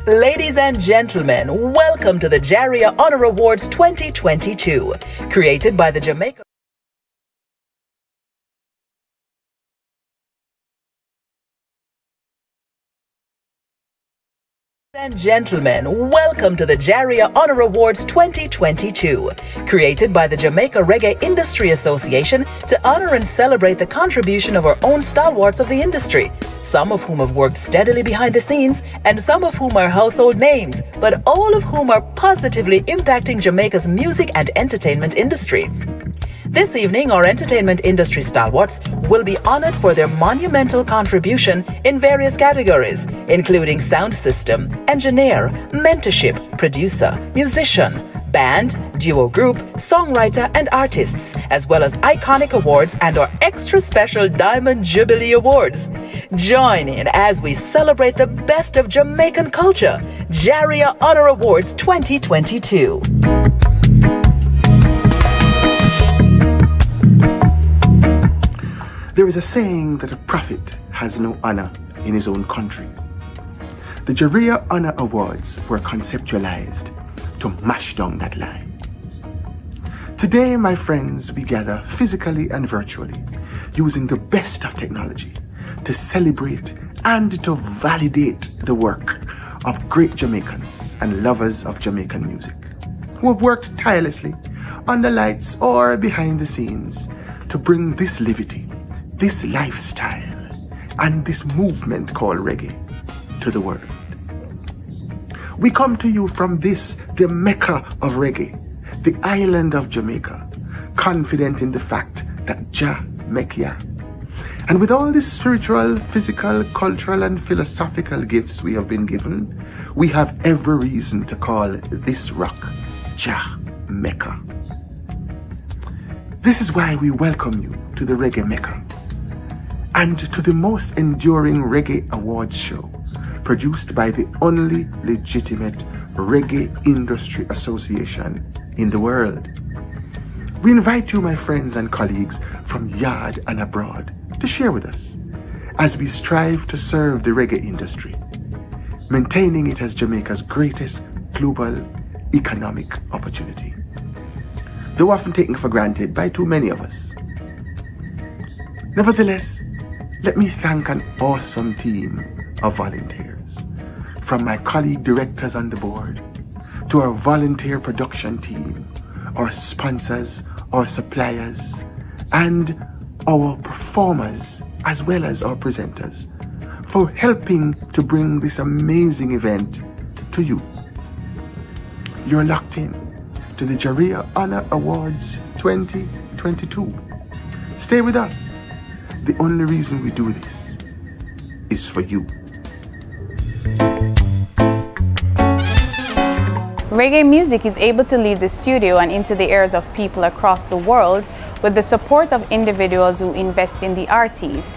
Ladies and gentlemen, welcome to the JaRIA Honor Awards 2022, created by the Jamaica and gentlemen, welcome to the JaRIA Honor Awards 2022, created by the Jamaica Reggae Industry Association to honor and celebrate the contribution of our own stalwarts of the industry, some of whom have worked steadily behind the scenes and some of whom are household names, but all of whom are positively impacting Jamaica's music and entertainment industry. This evening, our entertainment industry stalwarts will be honored for their monumental contribution in various categories, including sound system, engineer, mentorship, producer, musician, band, duo group, songwriter, and artists, as well as iconic awards and our extra special Diamond Jubilee Awards. Join in as we celebrate the best of Jamaican culture. JaRIA Honor Awards 2022. There is a saying that a prophet has no honor in his own country. The JaRIA Honor Awards were conceptualized to mash down that lie. Today, my friends, we gather physically and virtually, using the best of technology to celebrate and to validate the work of great Jamaicans and lovers of Jamaican music, who have worked tirelessly on the lights or behind the scenes to bring this levity, this lifestyle, and this movement called reggae to the world. We come to you from this, the Mecca of reggae, the island of Jamaica, confident in the fact that Jah make here. And with all the spiritual, physical, cultural, and philosophical gifts we have been given, we have every reason to call this rock Jah Mecca. This is why we welcome you to the Reggae Mecca and to the most enduring reggae awards show produced by the only legitimate Reggae Industry Association in the world. We invite you, my friends and colleagues from yard and abroad, to share with us as we strive to serve the reggae industry, maintaining it as Jamaica's greatest global economic opportunity, though often taken for granted by too many of us. Nevertheless, let me thank an awesome team of volunteers, from my colleague directors on the board to our volunteer production team, our sponsors, our suppliers, and our performers, as well as our presenters, for helping to bring this amazing event to you. You're locked in to the JaRIA Honor Awards 2022. Stay with us. The only reason we do this is for you. Reggae music is able to leave the studio and into the ears of people across the world with the support of individuals who invest in the artist.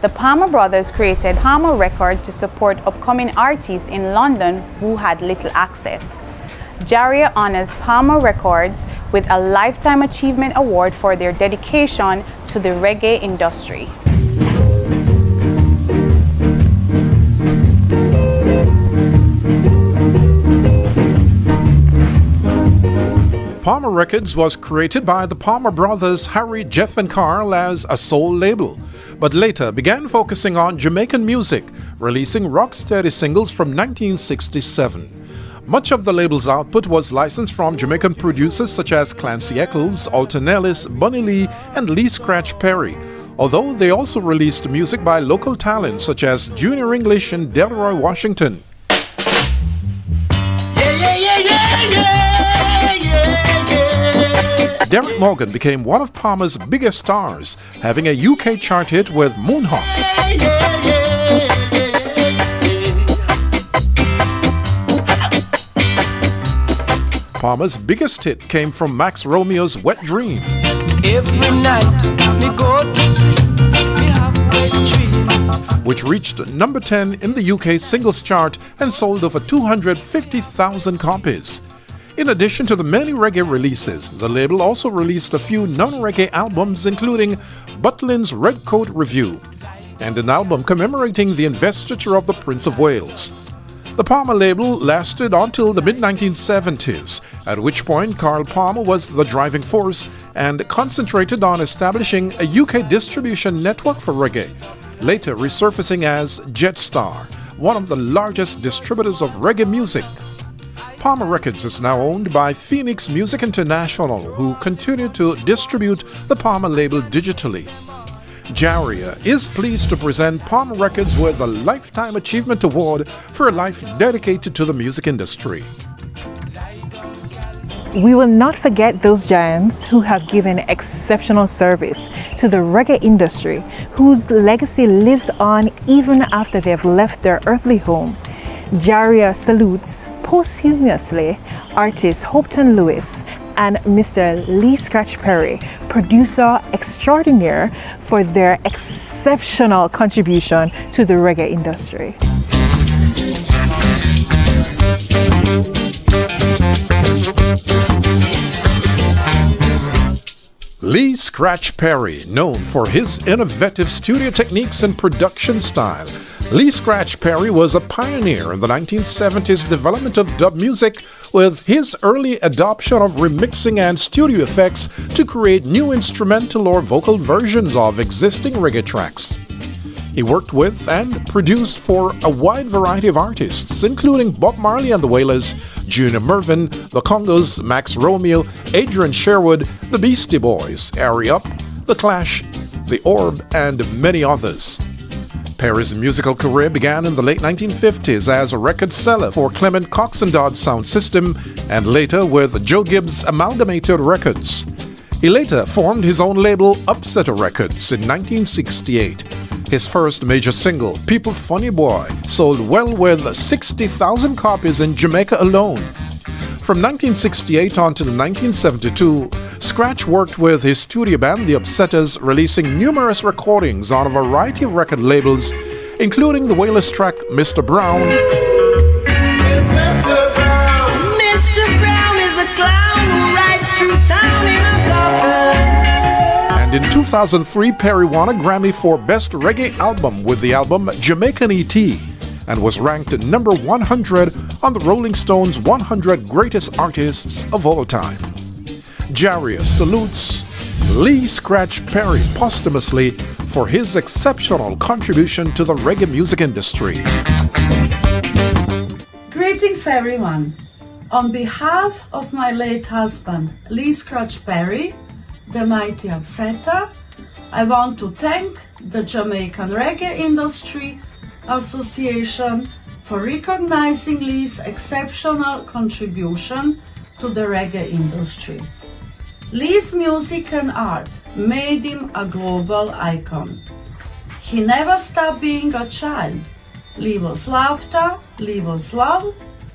The PAMA brothers created PAMA Records to support upcoming artists in London who had little access. JaRIA honors PAMA Records with a Lifetime Achievement Award for their dedication to the reggae industry. PAMA Records was created by the PAMA brothers Harry, Jeff and Carl as a soul label, but later began focusing on Jamaican music, releasing rock-steady singles from 1967. Much of the label's output was licensed from Jamaican producers such as Clancy Eccles, Alton Ellis, Bunny Lee, and Lee Scratch Perry, although they also released music by local talents such as Junior English and Delroy Washington. Derek Morgan became one of PAMA's biggest stars, having a UK chart hit with Moonhawk. PAMA's biggest hit came from Max Romeo's Wet Dream. Every night we go to sleep, we have wet dream, which reached number 10 in the UK singles chart and sold over 250,000 copies. In addition to the many reggae releases, the label also released a few non-reggae albums including Butlin's Red Coat Review and an album commemorating the investiture of the Prince of Wales. The PAMA label lasted until the mid-1970s, at which point Carl PAMA was the driving force and concentrated on establishing a UK distribution network for reggae, later resurfacing as Jetstar, one of the largest distributors of reggae music. PAMA Records is now owned by Phoenix Music International, who continue to distribute the PAMA label digitally. JaRIA is pleased to present PAMA Records with a Lifetime Achievement Award for a life dedicated to the music industry. We will not forget those giants who have given exceptional service to the reggae industry, whose legacy lives on even after they've left their earthly home. JaRIA salutes posthumously artists HOPETON LOUISE and Mr. Lee Scratch Perry, producer extraordinaire, for their exceptional contribution to the reggae industry. Lee Scratch Perry, known for his innovative studio techniques and production style. Lee Scratch Perry was a pioneer in the 1970s development of dub music, with his early adoption of remixing and studio effects to create new instrumental or vocal versions of existing reggae tracks. He worked with and produced for a wide variety of artists, including Bob Marley and the Wailers, Junior Murvin, the Congos, Max Romeo, Adrian Sherwood, the Beastie Boys, Airy Up, The Clash, The Orb, and many others. Perry's musical career began in the late 1950s as a record seller for Clement Cox and Dodd Sound System, and later with Joe Gibbs Amalgamated Records. He later formed his own label, Upsetter Records, in 1968. His first major single, People Funny Boy, sold well with 60,000 copies in Jamaica alone. From 1968 until 1972, Scratch worked with his studio band, The Upsetters, releasing numerous recordings on a variety of record labels, including the Wailers track Mr. Brown. Mr. Brown is a clown who rides through town in a coffin. And in 2003, Perry won a Grammy for Best Reggae Album with the album Jamaican E.T., and was ranked number 100 on the Rolling Stones 100 Greatest Artists of All Time. JaRIA salutes Lee Scratch Perry posthumously for his exceptional contribution to the reggae music industry. Greetings everyone. On behalf of my late husband, Lee Scratch Perry, the mighty Upsetter, I want to thank the Jamaican Reggae Industry Association for recognizing Lee's exceptional contribution to the reggae industry. Lee's music and art made him a global icon. He never stopped being a child. Lee was laughter, Lee was love,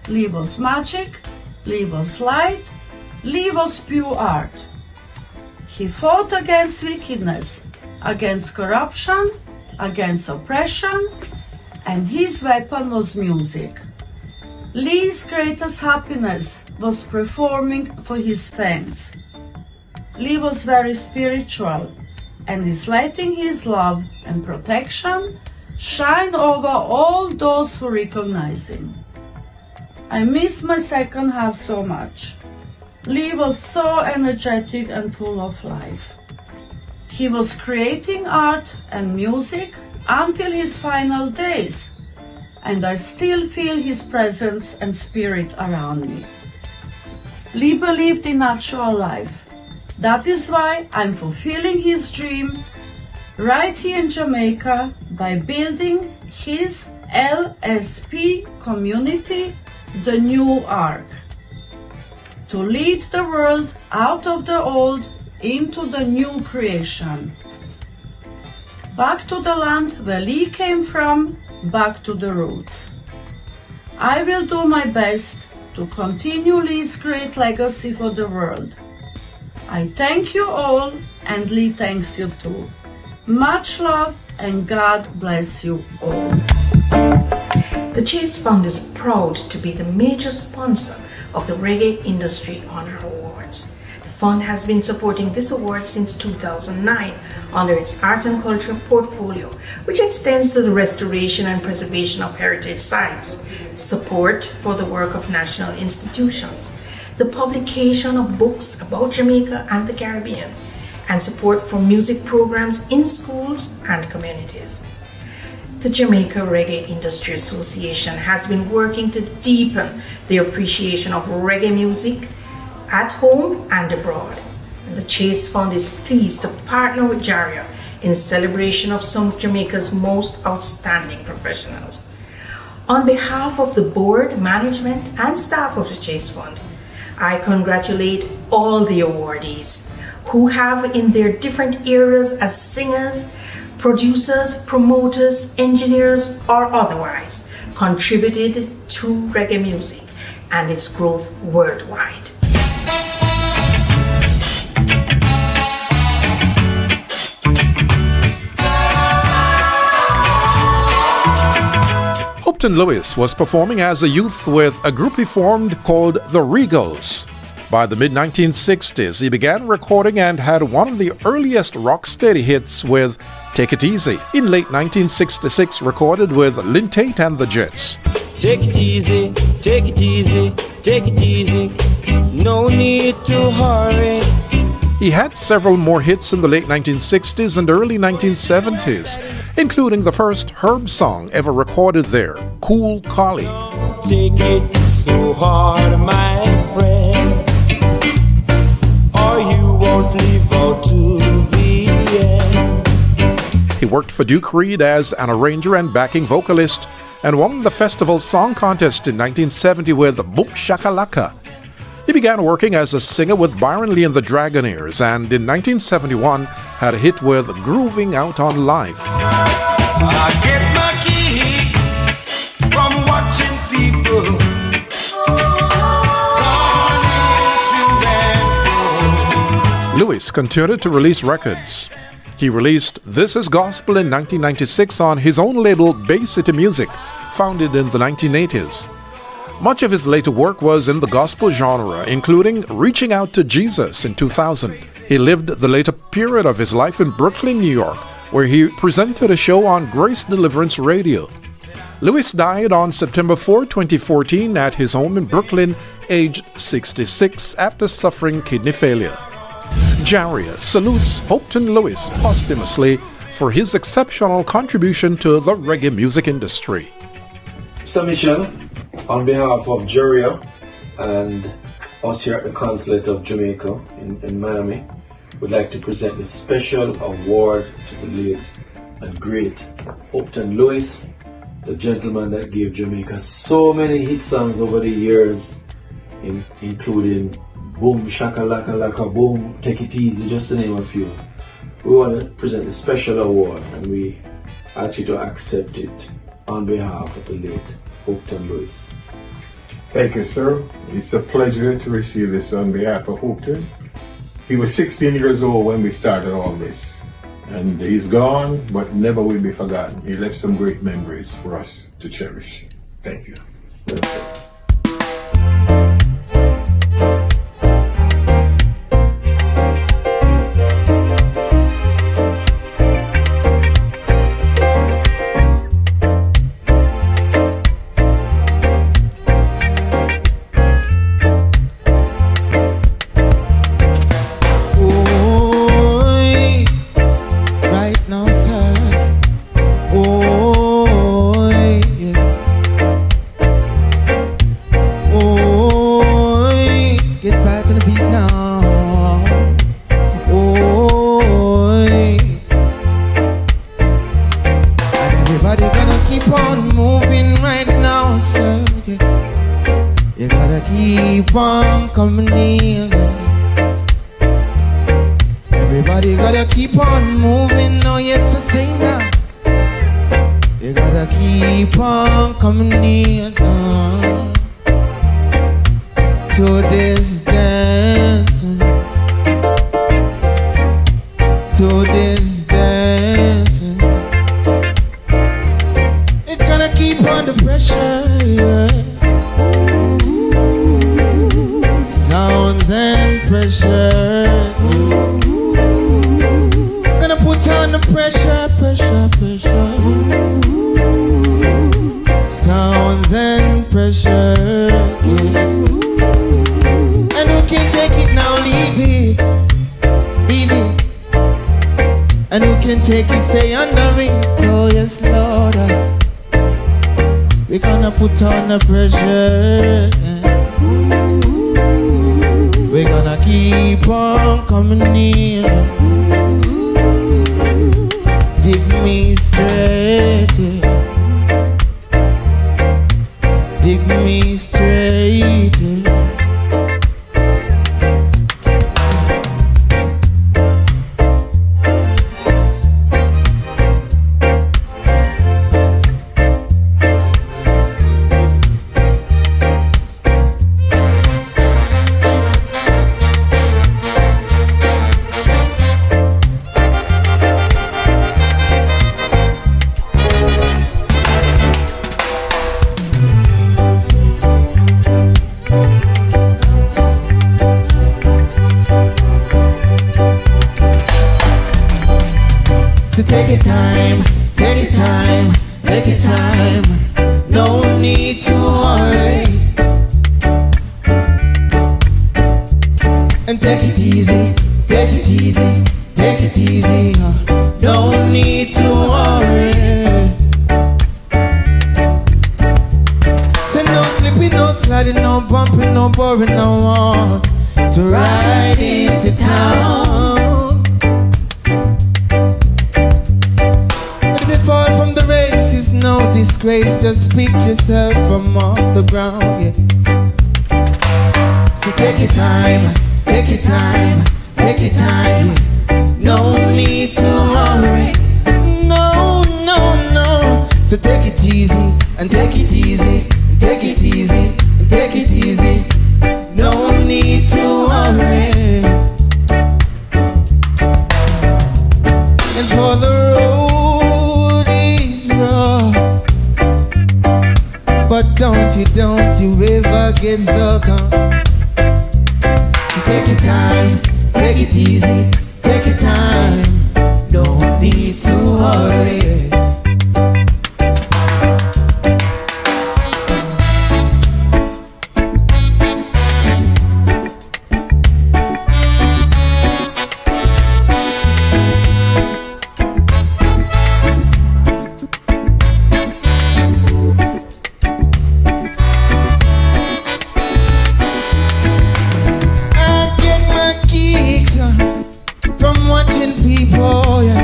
Lee was magic, Lee was light, Lee was pure art. He fought against wickedness, against corruption, against oppression, and his weapon was music. Lee's greatest happiness was performing for his fans. Lee was very spiritual and is letting his love and protection shine over all those who recognize him. I miss my second half so much. Lee was so energetic and full of life. He was creating art and music until his final days, and I still feel his presence and spirit around me. Lee believed in natural life. That is why I'm fulfilling his dream right here in Jamaica by building his LSP community, the New Ark, to lead the world out of the old into the new creation. Back to the land where Lee came from, back to the roots. I will do my best to continue Lee's great legacy for the world. I thank you all, and Lee thanks you too. Much love and God bless you all. The Chase Fund is proud to be the major sponsor of the Reggae Industry Honor Awards. The fund has been supporting this award since 2009 under its Arts and Culture portfolio, which extends to the restoration and preservation of heritage sites, support for the work of national institutions, the publication of books about Jamaica and the Caribbean, and support for music programs in schools and communities. The Jamaica Reggae Industry Association has been working to deepen the appreciation of reggae music at home and abroad. And the Chase Fund is pleased to partner with JaRIA in celebration of some of Jamaica's most outstanding professionals. On behalf of the board, management, and staff of the Chase Fund, I congratulate all the awardees who have in their different areas as singers, producers, promoters, engineers, or otherwise contributed to reggae music and its growth worldwide. HOPETON LOUISE was performing as a youth with a group he formed called the Reggaeville. By the mid-1960s, he began recording and had one of the earliest rocksteady hits with Take It Easy. In late 1966, recorded with Lynn Tate and the Jets. Take it easy, take it easy, take it easy. No need to hurry. He had several more hits in the late 1960s and early 1970s, including the first Herb song ever recorded there, Cool Collie. Take it so hard, my friend, or you won't live out to the end. He worked for Duke Reid as an arranger and backing vocalist and won the festival song contest in 1970 with Boom Shakalaka. He began working as a singer with Byron Lee and the Dragonaires, and in 1971 had a hit with Grooving Out on Life. I get my kicks from watching people gone into and Louis continued to release records. He released This Is Gospel in 1996 on his own label Bay City Music, founded in the 1980s. Much of his later work was in the gospel genre, including Reaching Out to Jesus in 2000. He lived the later period of his life in Brooklyn, New York, where he presented a show on Grace Deliverance Radio. Louis died on September 4, 2014 at his home in Brooklyn, aged 66, after suffering kidney failure. JaRIA salutes HOPETON LOUISE posthumously for his exceptional contribution to the reggae music industry. Submission on behalf of JaRIA and us here at the Consulate of Jamaica in Miami, would like to present this special award to the late and great HOPETON LOUISE, the gentleman that gave Jamaica so many hit songs over the years, including Boom Shakalaka Laka Boom, Take It Easy, just to name a few. We want to present this special award, and we ask you to accept it on behalf of the late HOPETON LOUISE. Thank you, sir. It's a pleasure to receive this on behalf of HOPETON. He was 16 years old when we started all this, and he's gone, but never will be forgotten. He left some great memories for us to cherish. Thank you. Everybody gotta keep on moving, no, yes, I say now. You gotta keep on coming in to this dancing, to this dancing. It's gonna keep on the pressure, yeah. Sounds and pressure. Gonna put on the pressure, pressure, pressure. Sounds and pressure. And who can take it now? Leave it, leave it. And who can take it? Stay under it. Oh yes, Lord. We're gonna put on the pressure. We're gonna keep on coming in. Dig me straight. Dig me straight. So take your time, take your time, take your time. No need to worry. And take it easy, take it easy, take it easy. No need to worry. Say no slipping, no sliding, no bumping, no boring, no one to ride into town. Fall from the race is no disgrace. Just pick yourself from off the ground, yeah. So take your time, take your time, take your time, yeah. No need to worry. No, no, no. So take it easy and take it easy, take it easy, take it easy. No need to worry. And for the road is rough, but don't you ever get stuck on. So take your time, take it easy, take your time. Don't need to hurry. From watching people, yeah.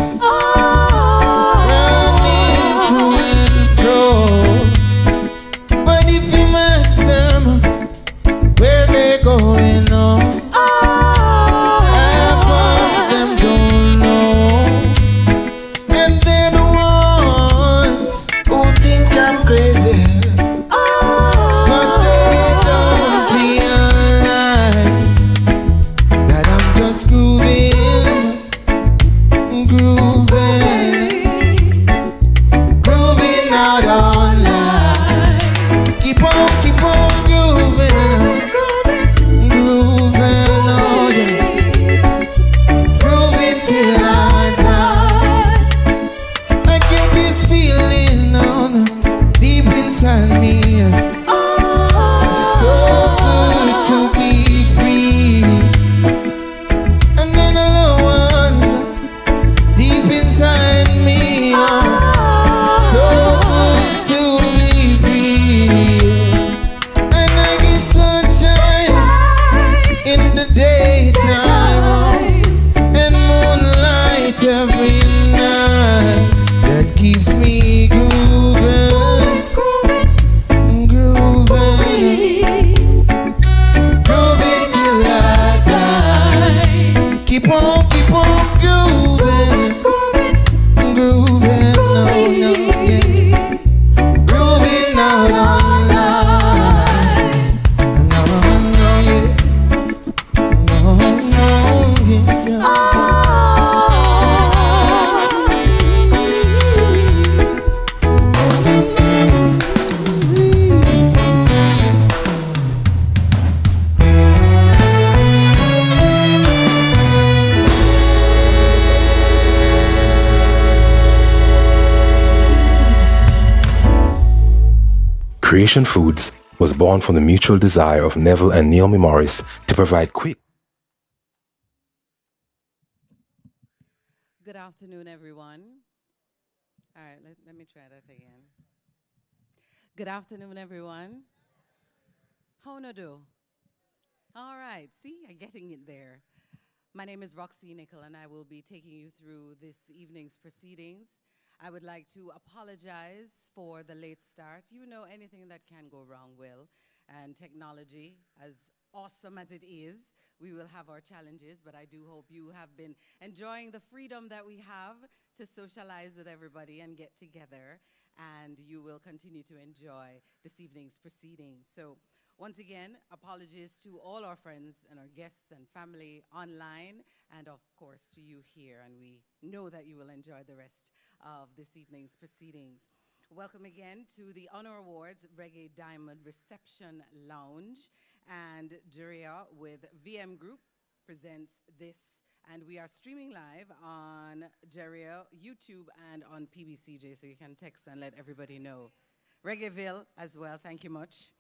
Creation Foods was born from the mutual desire of Neville and Naomi Morris to provide quick. Good afternoon, everyone. All right, let me try that again. Good afternoon, everyone. How no do? All right, see, I'm getting it there. My name is Roxy Nickel, and I will be taking you through this evening's proceedings. I would like to apologize for the late start. You know, anything that can go wrong will, and technology, as awesome as it is, we will have our challenges, but I do hope you have been enjoying the freedom that we have to socialize with everybody and get together, and you will continue to enjoy this evening's proceedings. So once again, apologies to all our friends and our guests and family online, and of course to you here, and we know that you will enjoy the rest of this evening's proceedings. Welcome again to the Honor Awards Reggae Diamond Reception Lounge, and JaRIA with VM Group presents this, and we are streaming live on JaRIA, YouTube, and on PBCJ, so you can text and let everybody know. Reggaeville as well, thank you much.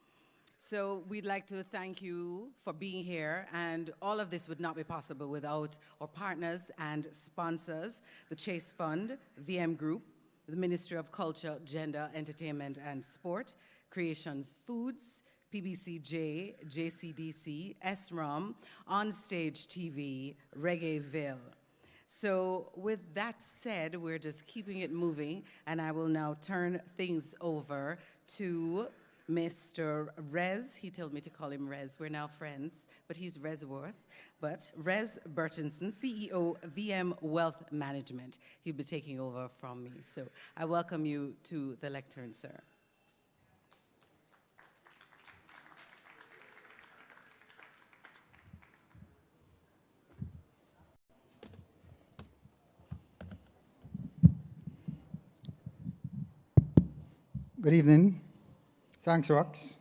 So we'd like to thank you for being here, and all of this would not be possible without our partners and sponsors, the Chase Fund, VM Group, the Ministry of Culture, Gender, Entertainment, and Sport, Creations Foods, PBCJ, JCDC, SROM, Onstage TV, Reggaeville. So with that said, we're just keeping it moving, and I will now turn things over to Mr. Rez. He told me to call him Rez. We're now friends, but he's Rezworth. But Rez Burchinson, CEO, VM Wealth Management. He'll be taking over from me. So I welcome you to the lectern, sir. Good evening. Thanks, Rox.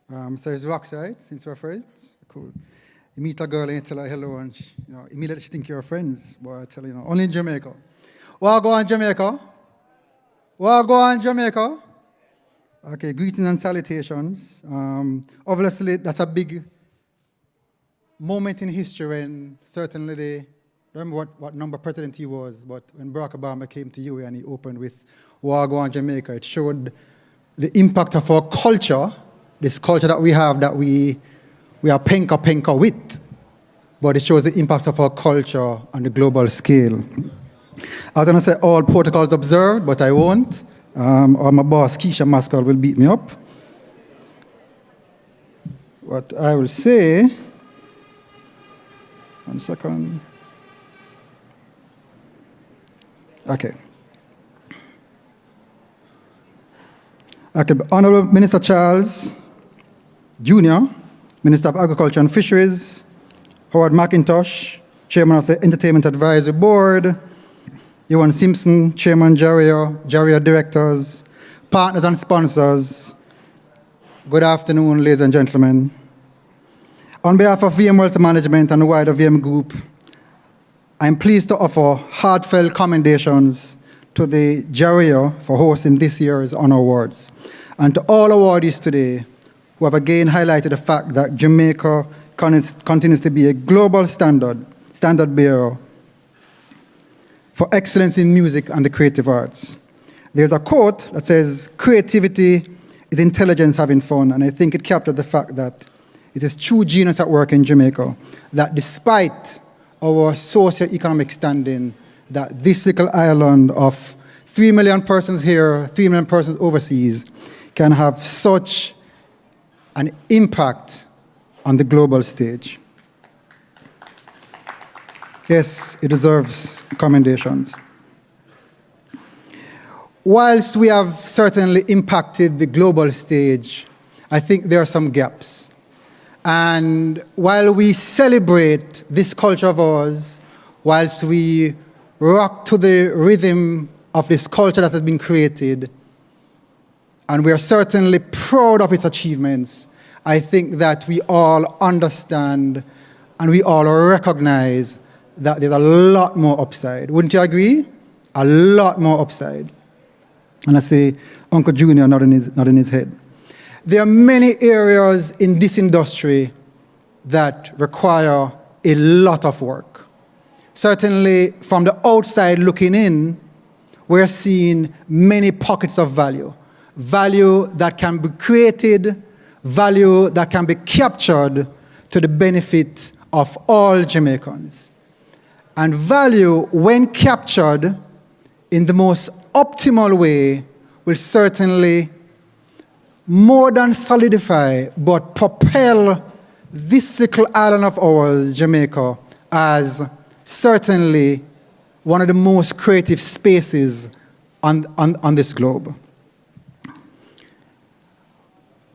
So it's Rox, right? Since we're friends? Cool. You meet a girl and you tell her hello, and immediately she think you're friends. Boy, I tell you, only in Jamaica. Well, go on, Jamaica. Well, go on, Jamaica. Okay, greetings and salutations. Obviously, that's a big moment in history when certainly I don't remember what number president he was, but when Barack Obama came to you and he opened with Wagwan Jamaica, it showed the impact of our culture, this culture that we have that we are penka with, but it shows the impact of our culture on the global scale. I was going to say all protocols observed, but I won't, or my boss, Keisha Maskell, will beat me up. What I will say, 1 second. Okay. Okay, Honorable Minister Charles Jr., Minister of Agriculture and Fisheries, Howard McIntosh, Chairman of the Entertainment Advisory Board, Ewan Simpson, Chairman JaRIA Directors, partners and sponsors, good afternoon, ladies and gentlemen. On behalf of VM Wealth Management and the wider VM Group, I'm pleased to offer heartfelt commendations to the JaRIA for hosting this year's Honor Awards, and to all awardees today who have again highlighted the fact that Jamaica continues to be a global standard bearer for excellence in music and the creative arts. There's a quote that says, "Creativity is intelligence having fun," and I think it captured the fact that it is true genius at work in Jamaica, that despite our socio-economic standing, that this little island of 3 million persons here, 3 million persons overseas, can have such an impact on the global stage. Yes, it deserves commendations. Whilst we have certainly impacted the global stage, I think there are some gaps. And while we celebrate this culture of ours, whilst we rock to the rhythm of this culture that has been created, and we are certainly proud of its achievements, I think that we all understand and we all recognize that there's a lot more upside. Wouldn't you agree? A lot more upside. And I say Uncle Junior not in his head. There are many areas in this industry that require a lot of work. Certainly, from the outside looking in, we're seeing many pockets of value. Value that can be created, value that can be captured to the benefit of all Jamaicans. And value, when captured in the most optimal way, will certainly more than solidify, but propel this little island of ours, Jamaica, as certainly one of the most creative spaces on this globe.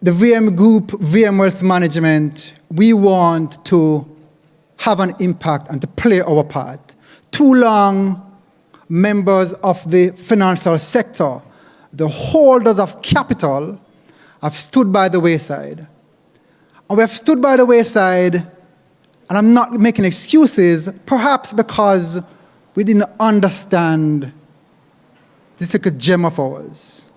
The VM Group, VM Wealth Management, we want to have an impact and to play our part. Too long, members of the financial sector, the holders of capital, have stood by the wayside. And we have stood by the wayside, and I'm not making excuses, perhaps because we didn't understand this little gem of ours.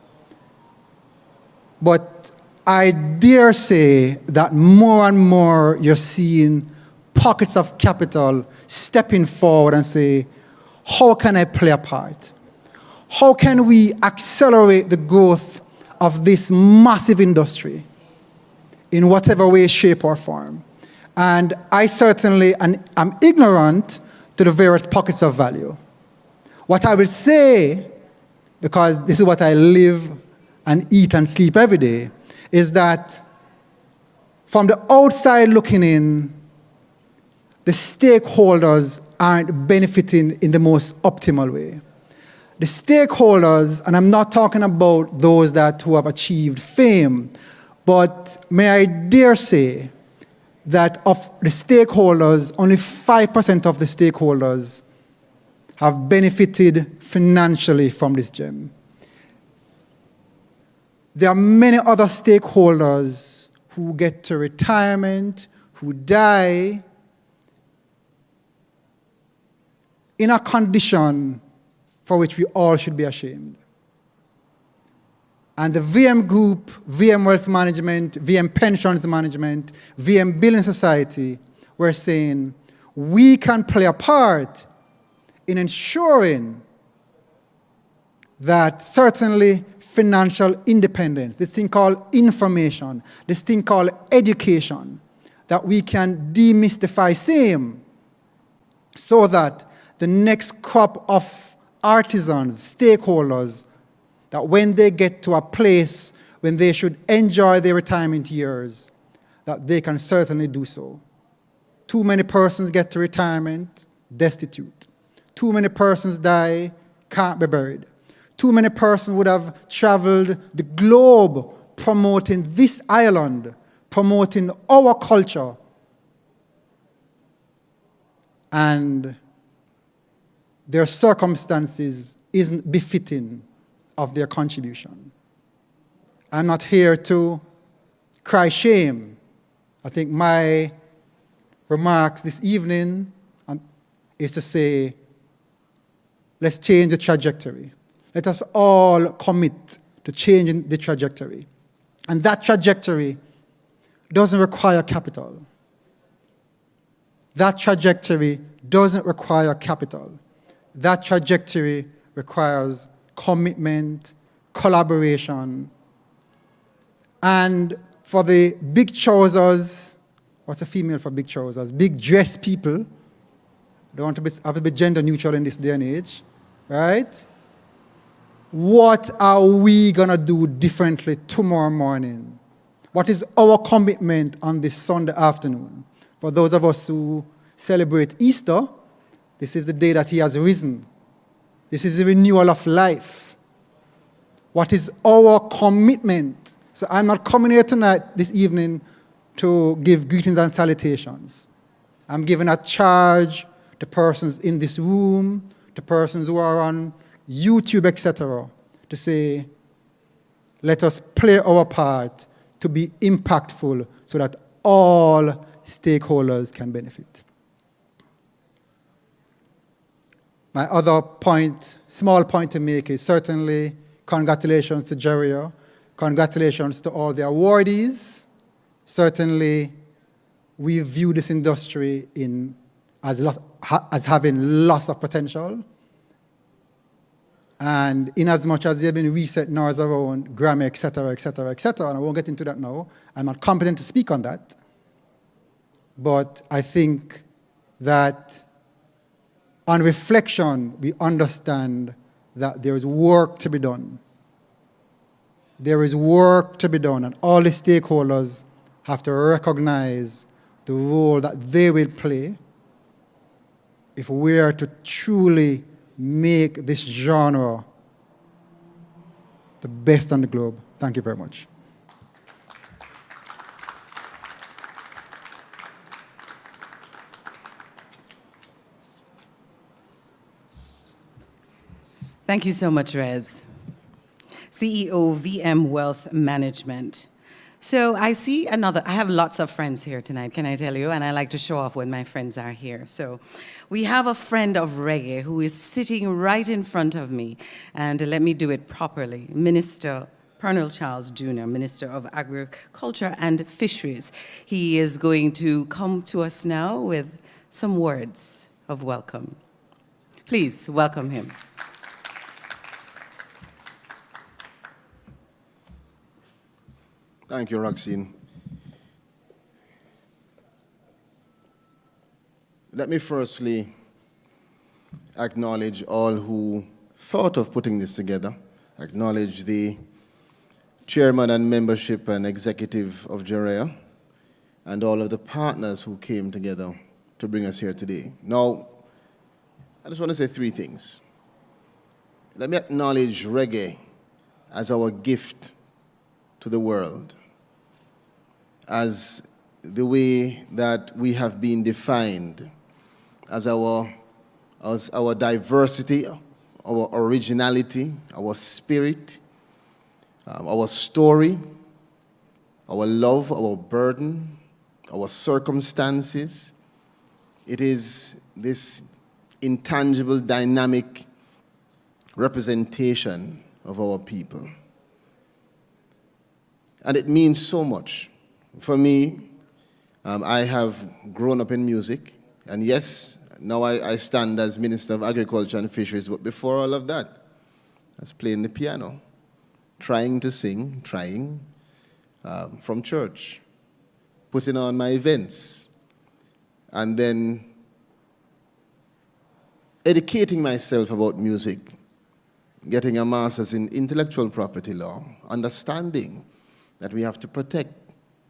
But I dare say that more and more you're seeing pockets of capital stepping forward and say, how can I play a part? How can we accelerate the growth of this massive industry in whatever way, shape, or form? And I certainly am ignorant to the various pockets of value. What I will say, because this is what I live and eat and sleep every day, is that from the outside looking in, the stakeholders aren't benefiting in the most optimal way. The stakeholders, and I'm not talking about those who have achieved fame, but may I dare say that of the stakeholders, only 5% of the stakeholders have benefited financially from this gem. There are many other stakeholders who get to retirement, who die in a condition for which we all should be ashamed. And the VM Group, VM Wealth Management, VM Pensions Management, VM Building Society, we're saying we can play a part in ensuring that certainly financial independence, this thing called information, this thing called education, that we can demystify same so that the next crop of artisans, stakeholders, that when they get to a place when they should enjoy their retirement years, that they can certainly do so. Too many persons get to retirement destitute. Too many persons die, can't be buried. Too many persons would have traveled the globe promoting this island, promoting our culture. And their circumstances isn't befitting of their contribution. I'm not here to cry shame. I think my remarks this evening is to say, let's change the trajectory. Let us all commit to changing the trajectory. And that trajectory doesn't require capital. That trajectory doesn't require capital. That trajectory requires commitment, collaboration. And for the big trousers, what's a female for big trousers? Big dress people. Don't want to have to be gender neutral in this day and age, right? What are we going to do differently tomorrow morning? What is our commitment on this Sunday afternoon? For those of us who celebrate Easter, this is the day that he has risen. This is the renewal of life. What is our commitment? So I'm not coming here tonight, this evening, to give greetings and salutations. I'm giving a charge to persons in this room, to persons who are on YouTube, etc., to say, let us play our part to be impactful so that all stakeholders can benefit. My other point, small point to make is certainly Congratulations to JaRIA. Congratulations to all the awardees. Certainly, we view this industry as having lots of potential. And in as much as there have been recent noise around Grammy, et cetera, and I won't get into that now, I'm not competent to speak on that. But I think that on reflection, we understand that there is work to be done. There is work to be done, and all the stakeholders have to recognize the role that they will play if we are to truly make this genre the best on the globe. Thank you very much. Thank you so much, Rez. CEO, VM Wealth Management. So I see I have lots of friends here tonight, can I tell you? And I like to show off when my friends are here. So we have a friend of reggae who is sitting right in front of me. And let me do it properly. Minister Pernell Charles Jr., Minister of Agriculture and Fisheries. He is going to come to us now with some words of welcome. Please welcome him. Thank you, Roxine. Let me firstly acknowledge all who thought of putting this together, acknowledge the chairman and membership and executive of JaRIA, and all of the partners who came together to bring us here today. Now, I just want to say three things. Let me acknowledge reggae as our gift to the world, as the way that we have been defined, as our diversity, our originality, our spirit, our story, our love, our burden, our circumstances. It is this intangible, dynamic representation of our people. And it means so much. For me, I have grown up in music, and yes, now I stand as Minister of Agriculture and Fisheries, but before all of that, I was playing the piano, trying to sing, from church, putting on my events, and then educating myself about music, getting a master's in intellectual property law, understanding that we have to protect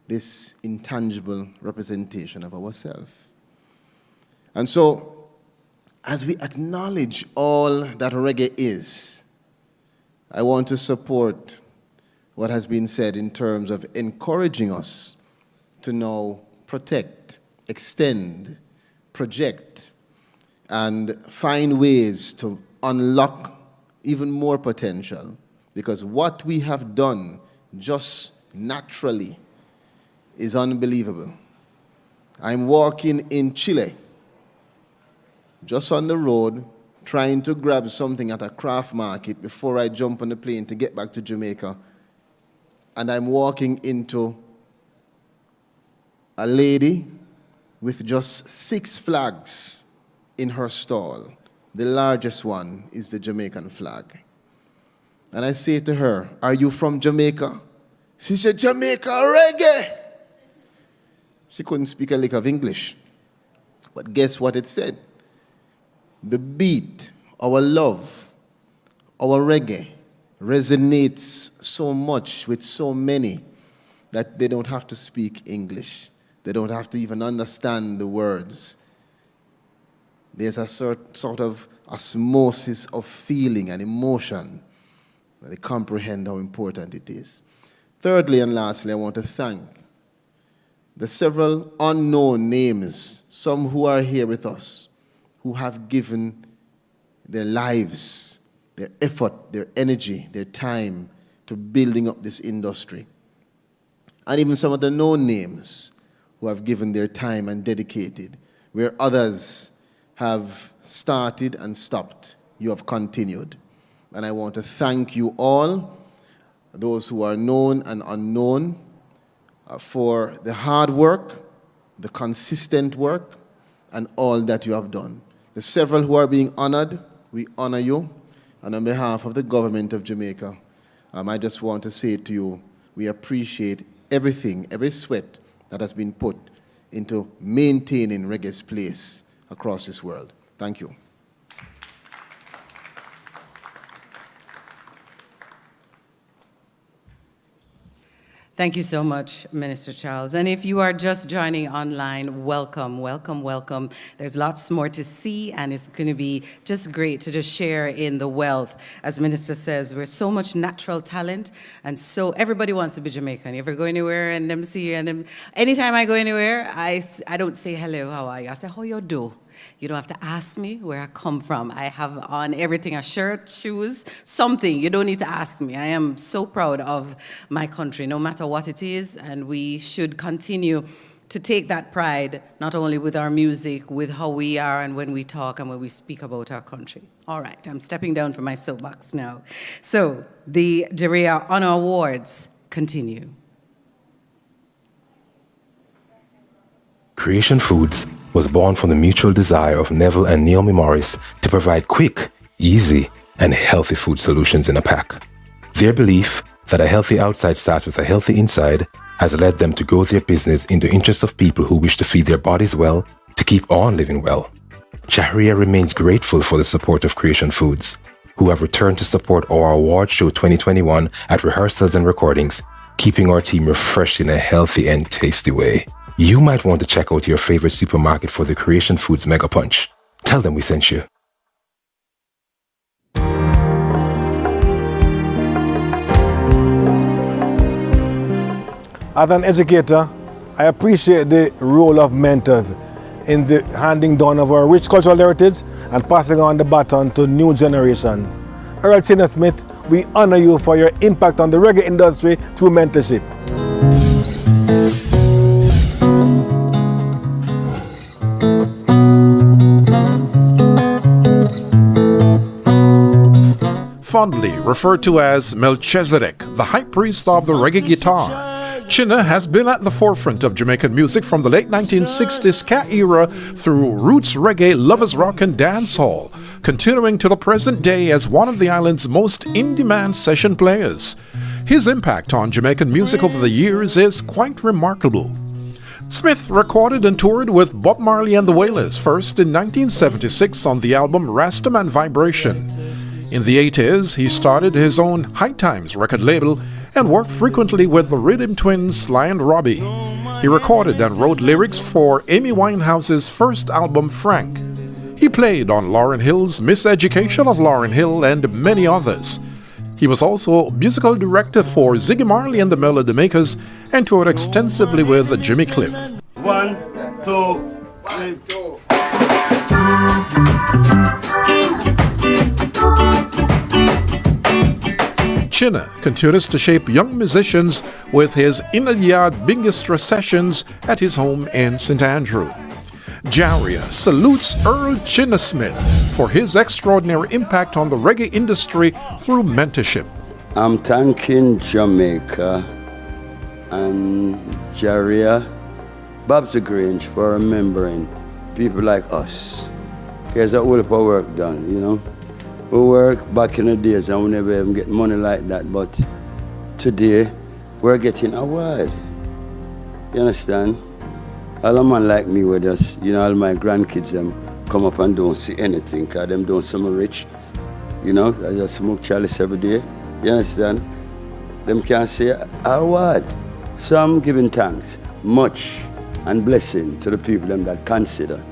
this intangible representation of ourselves. And so, as we acknowledge all that reggae is, I want to support what has been said in terms of encouraging us to now protect, extend, project, and find ways to unlock even more potential. Because what we have done just naturally is unbelievable. I'm walking in Chile, just on the road, trying to grab something at a craft market before I jump on the plane to get back to Jamaica. And I'm walking into a lady with just 6 flags in her stall. The largest one is the Jamaican flag. And I say to her, "Are you from Jamaica?" She said, "Jamaica Reggae." She couldn't speak a lick of English. But guess what it said? The beat, our love, our reggae resonates so much with so many that they don't have to speak English. They don't have to even understand the words. There's a sort of osmosis of feeling and emotion. They comprehend how important it is. Thirdly and lastly, I want to thank the several unknown names, some who are here with us, who have given their lives, their effort, their energy, their time to building up this industry. And even some of the known names who have given their time and dedicated, where others have started and stopped, you have continued. And I want to thank you all, those who are known and unknown, for the hard work, the consistent work, and all that you have done. The several who are being honored, we honor you. And on behalf of the government of Jamaica, I just want to say to you, we appreciate everything, every sweat that has been put into maintaining reggae's place across this world. Thank you. Thank you so much, Minister Charles. And if you are just joining online, welcome, welcome, welcome. There's lots more to see, and it's going to be just great to just share in the wealth. As Minister says, we're so much natural talent, and so everybody wants to be Jamaican. You ever go anywhere and them see you, and them, anytime I go anywhere, I don't say hello, how are you? I say, how you do? You don't have to ask me where I come from. I have on everything, a shirt, shoes, something. You don't need to ask me. I am so proud of my country, no matter what it is, and we should continue to take that pride, not only with our music, with how we are and when we talk and when we speak about our country. All right, I'm stepping down from my soapbox now. So the JaRIA Honor Awards continue. Creation Foods was born from the mutual desire of Neville and Naomi Morris to provide quick, easy, and healthy food solutions in a pack. Their belief that a healthy outside starts with a healthy inside has led them to grow their business in the interest of people who wish to feed their bodies well to keep on living well. JaRIA remains grateful for the support of Creation Foods, who have returned to support our award show 2021 at rehearsals and recordings, keeping our team refreshed in a healthy and tasty way. You might want to check out your favorite supermarket for the Creation Foods Mega Punch. Tell them we sent you. As an educator, I appreciate the role of mentors in the handing down of our rich cultural heritage and passing on the baton to new generations. Earl CHINNA Smith, we honor you for your impact on the reggae industry through mentorship. Fondly referred to as Melchizedek, the high priest of the reggae guitar, CHINNA has been at the forefront of Jamaican music from the late 1960s ska era through roots reggae, lovers rock and dancehall, continuing to the present day as one of the island's most in-demand session players. His impact on Jamaican music over the years is quite remarkable. Smith recorded and toured with Bob Marley and the Wailers, first in 1976 on the album Rastaman Vibration. In the 80s, he started his own High Times record label and worked frequently with the RIDDIM twins Sly and Robbie. He recorded and wrote lyrics for Amy Winehouse's first album, Frank. He played on Lauryn Hill's Miseducation of Lauryn Hill and many others. He was also musical director for Ziggy Marley and the Melody Makers and toured extensively with Jimmy Cliff. 1, 2, 3, 2. CHINNA continues to shape young musicians with his Inner-Yard Bingistra sessions at his home in St. Andrew. JaRIA salutes Earl CHINNA Smith for his extraordinary impact on the reggae industry through mentorship. I'm thanking Jamaica and JaRIA, Bob's the Grange, for remembering people like us. There's a whole lot of work done, you know. We work back in the days and we never even get money like that, but today we're getting a award. You understand? All a man like me with us, you know, all my grandkids them come up and don't see anything, cause them don't some rich. You know, I just smoke chalice every day. You understand? Them can't say a award. So I'm giving thanks much and blessing to the people them that consider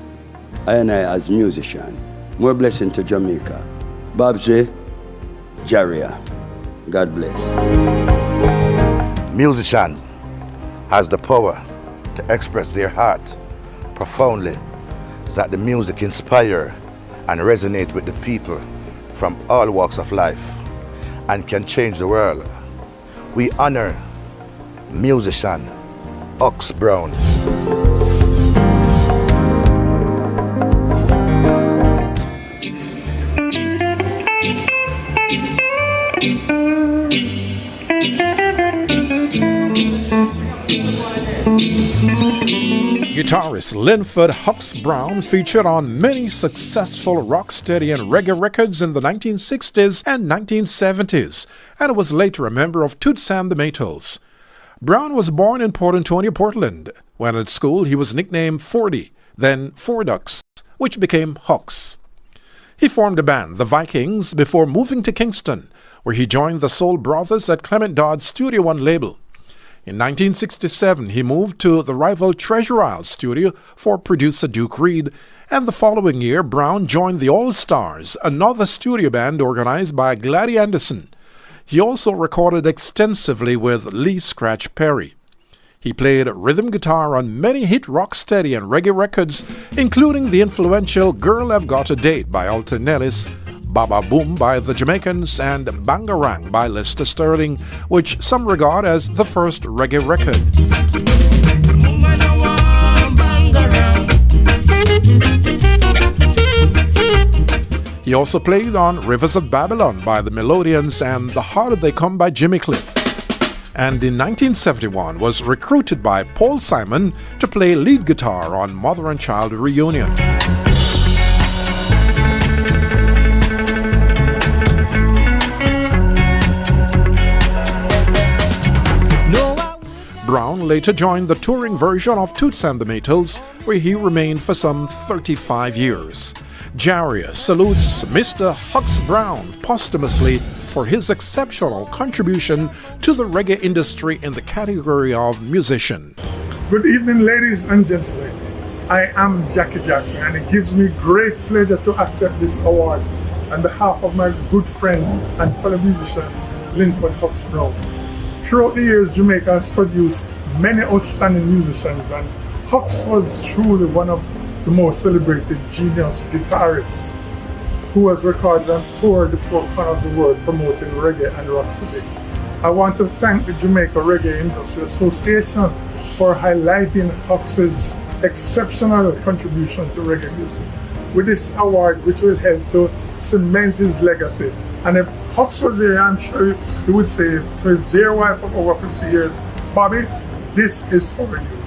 I and I as musician. More blessing to Jamaica. Babsy, JaRIA. God bless. Musicians has the power to express their heart profoundly so that the music inspire and resonate with the people from all walks of life and can change the world. We honor musician Ox Brown. Guitarist Linford Hux Brown featured on many successful rocksteady and reggae records in the 1960s and 1970s, and was later a member of Toots and the Maytals. Brown was born in Port Antonio, Portland. When at school, he was nicknamed Fordy, then Fordux, which became Hux. He formed a band, the Vikings, before moving to Kingston, where he joined the Soul Brothers at Clement Dodd's Studio One label. In 1967, he moved to the rival Treasure Isle studio for producer Duke Reed, and the following year, Brown joined the All Stars, another studio band organized by Gladys Anderson. He also recorded extensively with Lee Scratch Perry. He played rhythm guitar on many hit rocksteady and reggae records, including the influential Girl I've Got a Date by Alton Ellis, Baba Boom by the Jamaicans, and Bangarang by Lester Sterling, which some regard as the first reggae record. He also played on Rivers of Babylon by the Melodians and The Harder They Come by Jimmy Cliff. And in 1971 was recruited by Paul Simon to play lead guitar on Mother and Child Reunion. Brown later joined the touring version of Toots and the Maytals, where he remained for some 35 years. JaRIA salutes Mr. Hux Brown posthumously for his exceptional contribution to the reggae industry in the category of musician. Good evening, ladies and gentlemen. I am Jackie Jackson, and it gives me great pleasure to accept this award on behalf of my good friend and fellow musician, Linford Hux Brown. Throughout the years, Jamaica has produced many outstanding musicians, and Hux was truly one of the most celebrated genius guitarists who has recorded and toured the four corners of the world promoting reggae and rocksteady. I want to thank the Jamaica Reggae Industry Association for highlighting Hux's exceptional contribution to reggae music with this award, which will help to cement his legacy. And if Hux was here, I'm sure he would say to his dear wife of over 50 years, Bobby, this is for you.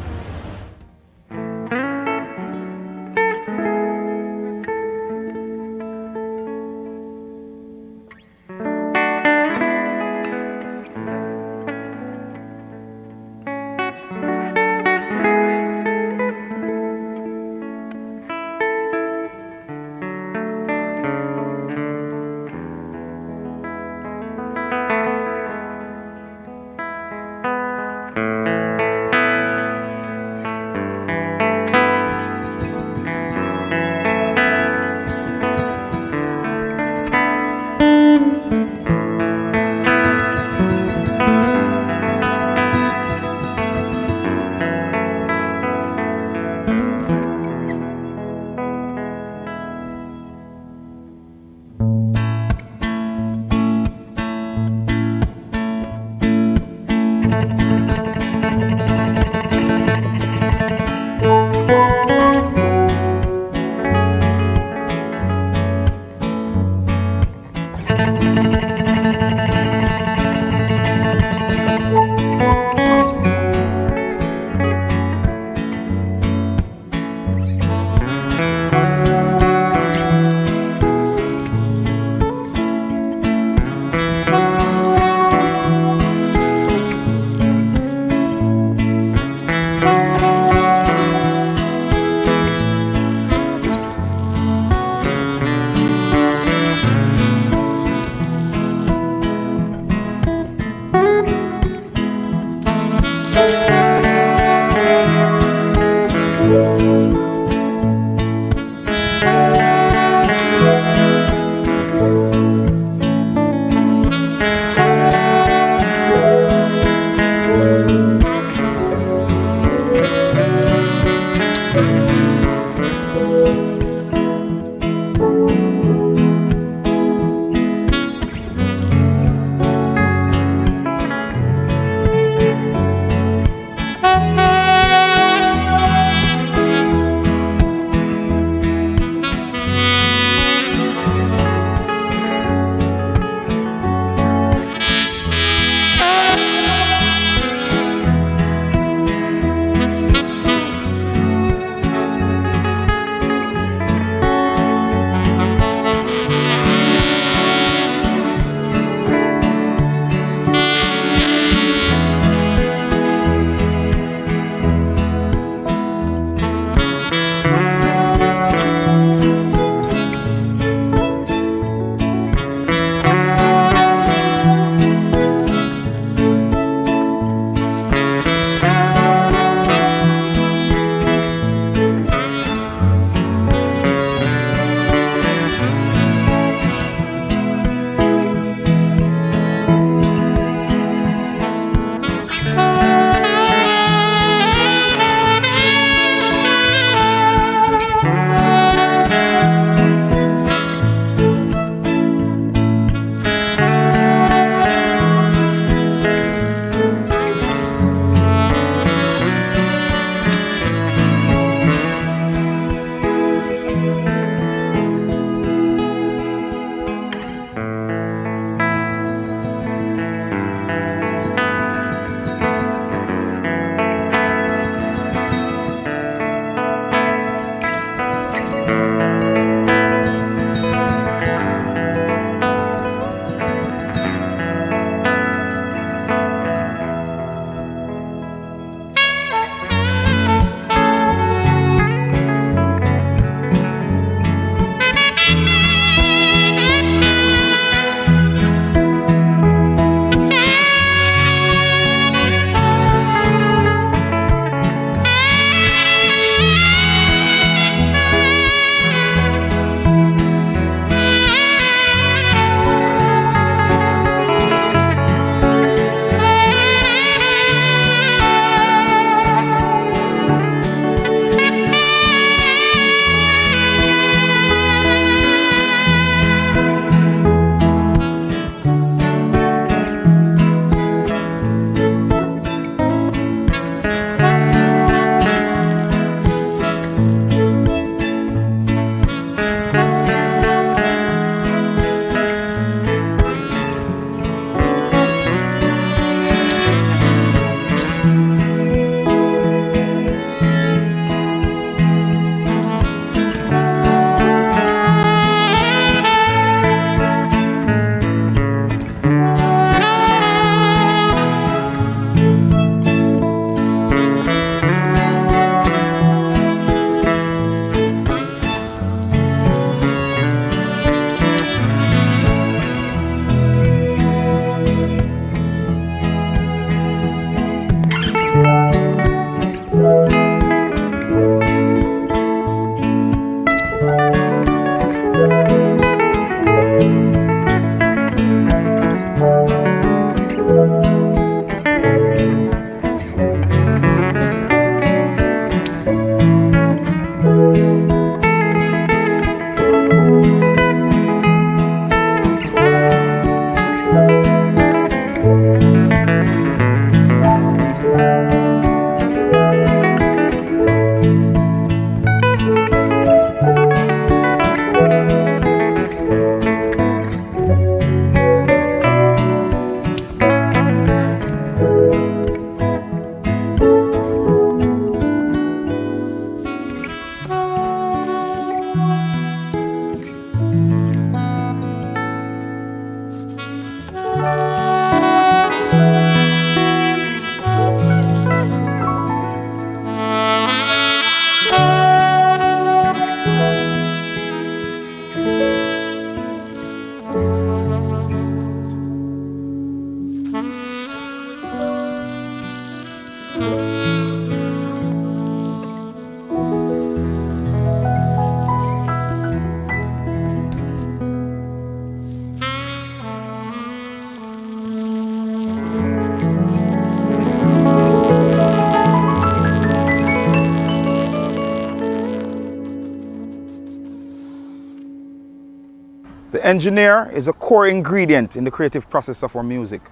engineer is a core ingredient in the creative process of our music.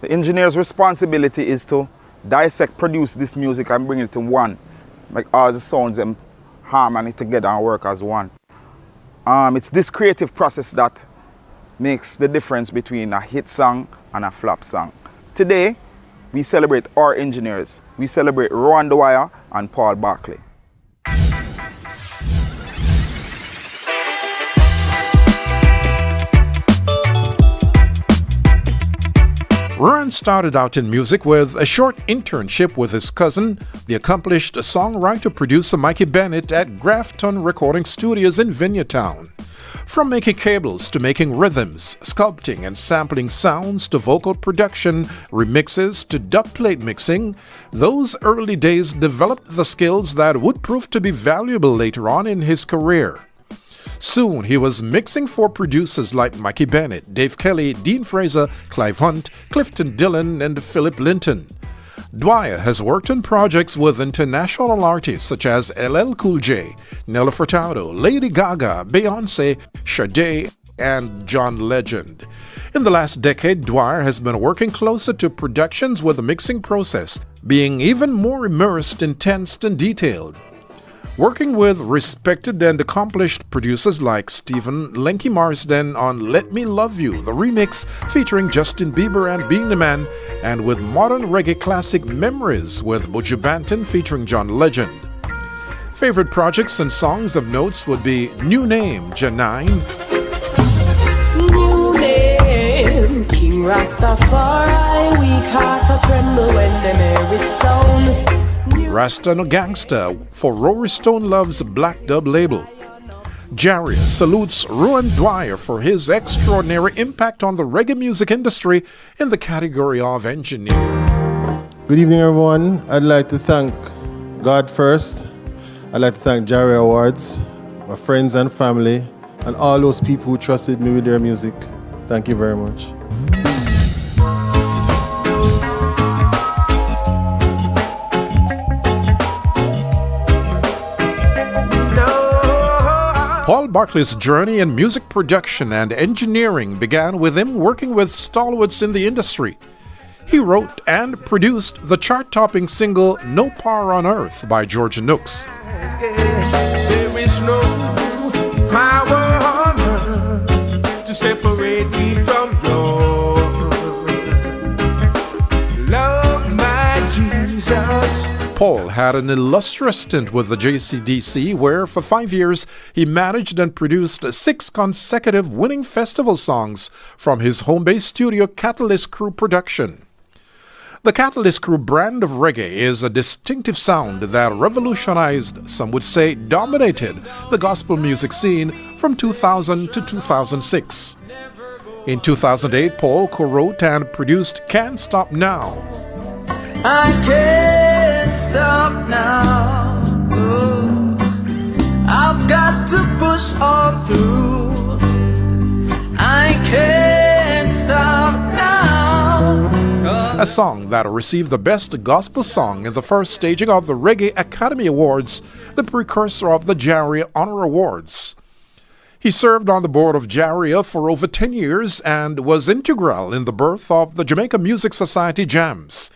The engineer's responsibility is to dissect, produce this music and bring it to one. Make all the sounds and harmony together and work as one. It's this creative process that makes the difference between a hit song and a flop song. Today, we celebrate our engineers. We celebrate ROHAN DWYER and Paul BARCLAY. ROHAN started out in music with a short internship with his cousin, the accomplished songwriter-producer Mikey Bennett at Grafton Recording Studios in Vineyardtown. From making cables to making rhythms, sculpting and sampling sounds to vocal production, remixes to dubplate mixing, those early days developed the skills that would prove to be valuable later on in his career. Soon he was mixing for producers like Mikey Bennett, Dave Kelly, Dean Fraser, Clive Hunt, Clifton Dillon, and Philip Linton. DWYER has worked on projects with international artists such as LL Cool J, Nelly Furtado, Lady Gaga, Beyonce, Sade, and John Legend. In the last decade, DWYER has been working closer to productions with the mixing process, being even more immersed, intense, and detailed. Working with respected and accomplished producers like Stephen Lenky Marsden on Let Me Love You, the remix featuring Justin Bieber and Being the Man, and with modern reggae classic Memories with Buju Banton featuring John Legend. Favorite projects and songs of notes would be New Name, JERMAINE, New Name, King Rastafari, weak heart a tremble when them hear it sound. Rasta No Gangsta for Rory Stone Love's Black Dub label. JaRIA salutes ROHAN DWYER for his extraordinary impact on the reggae music industry in the category of engineer. Good evening, everyone. I'd like to thank God first. I'd like to thank JaRIA Awards, my friends and family, and all those people who trusted me with their music. Thank you very much. Paul BARCLAY's journey in music production and engineering began with him working with stalwarts in the industry. He wrote and produced the chart-topping single No Power on Earth by George Nooks. There is no power on earth to separate me from your love, my Jesus. Paul had an illustrious stint with the JCDC where for 5 years he managed and produced 6 consecutive winning festival songs from his home-based studio Catalyst Crew production. The Catalyst Crew brand of reggae is a distinctive sound that revolutionized, some would say dominated, the gospel music scene from 2000 to 2006. In 2008, Paul co-wrote and produced Can't Stop Now. I can't stop now. Ooh, I've got to push on through. I can't stop now. A song that received the Best Gospel Song in the first staging of the Reggae Academy Awards, the precursor of the JaRIA Honor Awards. He served on the board of JaRIA for over 10 years and was integral in the birth of the Jamaica Music Society Jams.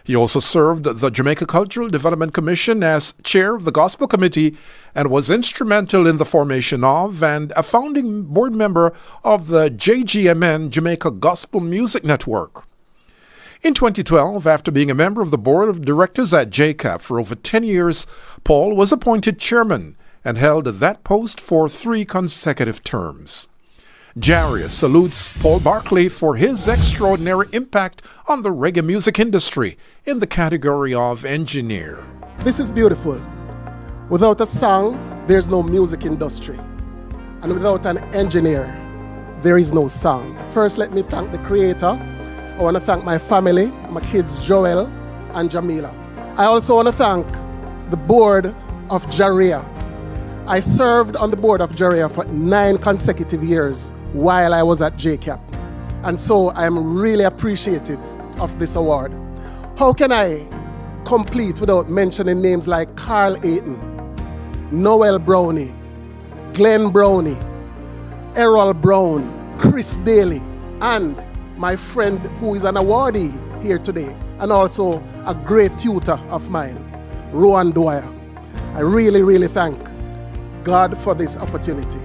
He also served the Jamaica Cultural Development Commission as chair of the Gospel Committee and was instrumental in the formation of and a founding board member of the JGMN Jamaica Gospel Music Network. In 2012, after being a member of the board of directors at JCAP for over 10 years, Paul was appointed chairman and held that post for 3 consecutive terms. JaRIA salutes Paul BARCLAY for his extraordinary impact on the reggae music industry in the category of engineer. This is beautiful. Without a song, there's no music industry. And without an engineer, there is no song. First, let me thank the creator. I want to thank my family, my kids Joel and Jamila. I also want to thank the board of JaRIA. I served on the board of JaRIA for 9 consecutive years while I was at JCAP. And so I am really appreciative of this award. How can I complete without mentioning names like Carl Ayton, Noel Brownie, Glenn Brownie, Errol Brown, Chris Daly, and my friend who is an awardee here today, and also a great tutor of mine, ROHAN DWYER. I really, really thank God for this opportunity.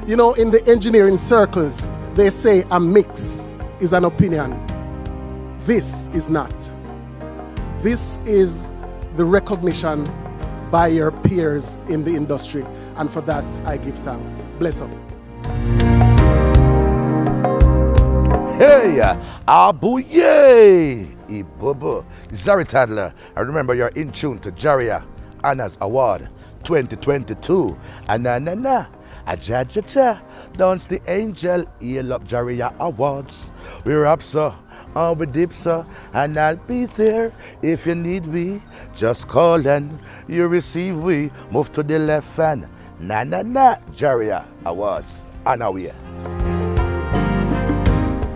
You know, in the engineering circles, they say a mix is an opinion. This is not. This is the recognition by your peers in the industry, and for that I give thanks. Bless up. Hey, Abuye, Ibubu, Zari Tadler. I remember you're in tune to JaRIA Honors Award 2022. Na, a ja, dance the angel, heal up JaRIA Awards. We're up, sir, and we dip, sir, and I'll be there if you need me. Just call and you receive we. Move to the left hand. Na, JaRIA Awards. And now we are.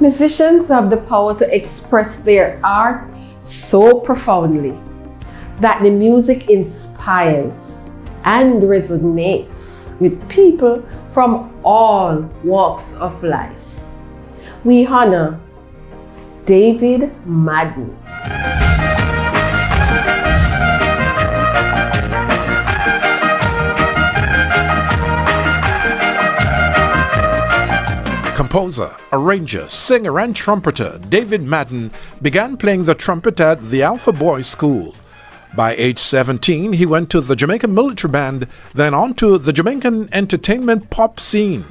Musicians have the power to express their art so profoundly that the music inspires and resonates with people from all walks of life. We honor David Madden. Composer, arranger, singer and trumpeter David Madden began playing the trumpet at the Alpha Boys School. By age 17, he went to the Jamaican Military Band, then on to the Jamaican entertainment pop scene.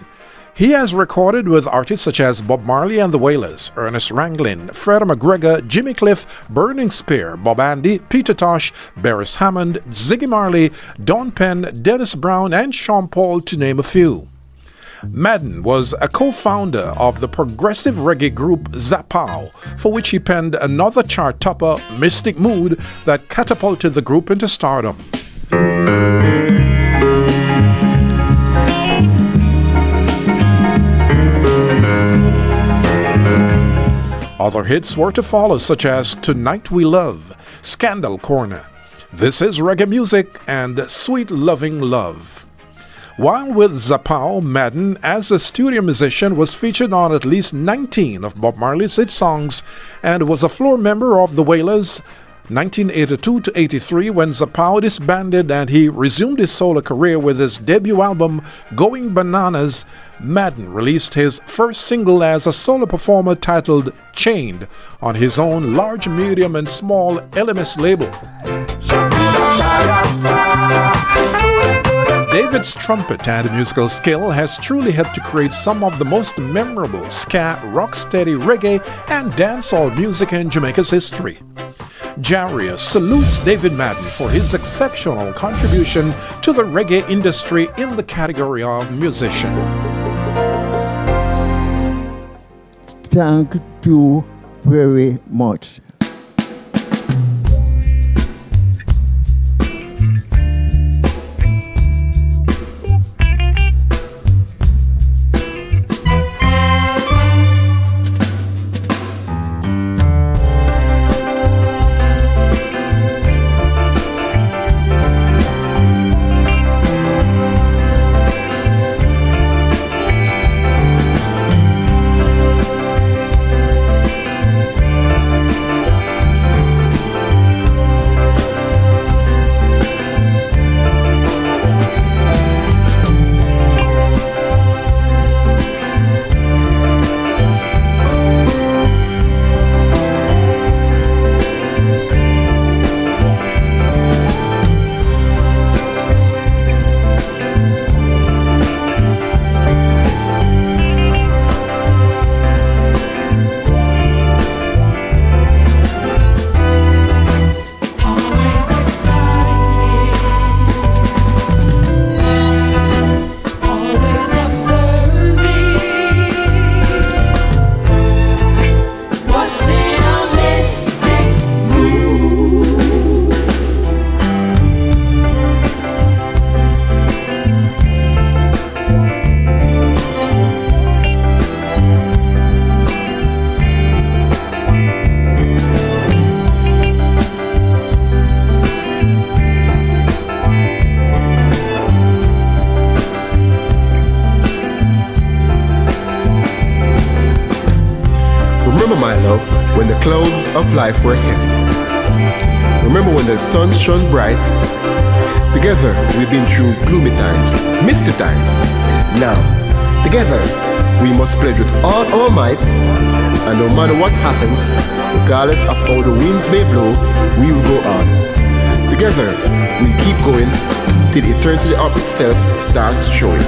He has recorded with artists such as Bob Marley and the Wailers, Ernest Ranglin, Fred McGregor, Jimmy Cliff, Burning Spear, Bob Andy, Peter Tosh, Beres Hammond, Ziggy Marley, Don Penn, Dennis Brown and Sean Paul, to name a few. Madden was a co-founder of the progressive reggae group Zapow, for which he penned another chart topper, Mystic Mood, that catapulted the group into stardom. Other hits were to follow, such as Tonight We Love, Scandal Corner, This Is Reggae Music, and Sweet Loving Love. While with Zapow, Madden, as a studio musician, was featured on at least 19 of Bob Marley's hit songs and was a floor member of the Wailers 1982 to 83 when Zapow disbanded and he resumed his solo career with his debut album Going Bananas. Madden released his first single as a solo performer titled Chained on his own large, medium and small LMS label. David's trumpet and musical skill has truly helped to create some of the most memorable ska, rocksteady, reggae and dancehall music in Jamaica's history. JaRIA salutes David Madden for his exceptional contribution to the reggae industry in the category of musician. Thank you very much. loads of life were heavy. Remember when the sun shone bright? Together, we've been through gloomy times, misty times. Now, together, we must pledge with all our might, and no matter what happens, regardless of how the winds may blow, we will go on. Together, we keep going till eternity of itself starts showing.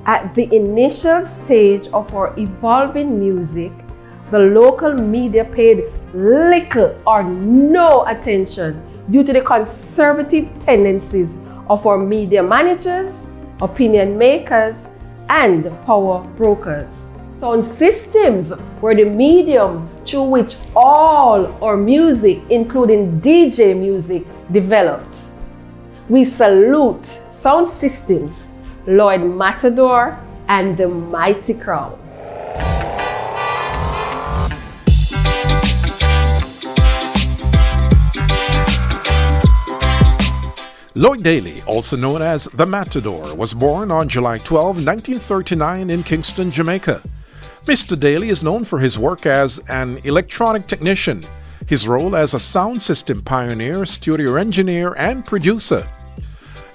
At the initial stage of our evolving music, the local media paid little or no attention due to the conservative tendencies of our media managers, opinion makers, and power brokers. Sound systems were the medium through which all our music, including DJ music, developed. We salute sound systems, LLOYD MATADOR, and the Mighty Crown. Lloyd Daly, also known as the Matador, was born on July 12, 1939 in Kingston, Jamaica. Mr. Daly is known for his work as an electronic technician. his role as a sound system pioneer, studio engineer, and producer.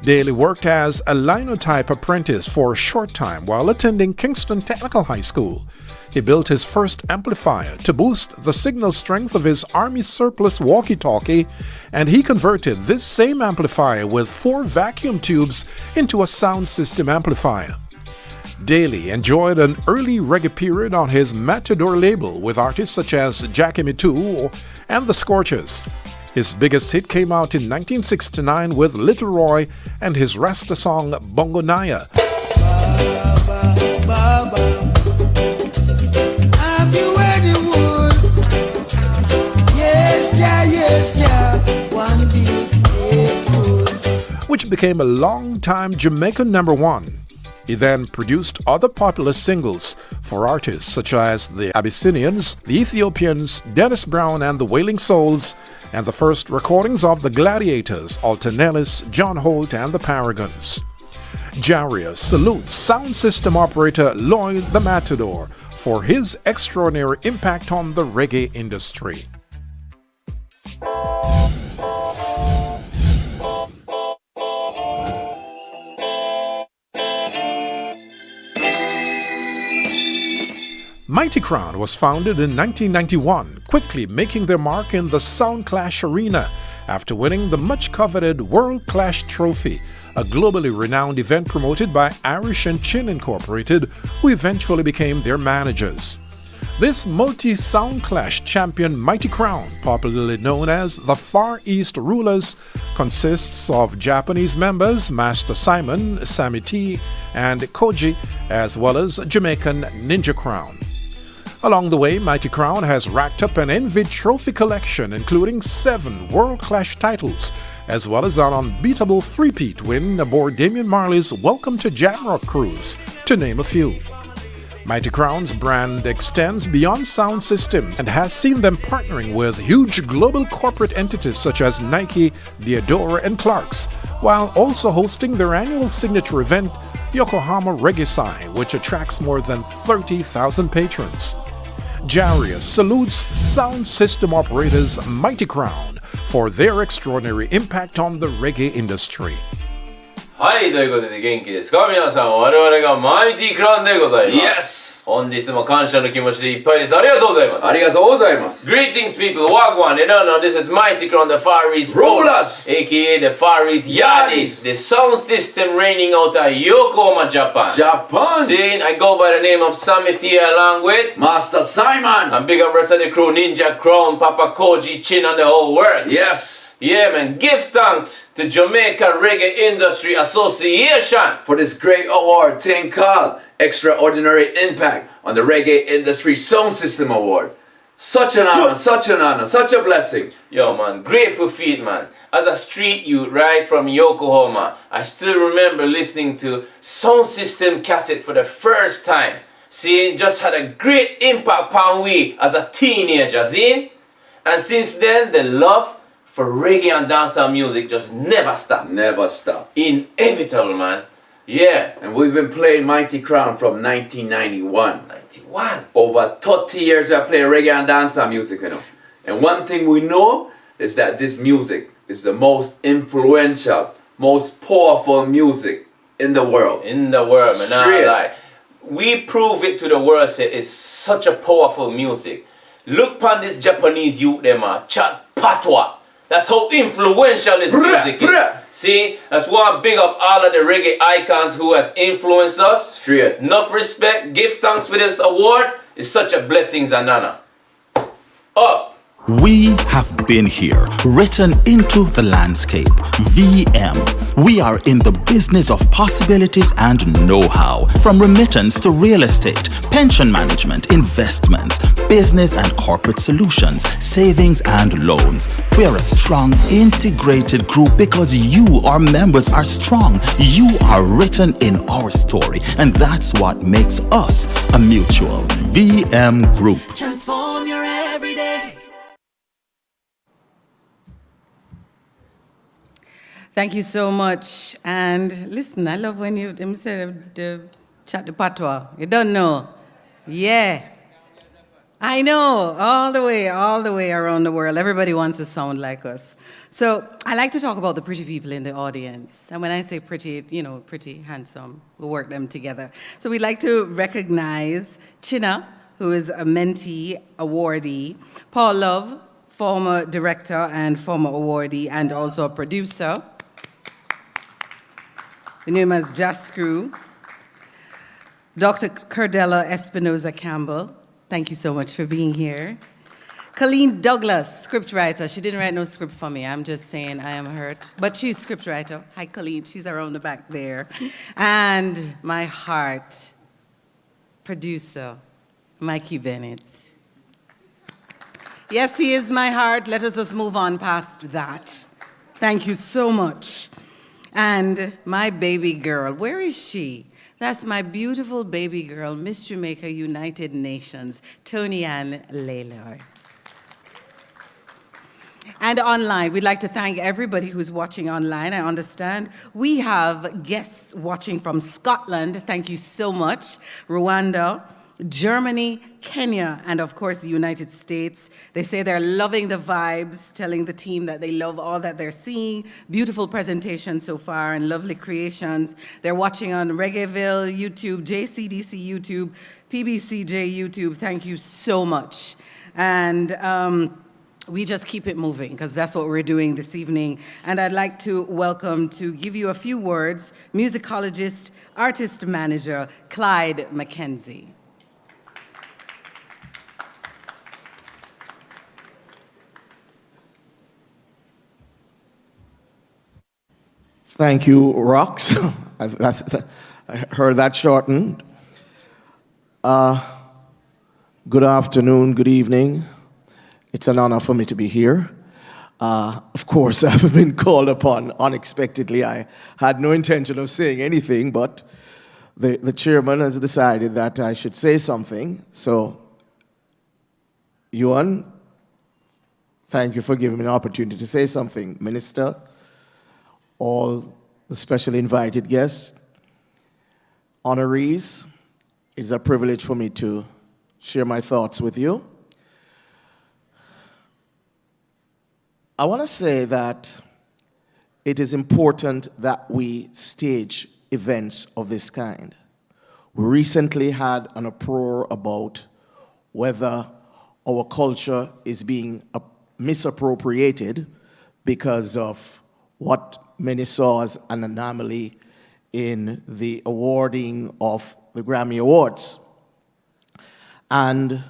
Daly worked as a linotype apprentice for a short time while attending Kingston Technical High School. He built his first amplifier to boost the signal strength of his Army surplus walkie-talkie, and he converted this same amplifier with 4 vacuum tubes into a sound system amplifier. Daly enjoyed an early reggae period on his MATADOR label with artists such as Jackie Mittoo and the Scorchers. His biggest hit came out in 1969 with Little Roy and his Rasta song Bongo Naya. Which became a long-time Jamaican #1. He then produced other popular singles for artists such as the Abyssinians, the Ethiopians, Dennis Brown and the Wailing Souls, and the first recordings of the Gladiators, Alton Ellis, John Holt and the Paragons. JaRIA salutes sound system operator Lloyd the Matador for his extraordinary impact on the reggae industry. Mighty Crown was founded in 1991, quickly making their mark in the Sound Clash arena after winning the much-coveted World Clash Trophy, a globally renowned event promoted by Irish and CHINNA Incorporated, who eventually became their managers. This multi-Sound Clash champion Mighty Crown, popularly known as the Far East Rulers, consists of Japanese members Master Simon, Sammy T, and Koji, as well as Jamaican Ninja Crown. Along the way, Mighty Crown has racked up an envied trophy collection including 7 World Clash titles, as well as an unbeatable 3-peat win aboard Damian Marley's Welcome to Jamrock cruise, to name a few. Mighty Crown's brand extends beyond sound systems and has seen them partnering with huge global corporate entities such as Nike, Diadora, and Clarks, while also hosting their annual signature event, Yokohama Reggae, which attracts more than 30,000 patrons. JaRIA salutes sound system operators Mighty Crown for their extraordinary impact on the reggae industry. はい、ということで元気ですか皆さん、我々がマイティクラウンでございます。Yes! 本日も感謝の気持ちでいっぱいです。ありがとうございます。ありがとうございます。Greetings people, Wagwan, they don't know this is Mighty Crown, the Far East Rollers, aka the Far East Yardis, the sound system reigning out of Yokohama, Japan. Japan! See, I go by the name of Summit here along with Master Simon. And big up rest of the crew, Ninja Crown, Papa Koji, Chin and the whole works. Yes! Yeah man, give thanks to Jamaica Reggae Industry Association for this great award thing called Extraordinary Impact on the Reggae Industry Sound System Award. Such an honor, such an honor, such a blessing. Yo man, grateful feat man. As a street youth right from Yokohama, I still remember listening to Sound System cassette for the first time. See, just had a great impact upon me as a teenager, see? And since then, the love for reggae and dancehall music just never stopped. Never stopped. Inevitable, man. Yeah. And we've been playing Mighty Crown from 1991. 91. Over 30 years I play reggae and dancehall music, you know. And one thing we know is that this music is the most influential, most powerful music in the world. In the world, man. Straight. Like, we prove it to the world that it's such a powerful music. Look upon this Japanese youth, them are chat patwa. That's how influential this music is. See, that's why I big up all of the reggae icons who has influenced us. Straight. Enough respect, give thanks for this award. It's such a blessing and honor. Up. We have been here, written into the landscape. VM. We are in the business of possibilities and know-how. From remittance to real estate, pension management, investments, business and corporate solutions, savings and loans. We are a strong, integrated group because you, our members, are strong. You are written in our story, and that's what makes us a mutual VM group. Transform your everyday. Thank you so much. And listen, I love when you say the chat the patois. You don't know. Yeah. I know, all the way around the world. Everybody wants to sound like us. So I like to talk about the pretty people in the audience. And when I say pretty, you know, pretty, handsome, we'll work them together. So we'd like to recognize CHINNA, who is a mentee, awardee, Paul Love, former director and former awardee, and also a producer. The name is Jascrew. Dr. Cardella Espinoza Campbell, thank you so much for being here. Colleen Douglas, scriptwriter. She didn't write no script for me. I'm just saying I am hurt. But she's scriptwriter. Hi, Colleen. She's around the back there. And my heart, producer, Mikey Bennett. Yes, he is my heart. Let us just move on past that. Thank you so much. And my baby girl, where is she? That's my beautiful baby girl, Miss Jamaica United Nations, Tony Ann Laylor. And online, we'd like to thank everybody who's watching online. I understand we have guests watching from Scotland. Thank you so much. Rwanda, Germany, Kenya, and of course the United States. They say they're loving the vibes, telling the team that they love all that they're seeing. Beautiful presentation so far and lovely creations. They're watching on Reggaeville YouTube, JCDC YouTube, PBCJ YouTube. Thank you so much. And we just keep it moving because that's what we're doing this evening. And I'd like to welcome, to give you a few words, musicologist, artist manager, Clyde McKenzie. Thank you, Rox. I heard that shortened. Good afternoon, good evening. It's an honor for me to be here. Of course, I've been called upon unexpectedly. I had no intention of saying anything, but the chairman has decided that I should say something. So, Yuan, thank you for giving me an opportunity to say something. Minister, all the special invited guests, honorees, it's a privilege for me to share my thoughts with you. I want to say that it is important that we stage events of this kind. We recently had an uproar about whether our culture is being misappropriated because of what many saw as an anomaly in the awarding of the Grammy Awards. And,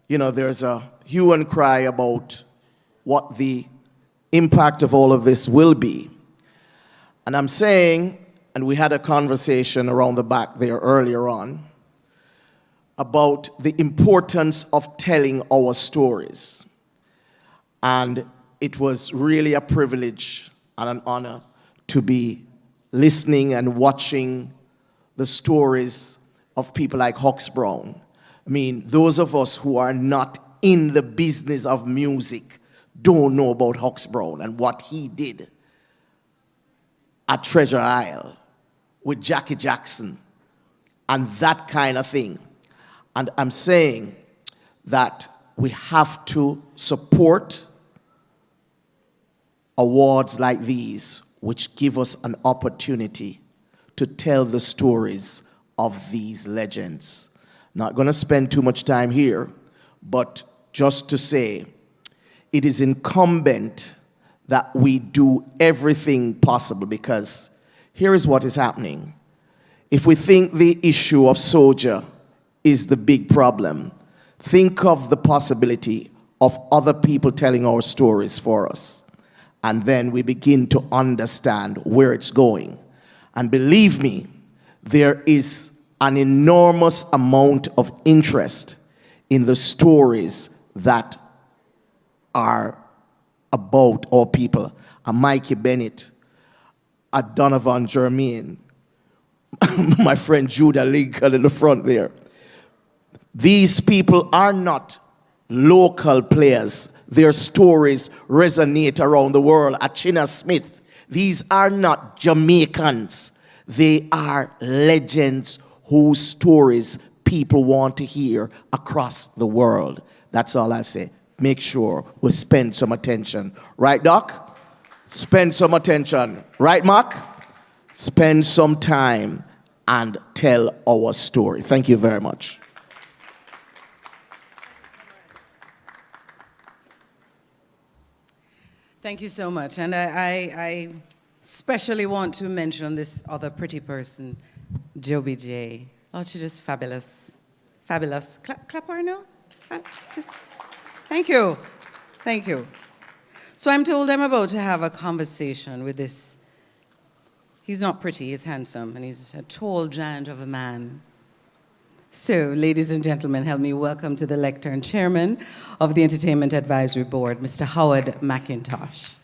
you know, there's a hue and cry about what the impact of all of this will be. And I'm saying, and we had a conversation around the back there earlier on, about the importance of telling our stories. And it was really a privilege and an honor to be listening and watching the stories of people like Hux Brown. I mean, those of us who are not in the business of music don't know about Hux Brown and what he did at Treasure Isle with Jackie Jackson and that kind of thing. And I'm saying that we have to support awards like these, which give us an opportunity to tell the stories of these legends. Not going to spend too much time here, but just to say, it is incumbent that we do everything possible, because here is what is happening. If we think the issue of Soja is the big problem, think of the possibility of other people telling our stories for us. And then we begin to understand where it's going. And believe me, there is an enormous amount of interest in the stories that are about our people. A Mikey Bennett, a Donovan JERMAINE, my friend Judah Lincoln in the front there. These people are not local players. Their stories resonate around the world. A CHINNA Smith. These are not Jamaicans. They are legends whose stories people want to hear across the world. That's all I'll say. Make sure we spend some attention. Right, Doc? Spend some attention. Right, Mark? Spend some time and tell our story. Thank you very much. Thank you so much. And I especially want to mention this other pretty person, Joby J. Oh, she's just fabulous. Fabulous. Clap her now? Just, thank you. Thank you. So I'm told I'm about to have a conversation with this. He's not pretty, he's handsome, and he's a tall giant of a man. So, ladies and gentlemen, help me welcome to the lectern chairman of the Entertainment Advisory Board, Mr. Howard McIntosh.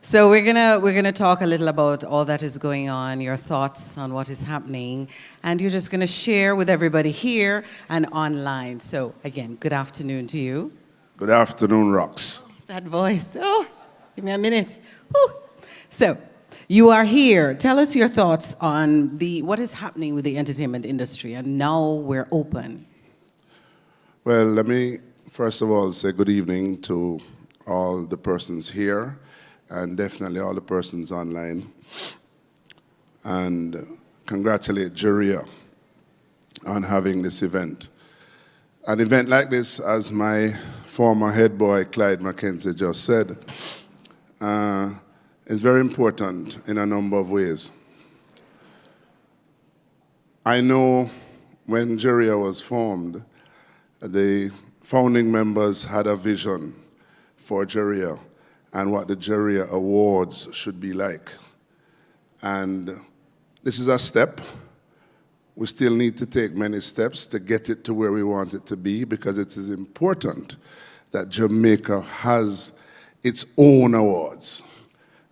So we're gonna talk a little about all that is going on, your thoughts on what is happening, and you're just gonna share with everybody here and online. So again, good afternoon to you. Good afternoon, Rox. That voice, oh, give me a minute. Whew. So, you are here. Tell us your thoughts on what is happening with the entertainment industry, and now we're open. Well, let me first of all say good evening to all the persons here, and definitely all the persons online, and congratulate JaRIA on having this event. An event like this, as my former head boy Clyde McKenzie just said, is very important in a number of ways. I know when JaRIA was formed, the founding members had a vision for JaRIA and what the JaRIA Awards should be like. And this is a step. We still need to take many steps to get it to where we want it to be, because it is important that Jamaica has its own awards.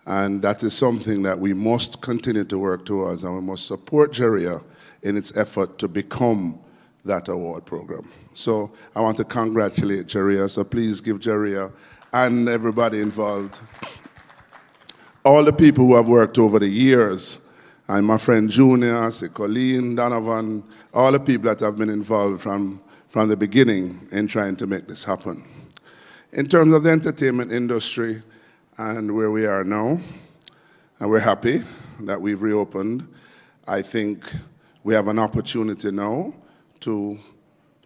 And that is something that we must continue to work towards, and we must support JaRIA in its effort to become that award program. So I want to congratulate JaRIA, so please give JaRIA and everybody involved, all the people who have worked over the years, and my friend Junior, Colleen, Donovan, all the people that have been involved from the beginning in trying to make this happen. In terms of the entertainment industry and where we are now, and we're happy that we've reopened, I think we have an opportunity now to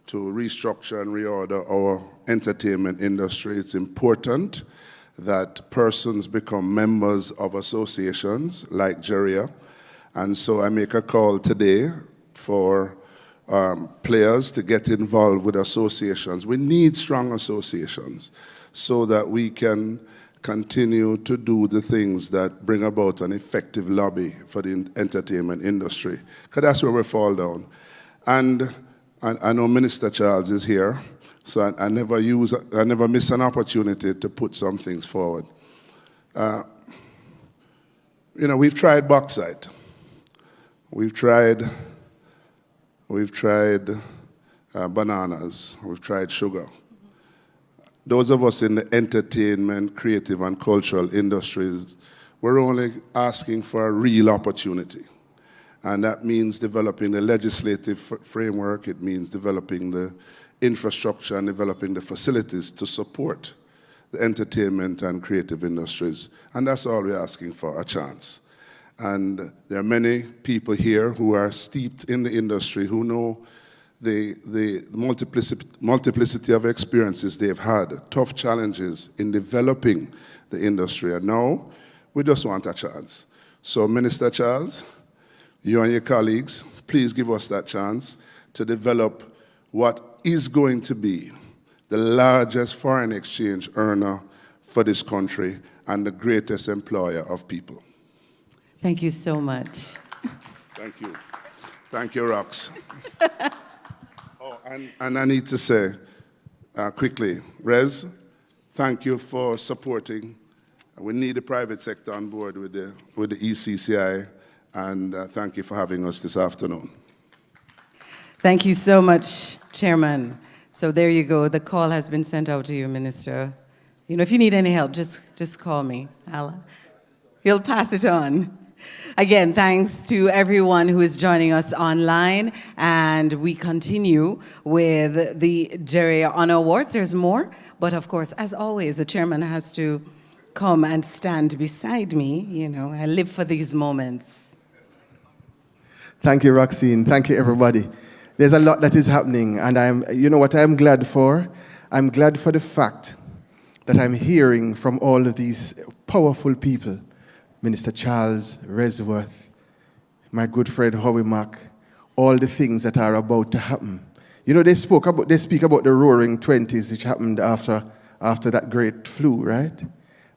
restructure and reorder our entertainment industry. It's important that persons become members of associations like JaRIA, and so I make a call today for players to get involved with associations. We need strong associations so that we can continue to do the things that bring about an effective lobby for the entertainment industry, because that's where we fall down. And I know Minister Charles is here, so I never miss an opportunity to put some things forward. You know, we've tried bauxite. We've tried bananas. We've tried sugar. Those of us in the entertainment, creative, and cultural industries, we're only asking for a real opportunity. And that means developing the legislative framework. It means developing the infrastructure and developing the facilities to support the entertainment and creative industries. And that's all we're asking for, a chance. And there are many people here who are steeped in the industry, who know the multiplicity of experiences they've had, tough challenges in developing the industry. And now we just want a chance. So Minister Charles, you and your colleagues, please give us that chance to develop what is going to be the largest foreign exchange earner for this country and the greatest employer of people. Thank you so much. Thank you. Thank you, Rox. Oh, and I need to say quickly, Rez, thank you for supporting. We need the private sector on board with the ECCI, and thank you for having us this afternoon. Thank you so much, Chairman. So there you go. The call has been sent out to you, Minister. You know, if you need any help, just call me. He'll pass it on. Again, thanks to everyone who is joining us online. And we continue with the JaRIA Honor Awards. There's more. But of course, as always, the chairman has to come and stand beside me. You know, I live for these moments. Thank you, Roxine. Thank you, everybody. There's a lot that is happening, and you know what I'm glad for? I'm glad for the fact that I'm hearing from all of these powerful people, Minister Charles, Resworth, my good friend Howie Mack, all the things that are about to happen. You know, they speak about the roaring 20s, which happened after that great flu, right?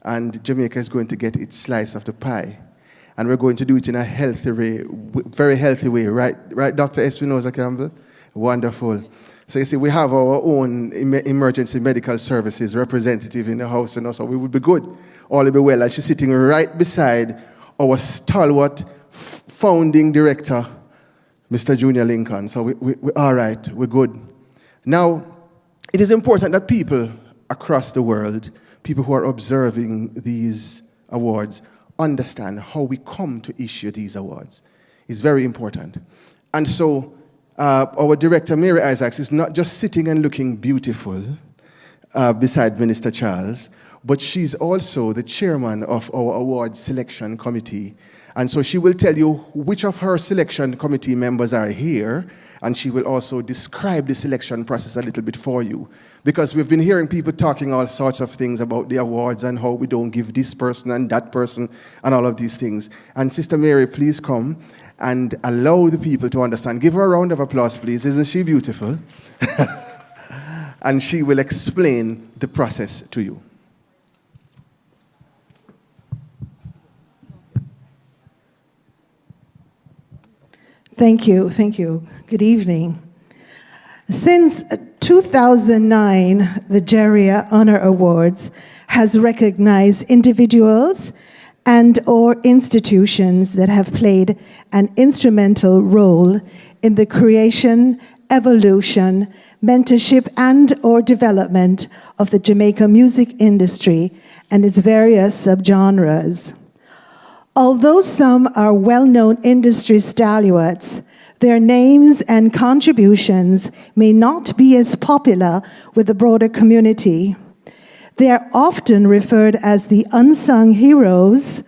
And Jamaica is going to get its slice of the pie. And we're going to do it in a healthy way, very healthy way, right? Right, Dr. Espinosa Campbell? Wonderful. So you see, we have our own emergency medical services representative in the house, and also we would be good. All will be well. And she's sitting right beside our stalwart founding director, Mr. Junior Lincoln. So we're all right, we're good. Now, it is important that people across the world, people who are observing these awards, understand how we come to issue these awards. It's very important. And so our director, Mary Isaacs, is not just sitting and looking beautiful beside Minister Charles, but she's also the chairman of our award selection committee. And so she will tell you which of her selection committee members are here, and she will also describe the selection process a little bit for you. Because we've been hearing people talking all sorts of things about the awards and how we don't give this person and that person and all of these things. And Sister Mary, please come and allow the people to understand. Give her a round of applause, please. Isn't she beautiful? And she will explain the process to you. Thank you, thank you. Good evening. Since 2009, the JaRIA Honor Awards has recognized individuals and/or institutions that have played an instrumental role in the creation, evolution, mentorship, and/or development of the Jamaica music industry and its various subgenres. Although some are well-known industry stalwarts, their names and contributions may not be as popular with the broader community. They are often referred as the unsung heroes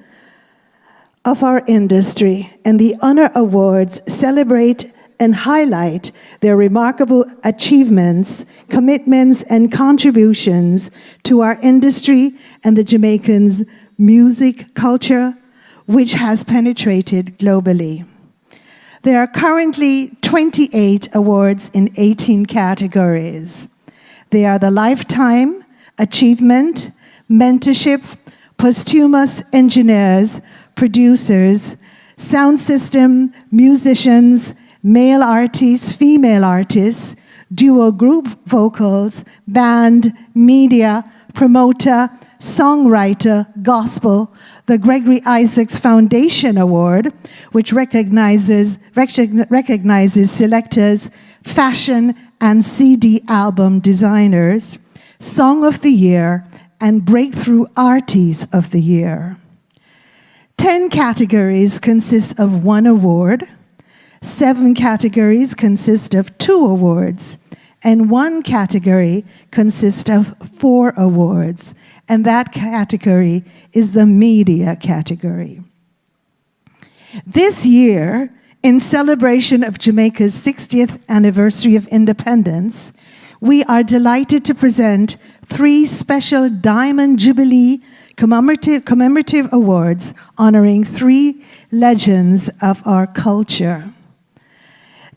of our industry, and the Honor Awards celebrate and highlight their remarkable achievements, commitments, and contributions to our industry and the Jamaicans' music culture, which has penetrated globally. There are currently 28 awards in 18 categories. They are the Lifetime, Achievement, Mentorship, Posthumous Engineers, Producers, Sound System, Musicians, Male Artists, Female Artists, Duo Group Vocals, Band, Media, Promoter, Songwriter, Gospel, the Gregory Isaacs Foundation Award, which recognizes selectors, fashion and CD album designers, Song of the Year, and Breakthrough Artist of the Year. 10 categories consist of 1 award, 7 categories consist of 2 awards, and 1 category consists of 4 awards, and that category is the media category. This year, in celebration of Jamaica's 60th anniversary of independence, we are delighted to present 3 special Diamond Jubilee commemorative awards honoring 3 legends of our culture.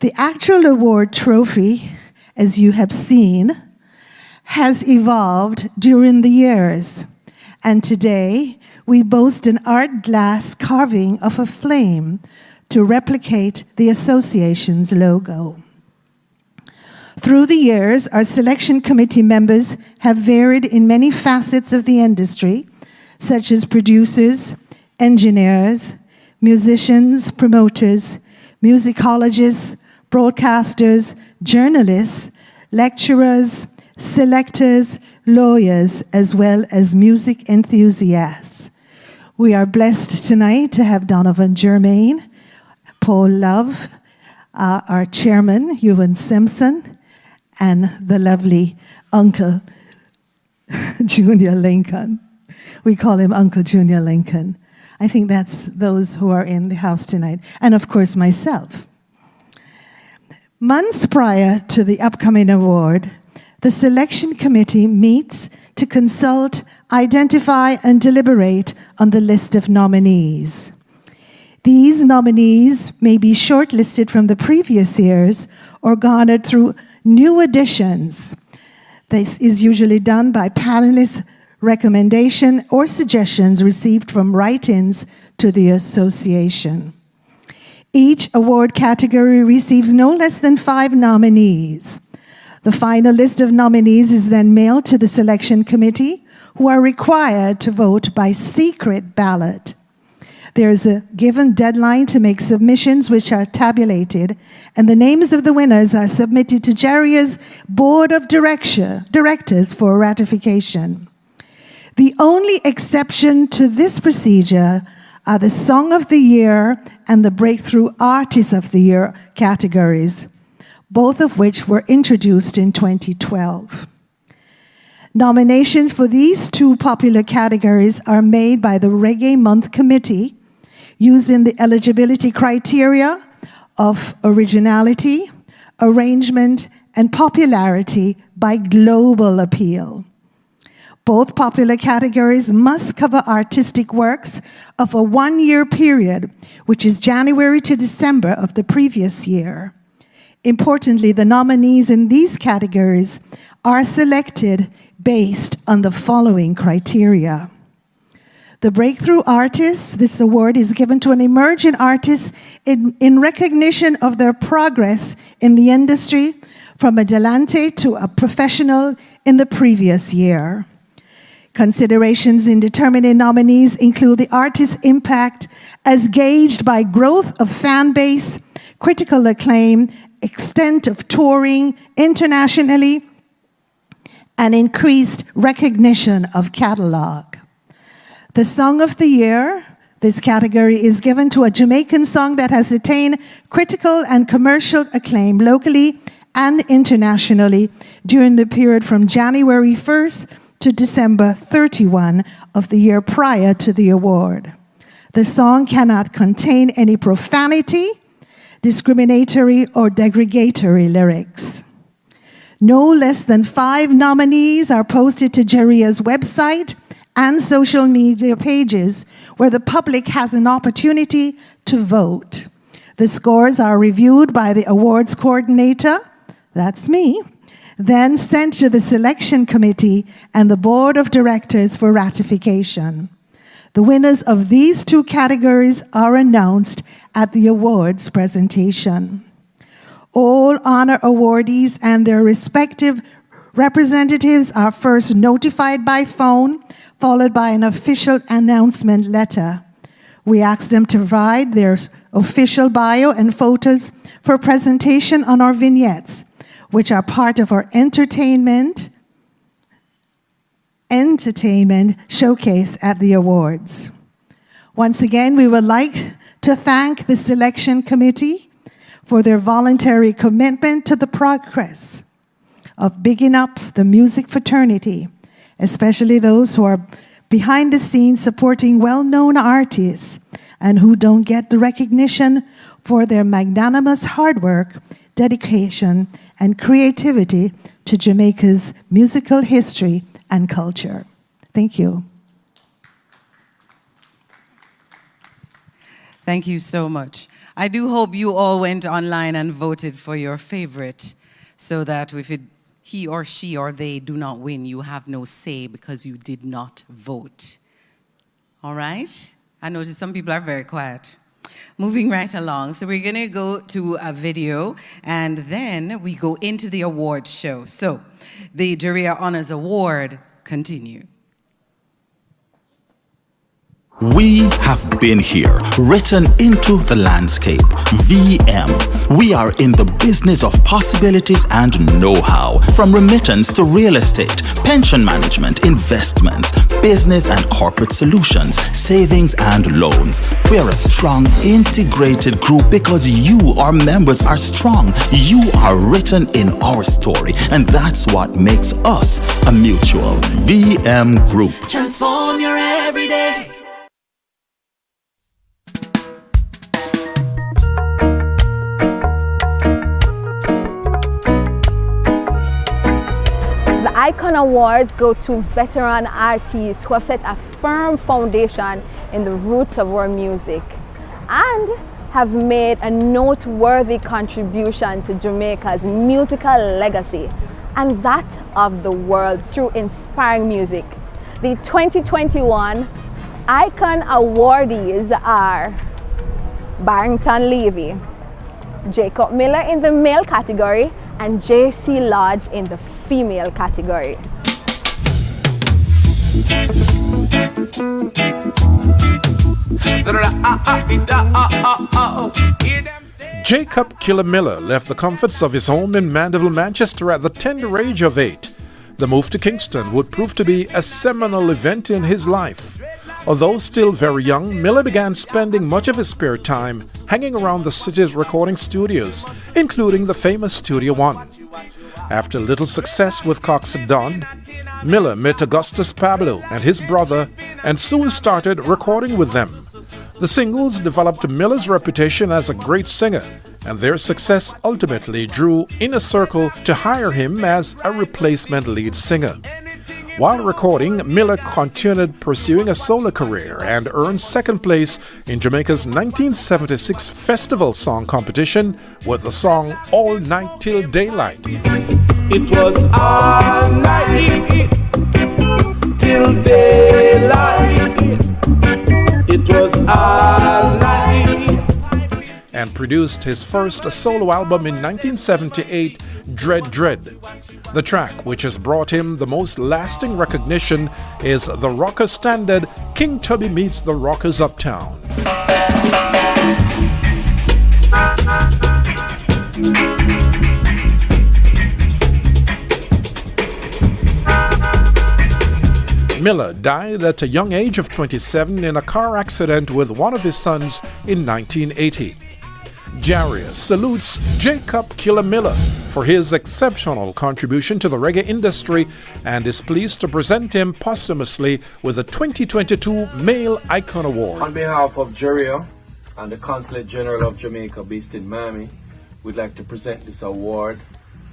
The actual award trophy, as you have seen, has evolved during the years, and today we boast an art glass carving of a flame to replicate the association's logo. Through the years, our selection committee members have varied in many facets of the industry, such as producers, engineers, musicians, promoters, musicologists, broadcasters, journalists, lecturers, selectors, lawyers, as well as music enthusiasts. We are blessed tonight to have Donovan Jermaine, Paul Love, our chairman, Ewan Simpson, and the lovely Uncle Junior Lincoln. We call him Uncle Junior Lincoln. I think that's those who are in the house tonight. And of course, myself. Months prior to the upcoming award, the selection committee meets to consult, identify, and deliberate on the list of nominees. These nominees may be shortlisted from the previous years or garnered through new additions. This is usually done by panelists' recommendation or suggestions received from write-ins to the association. Each award category receives no less than 5 nominees. The final list of nominees is then mailed to the selection committee, who are required to vote by secret ballot. There is a given deadline to make submissions, which are tabulated, and the names of the winners are submitted to JaRIA's Board of Directors for ratification. The only exception to this procedure are the Song of the Year and the Breakthrough Artist of the Year categories, both of which were introduced in 2012. Nominations for these 2 popular categories are made by the Reggae Month Committee using the eligibility criteria of originality, arrangement, and popularity by global appeal. Both popular categories must cover artistic works of a 1-year period, which is January to December of the previous year. Importantly, the nominees in these categories are selected based on the following criteria. The Breakthrough Artist, this award is given to an emerging artist in recognition of their progress in the industry from a dilettante to a professional in the previous year. Considerations in determining nominees include the artist's impact as gauged by growth of fan base, critical acclaim, extent of touring internationally, and increased recognition of catalog. The Song of the Year, this category is given to a Jamaican song that has attained critical and commercial acclaim locally and internationally during the period from January 1st to December 31 of the year prior to the award. The song cannot contain any profanity, discriminatory, or degradatory lyrics. No less than 5 nominees are posted to JaRIA's website and social media pages where the public has an opportunity to vote. The scores are reviewed by the awards coordinator, that's me, then sent to the selection committee and the board of directors for ratification. The winners of these 2 categories are announced at the awards presentation. All honor awardees and their respective representatives are first notified by phone, followed by an official announcement letter. We ask them to provide their official bio and photos for presentation on our vignettes, which are part of our entertainment showcase at the awards. Once again, we would like to thank the selection committee for their voluntary commitment to the progress of bigging up the music fraternity, especially those who are behind the scenes supporting well-known artists and who don't get the recognition for their magnanimous hard work, dedication, and creativity to Jamaica's musical history and culture. Thank you. Thank you so much. I do hope you all went online and voted for your favorite so that if he or she or they do not win, you have no say because you did not vote. All right? I notice some people are very quiet. Moving right along. So we're going to go to a video and then we go into the award show. So the JaRIA Honors Award continue. We have been here, written into the landscape. VM. We are in the business of possibilities and know-how. From remittance to real estate, pension management, investments, business and corporate solutions, savings and loans. We are a strong, integrated group because you, our members, are strong. You are written in our story, and that's what makes us a mutual VM group. Transform your everyday. The Icon Awards go to veteran artists who have set a firm foundation in the roots of our music and have made a noteworthy contribution to Jamaica's musical legacy and that of the world through inspiring music. The 2021 Icon awardees are Barrington Levy, Jacob Miller in the male category, and JC Lodge in the female category. Jacob Killer Miller left the comforts of his home in Mandeville, Manchester at the tender age of 8. The move to Kingston would prove to be a seminal event in his life. Although still very young, Miller began spending much of his spare time hanging around the city's recording studios, including the famous Studio One. After little success with Cox and Don, Miller met Augustus Pablo and his brother and soon started recording with them. The singles developed Miller's reputation as a great singer, and their success ultimately drew Inner Circle to hire him as a replacement lead singer. While recording, Miller continued pursuing a solo career and earned second place in Jamaica's 1976 festival song competition with the song All Night Till Daylight. It was all night till daylight. It was all night. And produced his first solo album in 1978, Dread Dread. The track, which has brought him the most lasting recognition, is the rocker standard King Tubby Meets the Rockers Uptown. Miller died at a young age of 27 in a car accident with one of his sons in 1980. JaRIA salutes Jacob Killer Miller for his exceptional contribution to the reggae industry and is pleased to present him posthumously with the 2022 Male Icon Award. On behalf of JaRIA and the Consulate General of Jamaica based in Miami, we'd like to present this award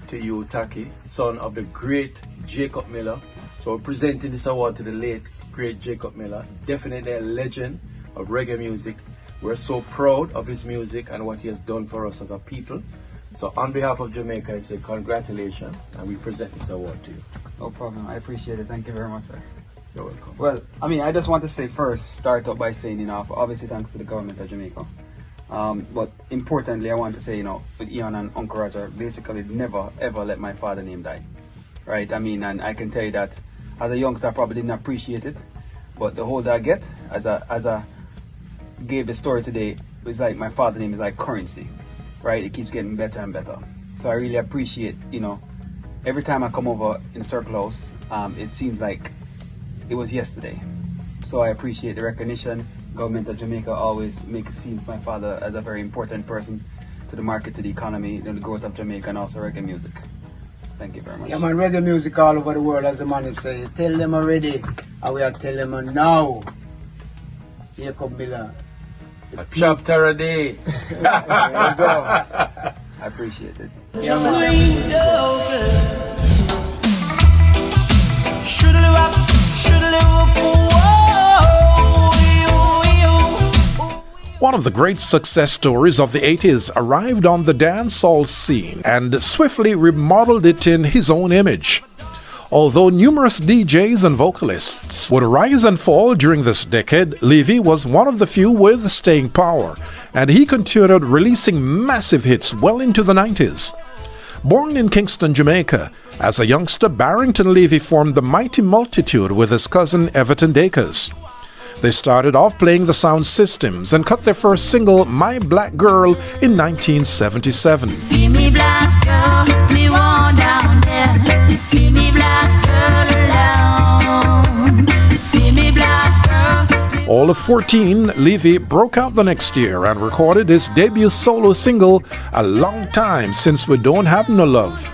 to you, Taki, son of the great Jacob Miller. So we're presenting this award to the late, great Jacob Miller, definitely a legend of reggae music. We're so proud of his music and what he has done for us as a people. So on behalf of Jamaica, I say congratulations, and we present this award to you. No problem, I appreciate it. Thank you very much, sir. You're welcome. Well, I just want to say first, start up by saying, obviously thanks to the government of Jamaica. But importantly, I want to say, with Ian and Uncle Roger, basically never ever let my father name die. Right? And I can tell you that as a youngster I probably didn't appreciate it, but the older I get, as I gave the story today, it's like my father's name is like currency, right? It keeps getting better and better. So I really appreciate, every time I come over in Circle House, it seems like it was yesterday. So I appreciate the recognition. Government of Jamaica always makes it seem my father as a very important person to the market, to the economy, to the growth of Jamaica, and also reggae music. Thank you very much. Yeah, man, reggae music all over the world, as the man is saying. Tell them already, and we are telling them now. Jacob Miller. A chapter a day. There you go. I appreciate it. Yeah, man. One of the great success stories of the 80s arrived on the dancehall scene and swiftly remodeled it in his own image. Although numerous DJs and vocalists would rise and fall during this decade, Levy was one of the few with staying power, and he continued releasing massive hits well into the 90s. Born in Kingston, Jamaica, as a youngster, Barrington Levy formed the Mighty Multitude with his cousin Everton Dacres. They started off playing the sound systems and cut their first single, My Black Girl, in 1977. See me black girl, me want down there. See me black girl alone. See me black girl. All of 14, Levy broke out the next year and recorded his debut solo single, A Long Time Since We Don't Have No Love.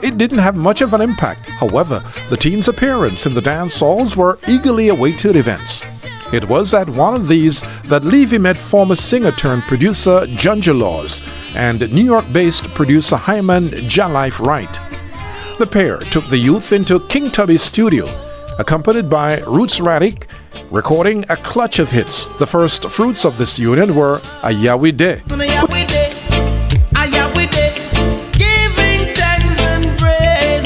It didn't have much of an impact. However, the teen's appearance in the dance halls were eagerly awaited events. It was at one of these that Levy met former singer-turned-producer Junja Laws and New York-based producer Hyman Jalife Wright. The pair took the youth into King Tubby's studio, accompanied by Roots Radic, recording a clutch of hits. The first fruits of this union were Ayawi Day,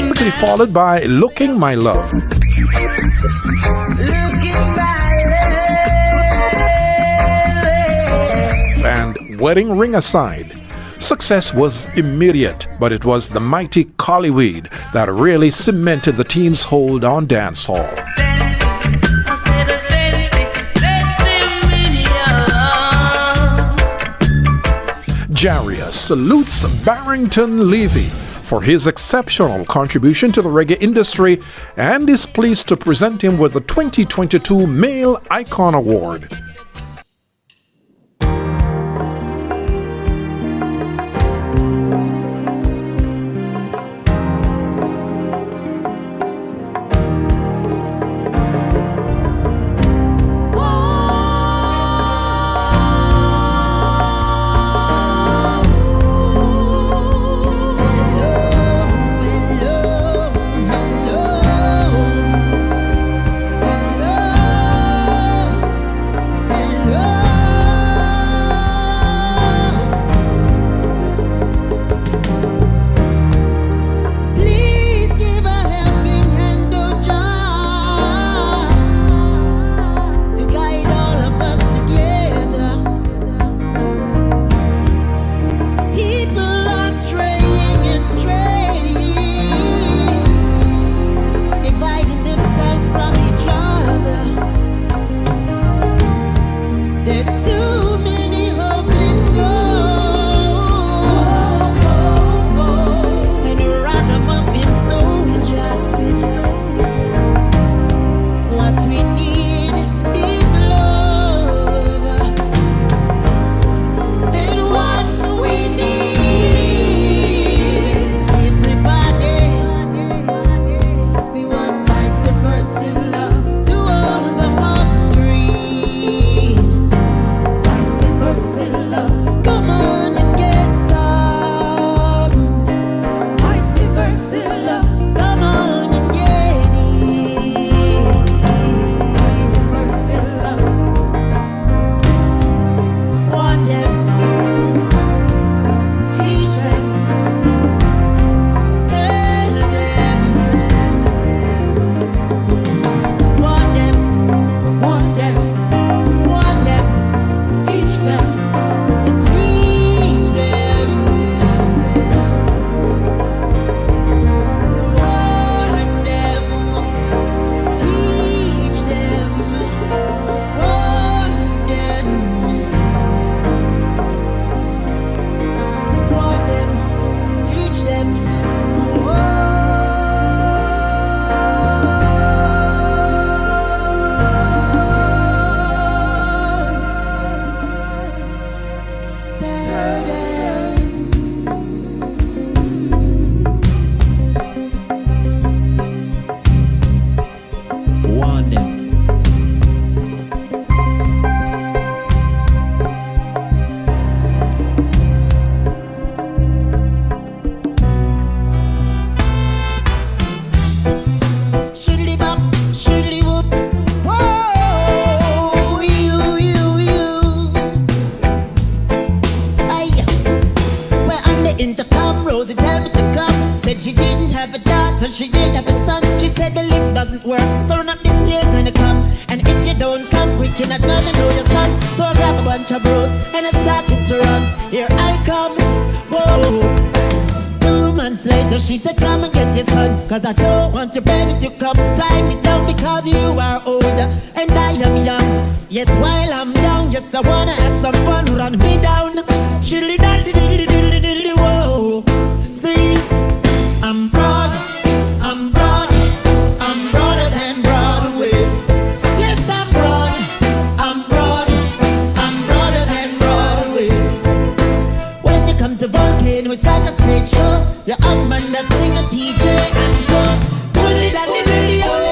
quickly followed by Looking My Love, and Wedding Ring Aside. Success was immediate, but it was the mighty Collyweed that really cemented the teens' hold on dancehall. JaRIA salutes Barrington Levy for his exceptional contribution to the reggae industry and is pleased to present him with the 2022 Male Icon Award. She did have a son, she said the lift doesn't work, so run up the stairs and come. And if you don't come quick, you're not gonna know your son. So I grab a bunch of bros and I started to run. Here I come, whoa. 2 months later, she said, come and get your son, cause I don't want your baby to come tie me down because you are older and I am young. Yes, while I'm down, yes, I wanna have some fun. Run me down. Shiddly daddy diddly diddly diddly whoa. See, I'm broad, I'm broad, I'm broader than Broadway. Yes, I'm broad, I'm broad, I'm broader than Broadway. When you come to Volcano, it's like a stage show. You have man that sing a DJ and go. Diddly daddy diddly oh.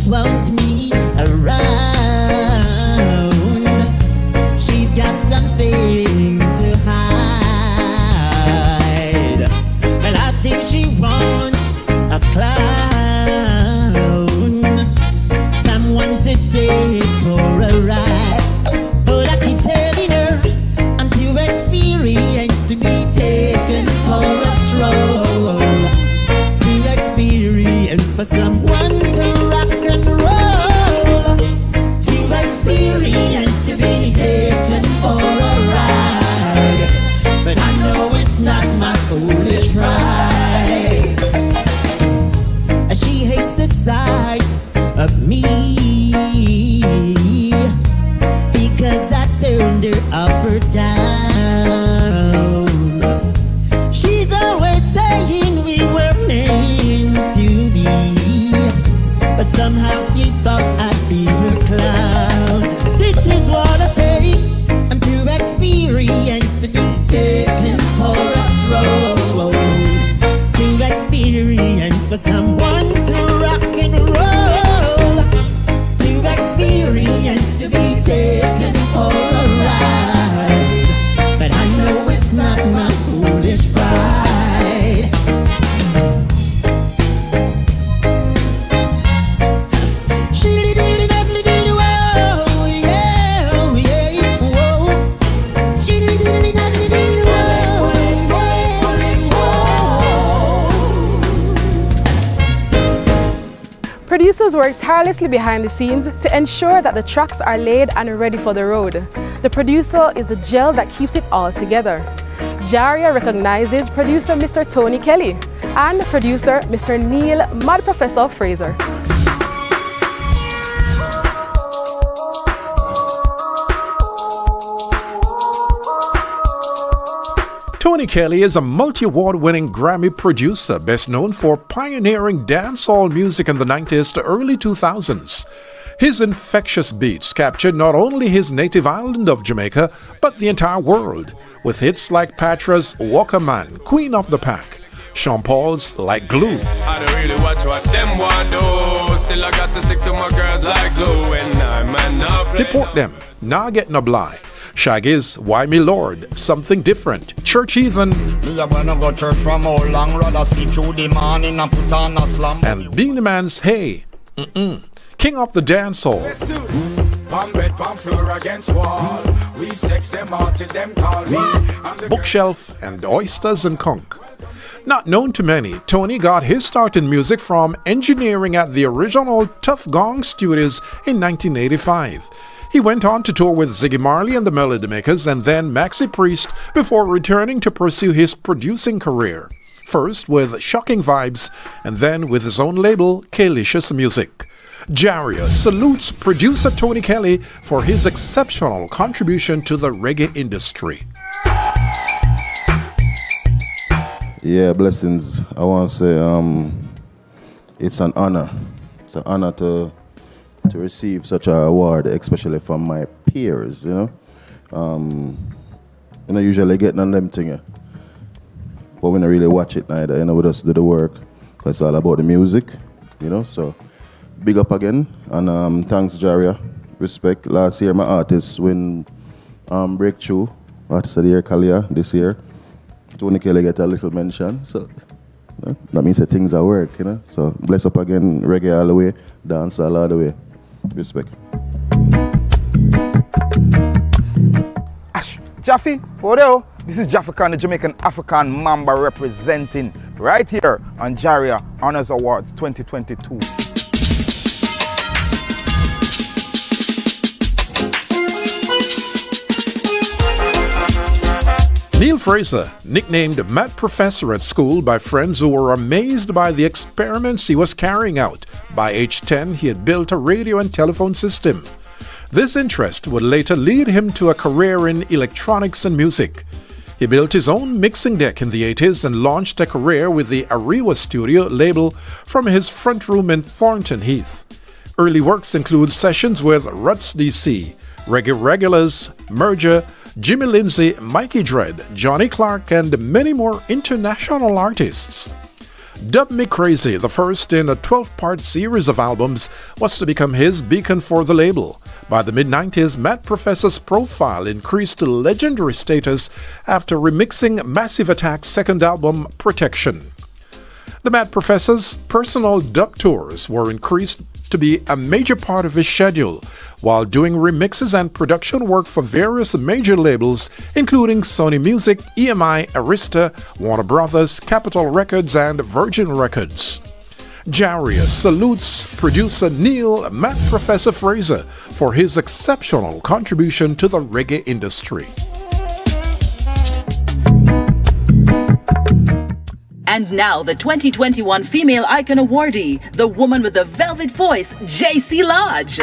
Want me around. She's got something to hide. Well, I think she wants a clown, someone to take for a ride. But I keep telling her I'm too experienced to be taken for a stroll. Too experienced for someone to rock and roll. Too experienced to be taken for a ride. But I know it's not my foolish pride. She hates the sight of me because I turned her up or down. She's always saying we were meant to be, but somehow you thought I'd be her clown. This is what I say, I'm too experienced to be taken for a stroll. Too experienced for someone to rock and roll. Too experienced to be taken for a ride. But I know it's not my foolish pride. Producers work tirelessly behind the scenes to ensure that the tracks are laid and ready for the road. The producer is the gel that keeps it all together. JaRIA recognizes producer Mr. Tony Kelly and producer Mr. Neil Mad Professor Fraser. Tony Kelly is a multi-award-winning Grammy producer, best known for pioneering dancehall music in the 90s to early 2000s. His infectious beats captured not only his native island of Jamaica, but the entire world, with hits like Patra's Walker Man, Queen of the Pack, Sean Paul's Like Glue. I don't really watch what them want do. Still I got to stick to my girls like glue. And I'm enough. Deport Them, Nah Get No Bly, Shaggy's Why Me Lord, Something Different, Church Heathen, Me a wanna go church from all long, rather sleep through the morning and put on a slum. and Being the Man's Hey, King of the Dancehall. Palm bed, palm floor against wall. We sex them out till them call me. Bookshelf, and Oysters and Conch. Not known to many, Tony got his start in music from engineering at the original Tough Gong Studios in 1985. He went on to tour with Ziggy Marley and the Melody Makers and then Maxi Priest before returning to pursue his producing career. First with Shocking Vibes and then with his own label, Kalicious Music. JaRIA salutes producer Tony Kelly for his exceptional contribution to the reggae industry. Yeah, blessings. I want to say it's an honor. It's an honor to receive such an award, especially from my peers, you know. You know, usually get none of them things, but we don't really watch it neither, you know, we just do the work, because it's all about the music, you know, so big up again, and thanks JaRIA, respect. Last year my artists win Breakthrough, Artist of the Year, Kalia, this year. Tony Kelly get a little mention, so that means that things are work, you know. So bless up again, reggae all the way, dance all the way. Respect. Ash, Jaffe, Odeo. This is Jaffe Khan, the Jamaican African Mamba, representing right here on JaRIA Honors Awards 2022. Fraser, nicknamed Mad Professor at school by friends who were amazed by the experiments he was carrying out, by age 10 he had built a radio and telephone system. This interest would later lead him to a career in electronics and music. He built his own mixing deck in the 80s and launched a career with the Ariwa Studio label from his front room in Thornton Heath. Early works include sessions with Ruts DC, Reggae Regulars, Merger, Jimmy Lindsay, Mikey Dread, Johnny Clark, and many more international artists. Dub Me Crazy, the first in a 12-part series of albums, was to become his beacon for the label. By the mid-90s, Mad Professor's profile increased to legendary status after remixing Massive Attack's second album, Protection. The Mad Professor's personal dub tours were increased to be a major part of his schedule, while doing remixes and production work for various major labels, including Sony Music, EMI, Arista, Warner Brothers, Capitol Records, and Virgin Records. JaRIA salutes producer Neil Mad Professor Fraser for his exceptional contribution to the reggae industry. And now the 2021 Female Icon Awardee, the woman with the velvet voice, JC Lodge.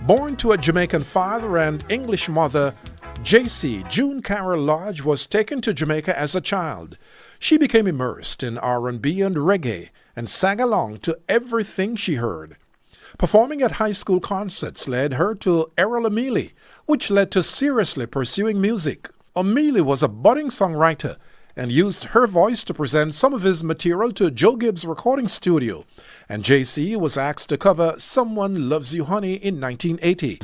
Born to a Jamaican father and English mother, JC June Carol Lodge was taken to Jamaica as a child. She became immersed in R&B and reggae and sang along to everything she heard. Performing at high school concerts led her to EARL O'Mealy, which led to seriously pursuing music. O'Mealy was a budding songwriter and used her voice to present some of his material to Joe Gibbs' recording studio, and JC was asked to cover Someone Loves You Honey in 1980.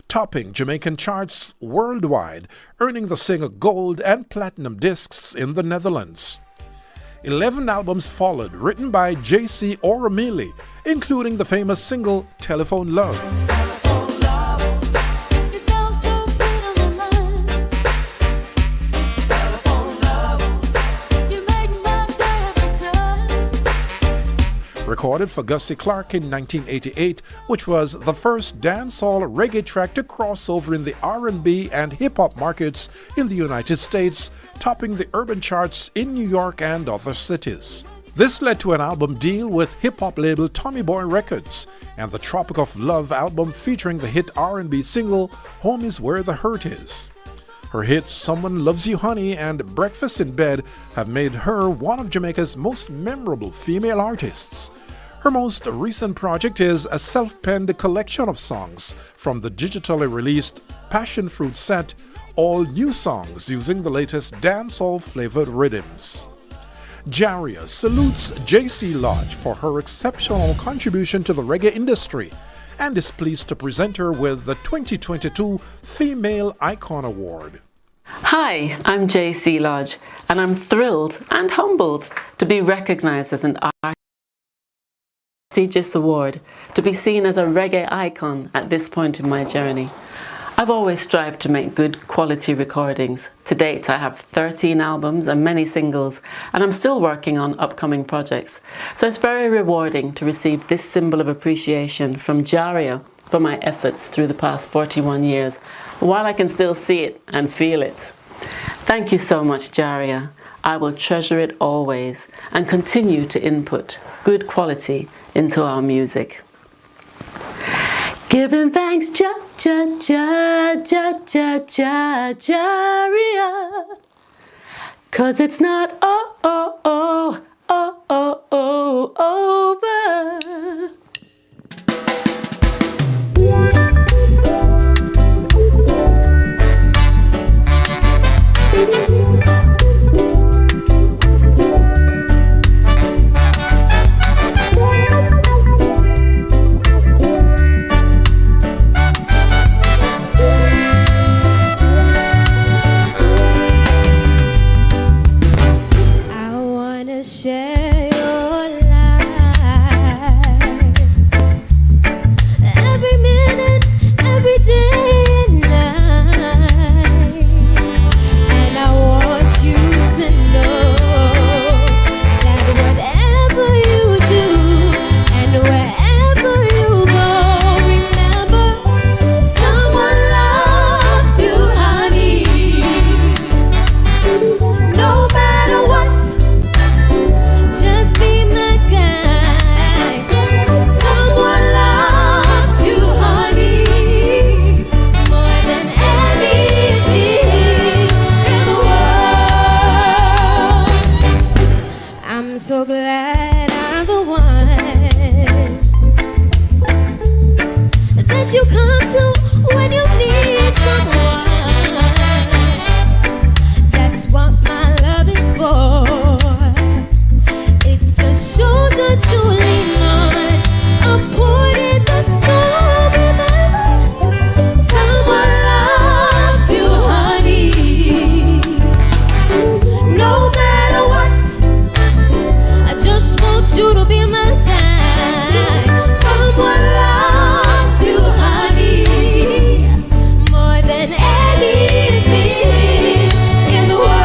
Topping Jamaican charts worldwide, earning the singer gold and platinum discs in the Netherlands. 11 albums followed, written by JC O'Mealy, including the famous single Telephone Love. Recorded for Gussie Clarke in 1988, which was the first dancehall reggae track to cross over in the R&B and hip-hop markets in the United States, topping the urban charts in New York and other cities. This led to an album deal with hip-hop label Tommy Boy Records and the Tropic of Love album featuring the hit R&B single Home Is Where the Hurt Is. Her hits Someone Loves You Honey and Breakfast in Bed have made her one of Jamaica's most memorable female artists. Her most recent project is a self-penned collection of songs from the digitally released Passion Fruit set, all new songs using the latest dancehall-flavored rhythms. JaRIA salutes JC Lodge for her exceptional contribution to the reggae industry and is pleased to present her with the 2022 Female Icon Award. Hi, I'm JC Lodge, and I'm thrilled and humbled to be recognized as an prestigious award, to be seen as a reggae icon at this point in my journey. I've always strived to make good quality recordings. To date, I have 13 albums and many singles, and I'm still working on upcoming projects. So it's very rewarding to receive this symbol of appreciation from JaRIA for my efforts through the past 41 years, while I can still see it and feel it. Thank you so much, JaRIA. I will treasure it always and continue to input good quality into our music. Giving thanks, JaRIA, 'cause it's not over. Share your life. so glad I'm the one that you come to when you need someone. That's what my love is for. It's a shoulder to lean on, a port in the storm in my life. Someone loves you, honey. No matter what, I just want you to be my guy. Someone loves you, honey, more than anything in the world.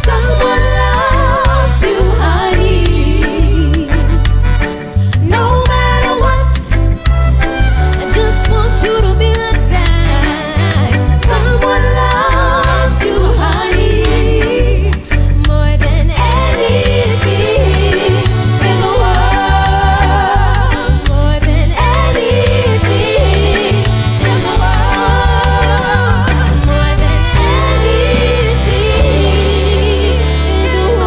Someone loves you, honey, no matter what. I just want you to be my guy. Someone loves you, honey, more than anything in the world. More than anything in the world. More than anything in the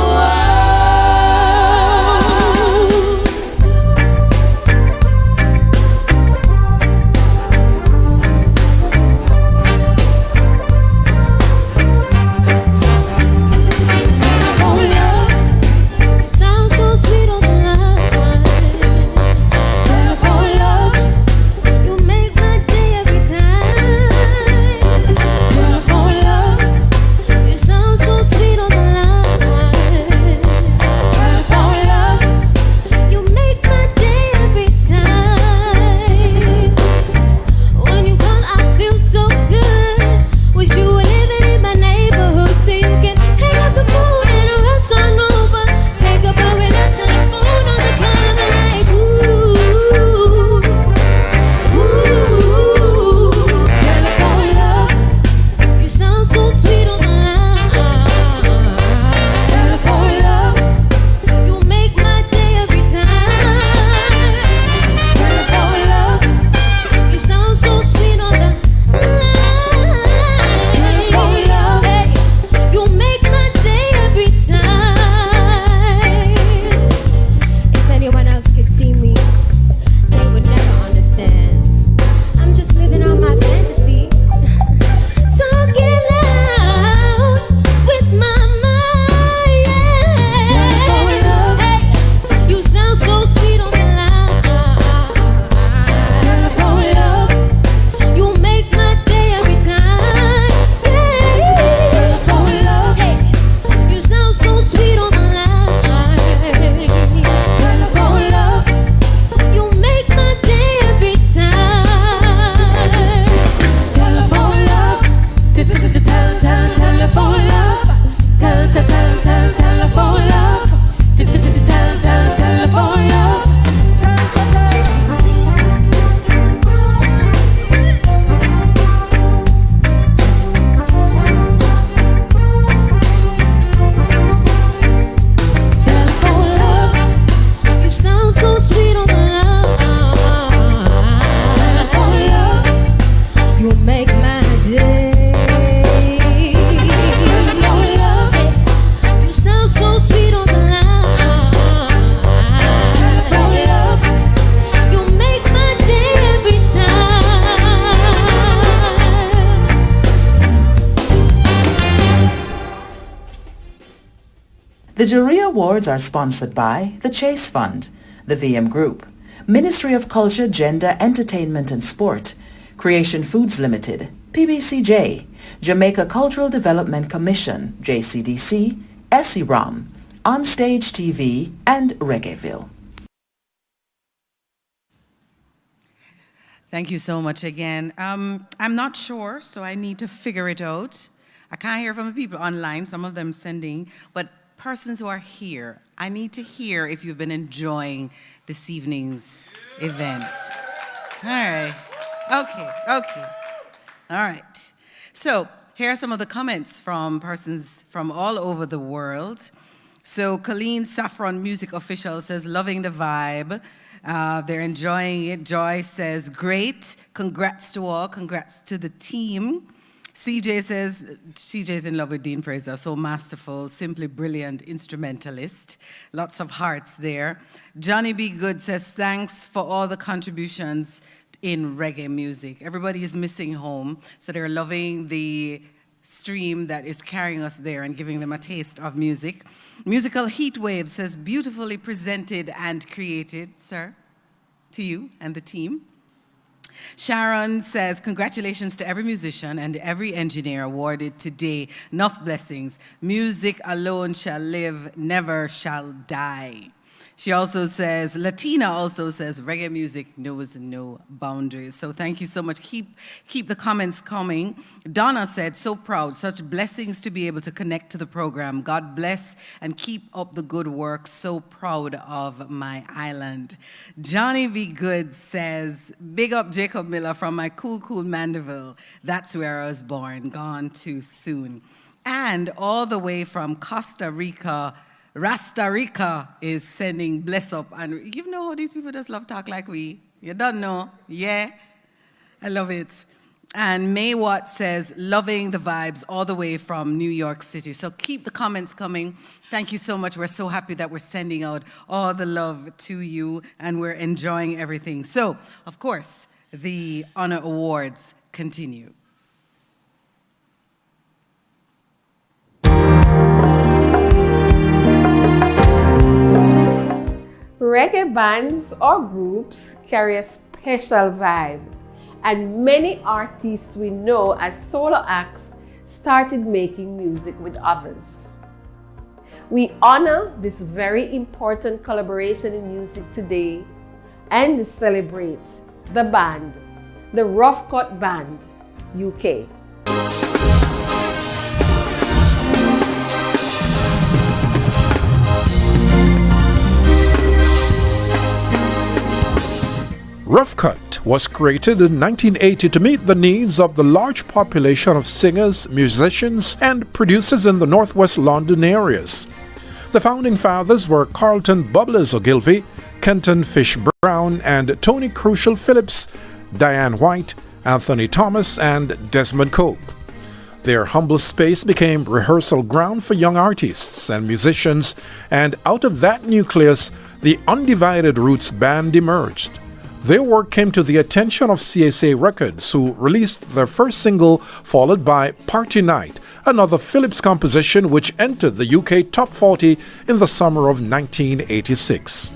sounds so sweet on the line. Telephone love, you make my day every time. Telephone love, you sound so sweet on the line. Telephone love, you make my day every time. When you call, I feel so good. Wish you were living in my neighborhood so you can hang up the phone and rush on over. Take up our telephone on the counter like ooh, ooh. Telephone love, you sound so sweet on the line. Telephone love, you make my day every time. Telephone love, you sound so sweet on the line. Telephone love, hey, you make my day every time. If anyone else could see me, they would never understand. I'm just living out my fantasy, talking loud with my mind. Telephone love, hey, you sound so sweet on the line. Telephone love, you make my day every time. Telephone love, hey, you sound so sweet on the line. Telephone love, you make my day every time. Telephone love, telephone love, telephone love, telephone love. Telephone love, you sound so sweet on the line. Telephone love, you make my day. Telephone love, you sound so sweet on the line. Telephone love, you make my day every time. The JaRIA Awards are sponsored by the Chase Fund, the VM Group, Ministry of Culture, Gender, Entertainment and Sport, Creation Foods Limited, PBCJ, Jamaica Cultural Development Commission, JCDC, SEROM, Onstage TV, and Reggaeville. Thank you so much again. I'm not sure, so I need to figure it out. I can't hear from the people online, some of them sending, but persons who are here, I need to hear if you've been enjoying this evening's event. All right. Okay. All right. So here are some of the comments from persons from all over the world. So Colleen Saffron, music official, says, loving the vibe. They're enjoying it. Joy says, great. Congrats to all. Congrats to the team. CJ says, CJ's in love with Dean Fraser. So masterful, simply brilliant instrumentalist. Lots of hearts there. Johnny B. Good says, thanks for all the contributions in reggae music. Everybody is missing home, so they're loving the stream that is carrying us there and giving them a taste of music. Musical Heatwave says, beautifully presented and created, sir, to you and the team. Sharon says, congratulations to every musician and every engineer awarded today. Enough blessings. Music alone shall live, never shall die. She also says, Latina also says, reggae music knows no boundaries. So thank you so much. Keep the comments coming. Donna said, so proud, such blessings to be able to connect to the program. God bless and keep up the good work. So proud of my island. Johnny B. Good says, big up Jacob Miller from my cool Mandeville. That's where I was born, gone too soon. And all the way from Costa Rica, Rasta Rica is sending bless up. And you know how these people just love talk like we. You don't know? Yeah? I love it. And May Watt says, loving the vibes all the way from New York City. So keep the comments coming. Thank you so much. We're so happy that we're sending out all the love to you and we're enjoying everything. So, of course, the honor awards continue. Reggae bands or groups carry a special vibe, and many artists we know as solo acts started making music with others. We honor this very important collaboration in music today and celebrate the band, the Rough Cut Band, UK. Rough Cut was created in 1980 to meet the needs of the large population of singers, musicians, and producers in the northwest London areas. The founding fathers were Carlton Bubblers Ogilvie, Kenton Fish Brown, and Tony Crucial Phillips, Diane White, Anthony Thomas, and Desmond Cope. Their humble space became rehearsal ground for young artists and musicians, and out of that nucleus, the Undivided Roots Band emerged. Their work came to the attention of CSA Records, who released their first single, followed by Party Night, another Phillips composition which entered the UK Top 40 in the summer of 1986.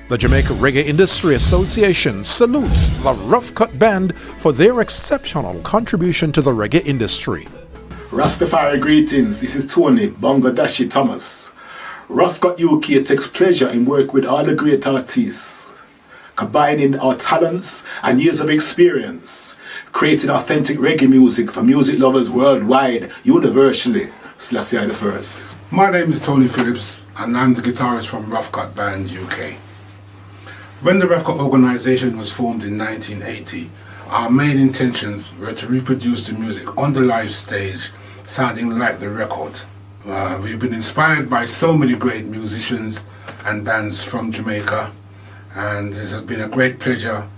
The Jamaica Reggae Industry Association salutes the Rough Cut Band for their exceptional contribution to the reggae industry. Rastafari greetings, this is Tony Bongadashi Thomas. Rough Cut UK takes pleasure in work with all the great artists, combining our talents and years of experience, creating authentic reggae music for music lovers worldwide, universally. Selassie I the First. My name is Tony Phillips and I'm the guitarist from Rough Cut Band UK. When the Rough Cut organisation was formed in 1980, our main intentions were to reproduce the music on the live stage, sounding like the record. We've been inspired by so many great musicians and bands from Jamaica, and this has been a great pleasure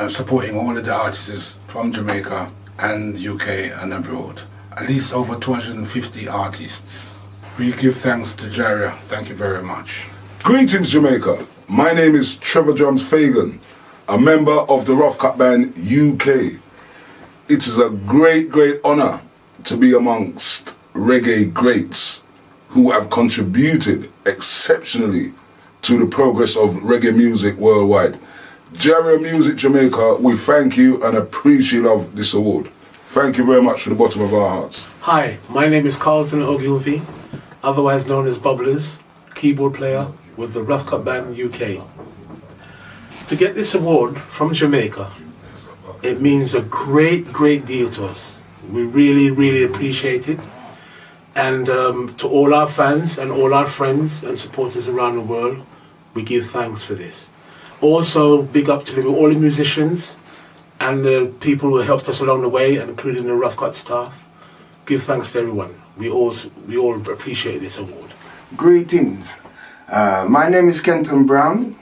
supporting all of the artists from Jamaica and UK and abroad. At least over 250 artists. We give thanks to JaRIA. Thank you very much. Greetings, Jamaica. My name is Trevor Drums Fagan, a member of the Rough Cut Band UK. It is a great honour to be amongst reggae greats who have contributed exceptionally to the progress of reggae music worldwide. JaRIA Music Jamaica, we thank you and appreciate of this award. Thank you very much from the bottom of our hearts. Hi, my name is Carlton Ogilvie, otherwise known as Bubblers, keyboard player with the Rough Cut Band UK. To get this award from Jamaica, it means a great deal to us. We really appreciate it. And to all our fans and all our friends and supporters around the world, we give thanks for this. Also, big up to all the musicians and the people who helped us along the way, and including the Rough Cut staff. Give thanks to everyone. We all appreciate this award. Greetings. My name is Kenton Brown,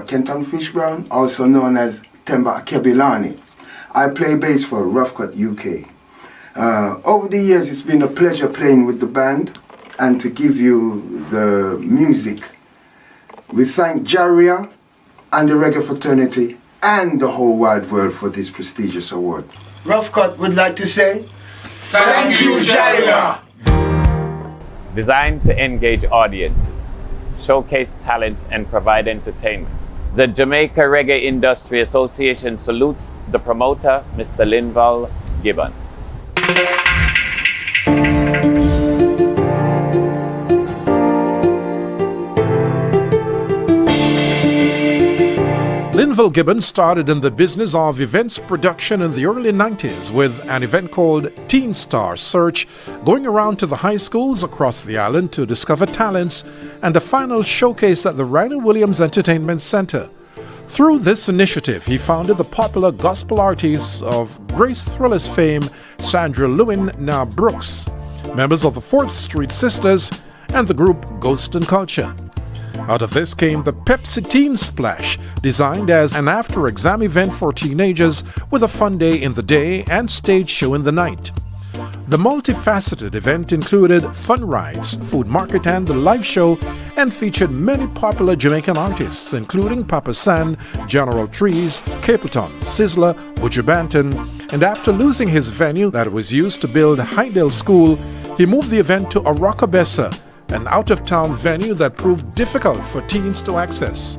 Kenton Fish Brown, also known as Temba Kebilani. I play bass for Rough Cut UK. Over the years, it's been a pleasure playing with the band and to give you the music. We thank JaRIA and the reggae fraternity and the whole wide world for this prestigious award. Rough Cut would like to say, thank you, JaRIA! Designed to engage audiences, showcase talent, and provide entertainment, the Jamaica Reggae Industry Association salutes the promoter, Mr. Linval Gibbons. Linval Gibbons started in the business of events production in the early 90s with an event called Teen Star Search, going around to the high schools across the island to discover talents, and a final showcase at the Ryder Williams Entertainment Center. Through this initiative, he founded the popular gospel artists of Grace Thriller's fame, Sandra Lewin, now Brooks, members of the 4th Street Sisters, and the group Ghost and Culture. Out of this came the Pepsi Teen Splash, designed as an after-exam event for teenagers with a fun day in the day and stage show in the night. The multifaceted event included fun rides, food market and a live show, and featured many popular Jamaican artists including Papa San, General Trees, HOPETON, Sizzler, Buju Banton, and after losing his venue that was used to build Highdale School, he moved the event to Aracabessa, an out-of-town venue that proved difficult for teens to access.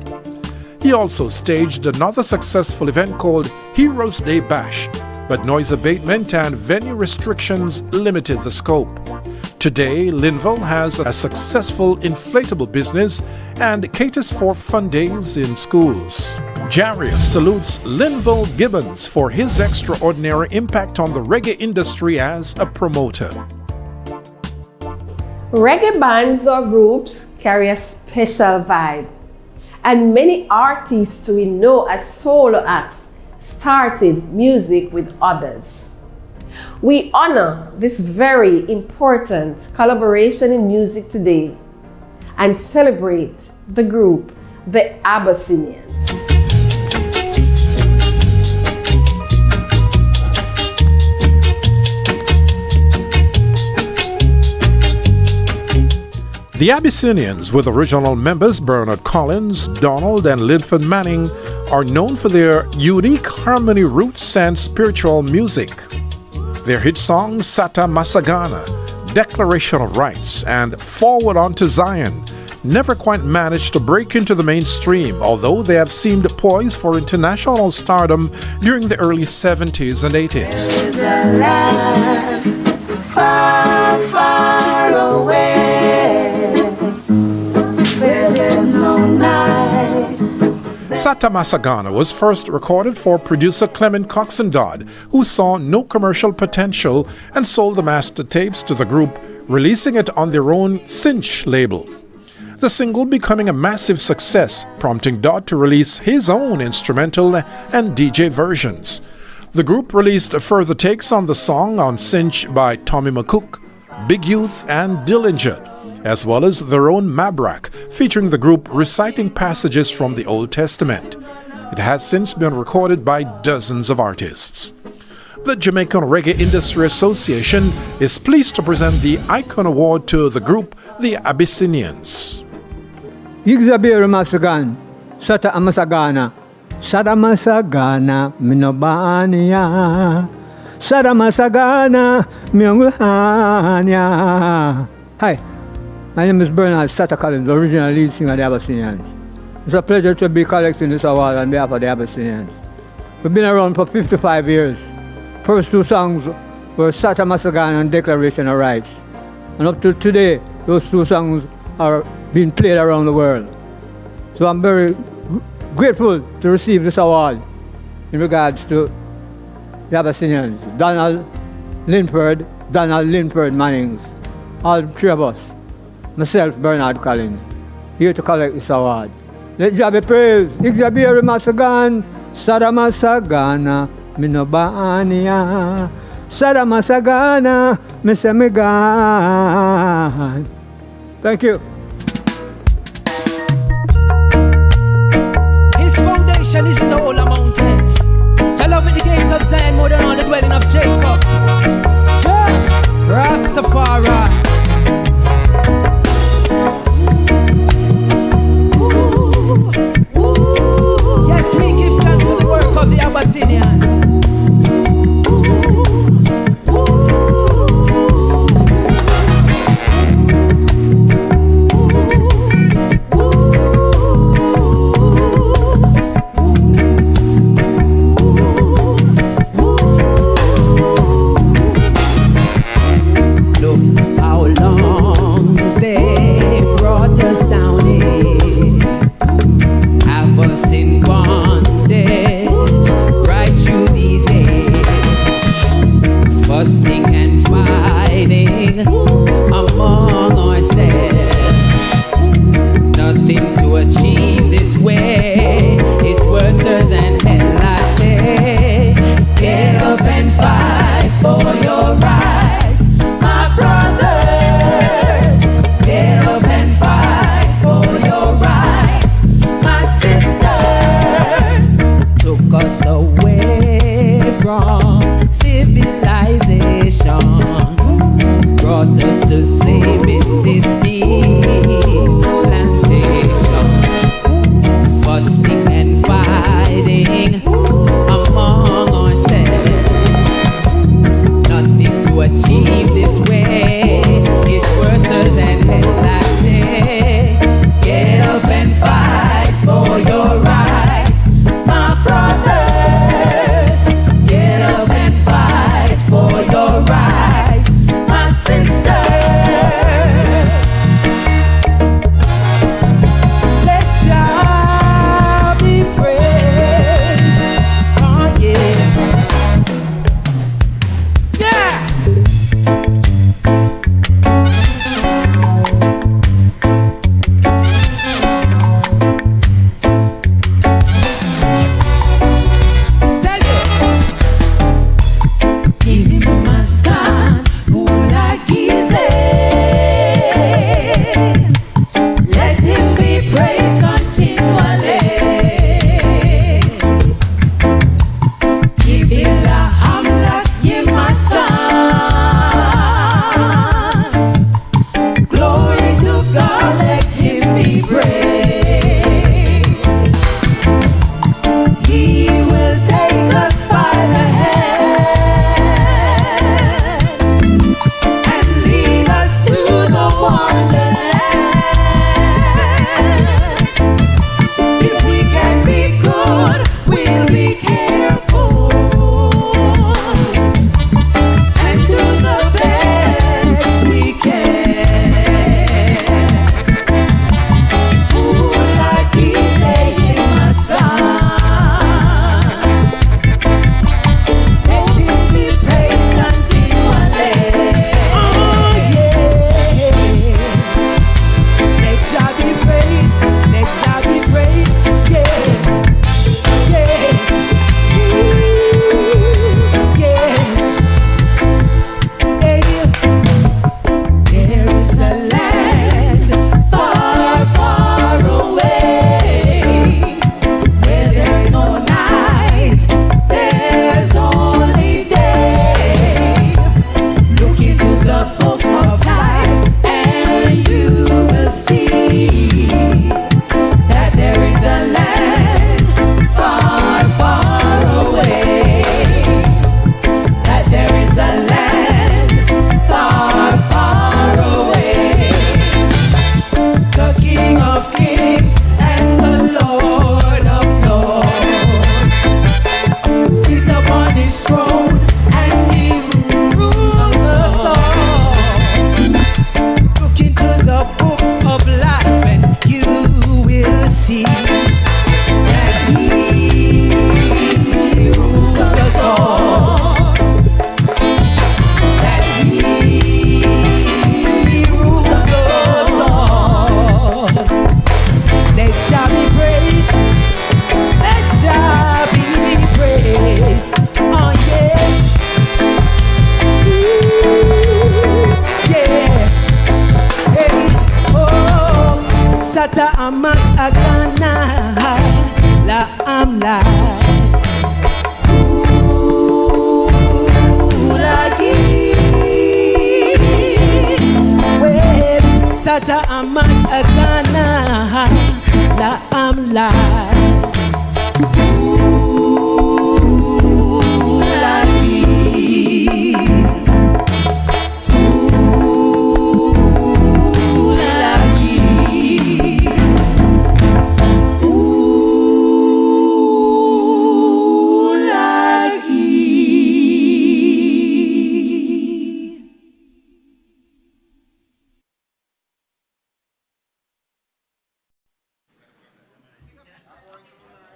He also staged another successful event called Heroes Day Bash, but noise abatement and venue restrictions limited the scope. Today, Linval has a successful inflatable business and caters for fun days in schools. JaRIA salutes Linval Gibbons for his extraordinary impact on the reggae industry as a promoter. Reggae bands or groups carry a special vibe, and many artists we know as solo acts started music with others. We honor this very important collaboration in music today and celebrate the group, the Abyssinians. The Abyssinians, with original members Bernard Collins, Donald, and Linford Manning, are known for their unique harmony roots and spiritual music. Their hit songs Sata Masagana, Declaration of Rights, and Forward Onto Zion never quite managed to break into the mainstream, although they have seemed poised for international stardom during the early 70s and 80s. There's a land far, far away. Sata Masagana was first recorded for producer Clement Coxendod, who saw no commercial potential and sold the master tapes to the group, releasing it on their own Cinch label. The single becoming a massive success, prompting Dodd to release his own instrumental and DJ versions. The group released further takes on the song on Cinch by Tommy McCook, Big Youth, and Dillinger, as well as their own Mabrak, featuring the group reciting passages from the Old Testament. It has since been recorded by dozens of artists. The Jamaican Reggae Industry Association is pleased to present the Icon Award to the group, the Abyssinians. Yigzabiru Masagan, Sata Amasagana, Sata Masagana, Minobania, Sata Masagana, Miongulania. Hi. My name is Bernard Sata Collins, the original lead singer of the Abyssinians. It's a pleasure to be collecting this award on behalf of the Abyssinians. We've been around for 55 years. First two songs were Sata Masagan and Declaration of Rights. And up to today, those two songs are being played around the world. So I'm very grateful to receive this award in regards to the Abyssinians. Donald Linford Mannings, all three of us. Myself, Bernard Collins, here to collect this award. Let Jah be praised. Ixabiri Masagan, Sadamasagana, Minobania. Sadamasagana, Misamigan. Thank you. His foundation is in the Ola Mountains. Jah love in the gates of Zion more than all the dwelling of Jacob. Sure. Rastafari. Yes, we give thanks to the work of the Abyssinians. Tata Amasagana La Amla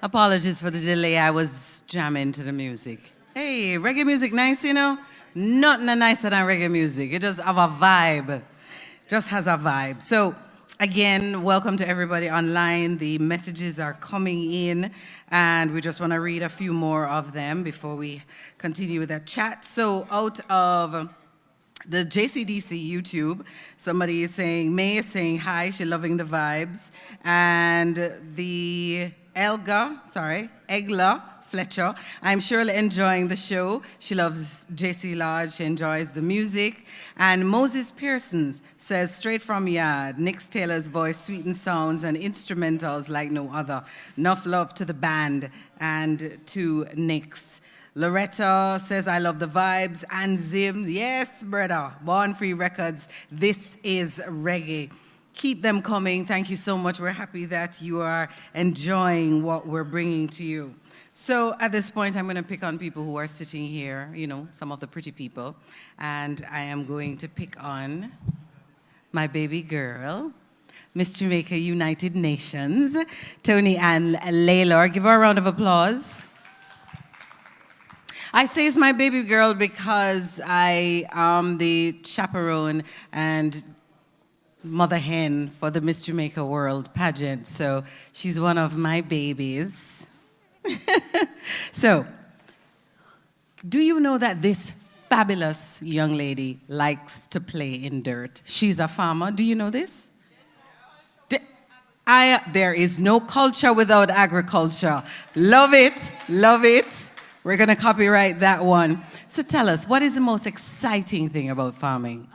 Apologies for the delay. I was jamming to the music. Hey, reggae music nice, you know? Nothing nicer than reggae music. It just have a vibe. Just has a vibe. So, again, welcome to everybody online. The messages are coming in, and we just want to read a few more of them before we continue with that chat. So, out of the JCDC YouTube, somebody is saying, May is saying hi, she's loving the vibes. And the Egla Fletcher, I'm surely enjoying the show. She loves JC Lodge, she enjoys the music. And Moses Pearsons says, straight from yard, Nix Taylor's voice, sweetened sounds and instrumentals like no other. Enough love to the band and to Nix. Loretta says, I love the vibes. And Zim, yes, brother, Born Free Records, this is reggae. Keep them coming. Thank you so much. We're happy that you are enjoying what we're bringing to you. So at this point, I'm going to pick on people who are sitting here, you know, some of the pretty people. And I am going to pick on my baby girl, Miss Jamaica United Nations, Tony Ann Laylor. Give her a round of applause. I say it's my baby girl because I am the chaperone and mother hen for the Miss Jamaica World pageant. So she's one of my babies. So, do you know that this fabulous young lady likes to play in dirt? She's a farmer. Do you know this? There is no culture without agriculture. Love it, love it. We're going to copyright that one. So tell us, what is the most exciting thing about farming?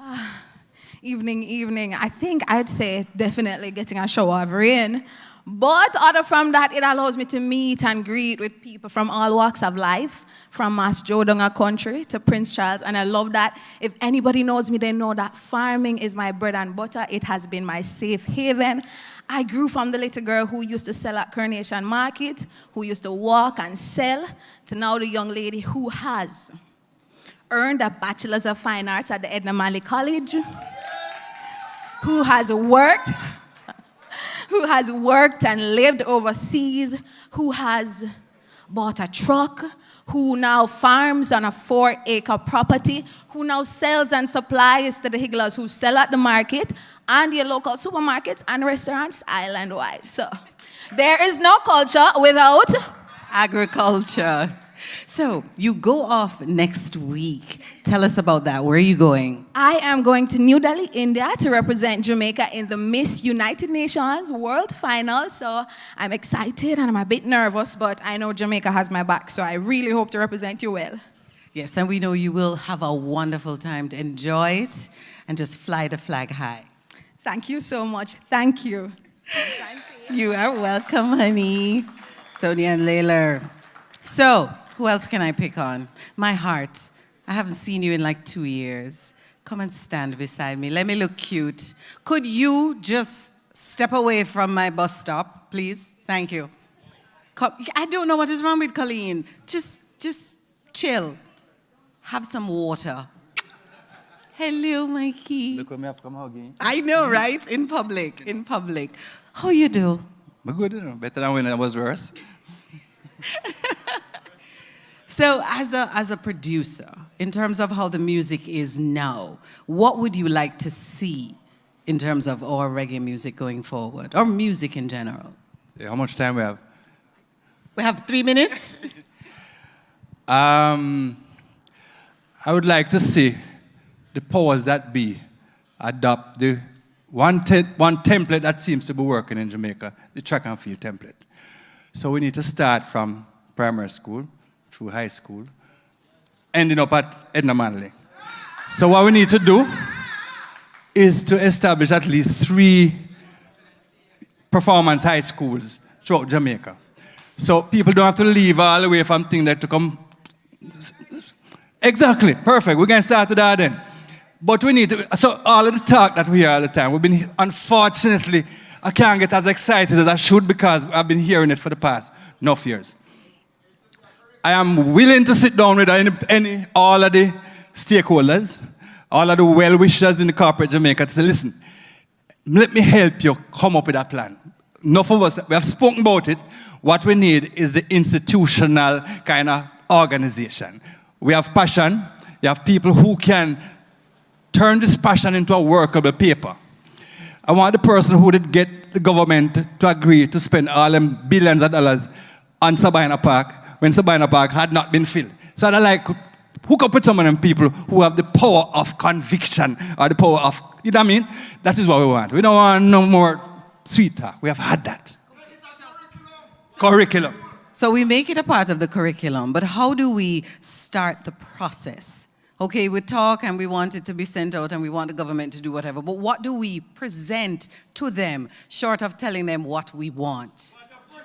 Evening. I think I'd say definitely getting a shower of rain. But other from that, it allows me to meet and greet with people from all walks of life, from Mass Jodonga country to Prince Charles. And I love that. If anybody knows me, they know that farming is my bread and butter. It has been my safe haven. I grew from the little girl who used to sell at Coronation Market, who used to walk and sell, to now the young lady who has earned a Bachelor's of Fine Arts at the Edna Manley College, who has worked and lived overseas, who has bought a truck, who now farms on a 4-acre property, who now sells and supplies to the higglers who sell at the market and your local supermarkets and restaurants island-wide. So there is no culture without agriculture. So you go off next week. Tell us about that. Where are you going? I am going to New Delhi, India to represent Jamaica in the Miss United Nations World Final. So I'm excited and I'm a bit nervous, but I know Jamaica has my back, so I really hope to represent you well. Yes, and we know you will have a wonderful time to enjoy it and just fly the flag high. Thank you so much. Thank you. You are welcome, honey. Tony and Layla. So, who else can I pick on? My heart. I haven't seen you in like 2 years. Come and stand beside me. Let me look cute. Could you just step away from my bus stop, please? Thank you. Come. I don't know what is wrong with Colleen. Just chill. Have some water. Hello, Mikey. Look where me have come hugging. I know, right? In public. How you do? I'm good, you know. Better than when I was worse. So as a producer, in terms of how the music is now, what would you like to see in terms of our reggae music going forward, or music in general? Yeah, how much time we have? We have 3 minutes. I would like to see the powers that be adopt the one template that seems to be working in Jamaica, the track and field template. So we need to start from primary school, through high school, ending up at Edna Manley. So what we need to do is to establish at least 3 performance high schools throughout Jamaica. So people don't have to leave all the way from Trinidad to come. Exactly, perfect. We can start with that then. But we need to, so all of the talk that we hear all the time, we've been, unfortunately, I can't get as excited as I should because I've been hearing it for the past enough years. I am willing to sit down with all of the stakeholders, all of the well-wishers in the corporate Jamaica to say, listen, let me help you come up with a plan. Enough of us, we have spoken about it. What we need is the institutional kind of organization. We have passion. You have people who can turn this passion into a workable paper. I want the person who did get the government to agree to spend all them billions of dollars on Sabina Park when Sabina Park had not been filled. So I'd like hook up with some of them people who have the power of conviction or the power of, you know what I mean? That is what we want. We don't want no more sweet talk. We have had that. Curriculum. So we make it a part of the curriculum, but how do we start the process? Okay, we talk and we want it to be sent out and we want the government to do whatever, but what do we present to them short of telling them what we want?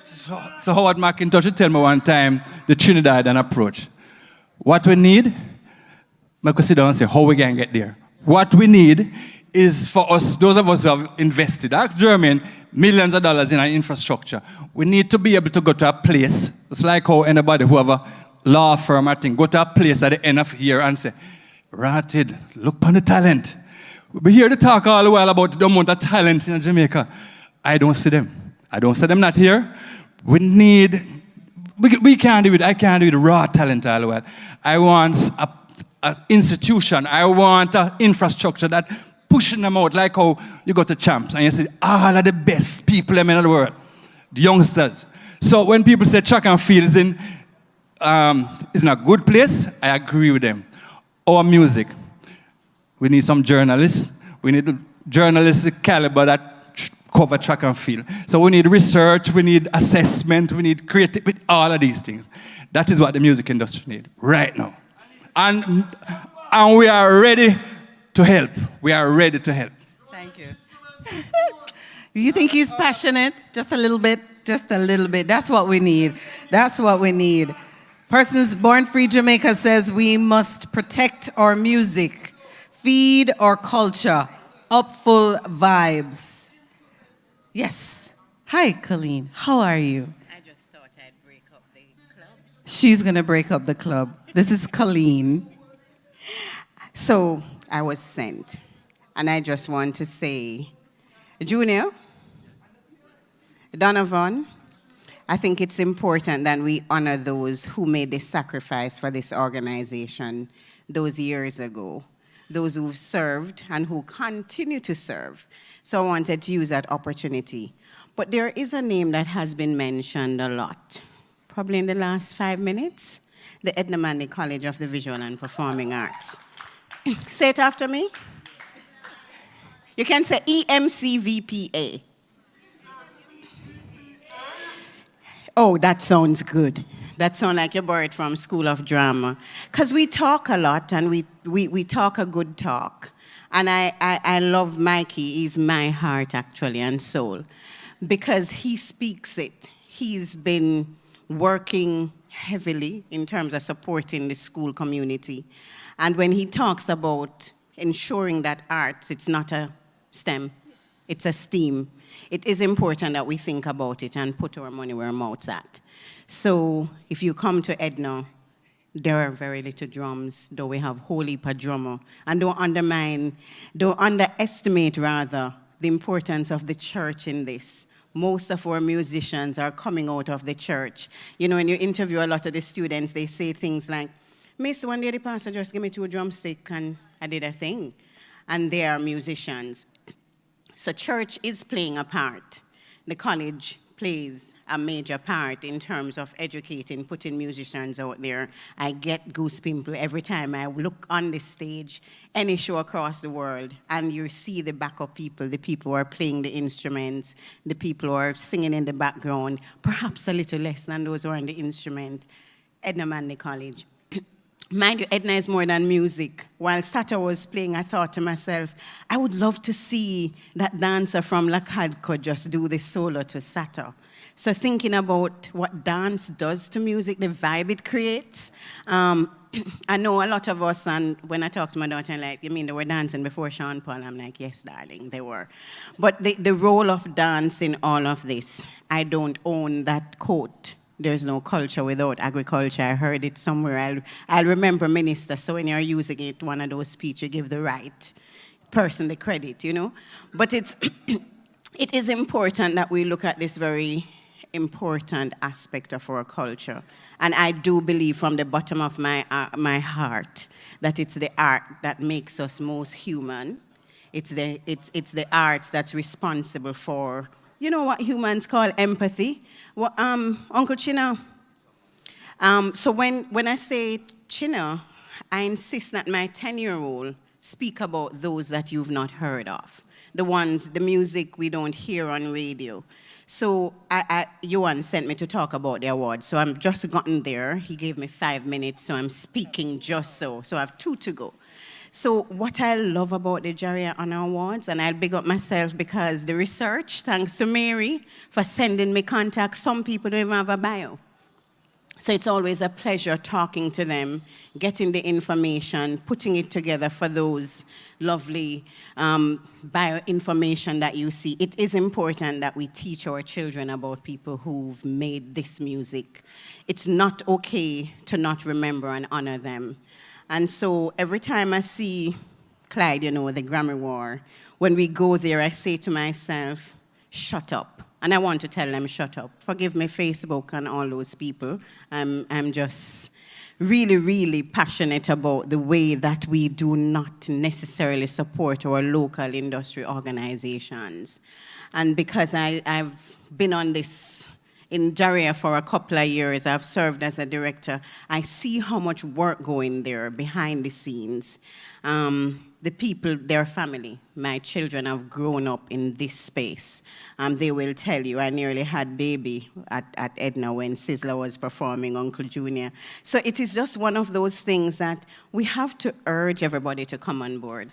So Howard McIntosh would tell me one time the Trinidadian approach. What we need, I could sit down and say, how we can get there? What we need is for us, those of us who have invested, ask Germaine, millions of dollars in our infrastructure. We need to be able to go to a place. It's like how anybody who have a law firm, I think, go to a place at the end of the year and say, Ratted, look on the talent. We hear the talk all the while about the amount of talent in Jamaica. I don't see them. I don't see them not here. We need, we can't do it. I can't do it raw talent all the while. I want an institution. I want an infrastructure that pushing them out like how you go to Champs and you see all of the best people in the world, the youngsters. So when people say track and field is in a good place, I agree with them. Our music, we need some journalists. We need journalistic caliber that cover track and field. So we need research, we need assessment, we need creative, all of these things. That is what the music industry needs right now. And we are ready to help. We are ready to help. Thank you. You think he's passionate? Just a little bit? Just a little bit. That's what we need. That's what we need. Persons Born Free Jamaica says we must protect our music, feed our culture, upful vibes. Yes. Hi, Colleen. How are you? I just thought I'd break up the club. She's going to break up the club. This is Colleen. So I was sent, and I just want to say, Junior, Donovan, I think it's important that we honor those who made this sacrifice for this organization those years ago, those who've served and who continue to serve. So I wanted to use that opportunity. But there is a name that has been mentioned a lot, probably in the last 5 minutes, the Edna Manley College of the Visual and Performing Arts. Say it after me. You can say EMCVPA. Oh, that sounds good. That sounds like you borrowed from School of Drama. Because we talk a lot and we talk a good talk. And I love Mikey. He's my heart, actually, and soul. Because he speaks it. He's been working heavily in terms of supporting the school community. And when he talks about ensuring that arts, it's not a STEM, it's a STEAM, it is important that we think about it and put our money where our mouth's at. So if you come to Edna, there are very little drums, though we have whole heap of drummer. And don't underestimate, rather, the importance of the church in this. Most of our musicians are coming out of the church. You know, when you interview a lot of the students, they say things like, Miss, one day the pastor just gave me 2 drumsticks and I did a thing. And they are musicians. So church is playing a part. The college plays a major part in terms of educating, putting musicians out there. I get goosebumps every time I look on the stage, any show across the world, and you see the backup people, the people who are playing the instruments, the people who are singing in the background, perhaps a little less than those who are on the instrument. Edna Manley College. mind you, Edna is more than music. While Sata was playing, I thought to myself, I would love to see that dancer from Lakadko just do the solo to Sata. So thinking about what dance does to music, the vibe it creates. I know a lot of us, and when I talk to my daughter, I'm like, you mean they were dancing before Sean Paul? I'm like, yes, darling, they were. But the role of dance in all of this, I don't own that quote. There's no culture without agriculture. I heard it somewhere. I'll remember minister, so when you're using it, one of those speeches, you give the right person the credit, you know? But it is important that we look at this very important aspect of our culture. And I do believe from the bottom of my heart that it's the art that makes us most human. It's the arts that's responsible for, you know what humans call empathy? Well, Uncle CHINNA. So when I say CHINNA, I insist that my 10-year-old speak about those that you've not heard of. The music we don't hear on radio. So Johan sent me to talk about the awards. So I'm just gotten there. He gave me 5 minutes, so I'm speaking just so. So I have 2 to go. So what I love about the JaRIA Honor Awards, and I'll big up myself because the research, thanks to Mary for sending me contacts. Some people don't even have a bio. So it's always a pleasure talking to them, getting the information, putting it together for those lovely bio information that you see. It is important that we teach our children about people who've made this music. It's not okay to not remember and honor them. And so every time I see Clyde, you know, the Grammy War, when we go there, I say to myself, shut up. And I want to tell them, shut up. Forgive me, Facebook and all those people. I'm just really, really passionate about the way that we do not necessarily support our local industry organizations. And because I've been on this in JaRIA for a couple of years, I've served as a director, I see how much work going there behind the scenes. The people, their family, my children have grown up in this space. They will tell you, I nearly had baby at Edna when Sizzla was performing Uncle Junior. So it is just one of those things that we have to urge everybody to come on board.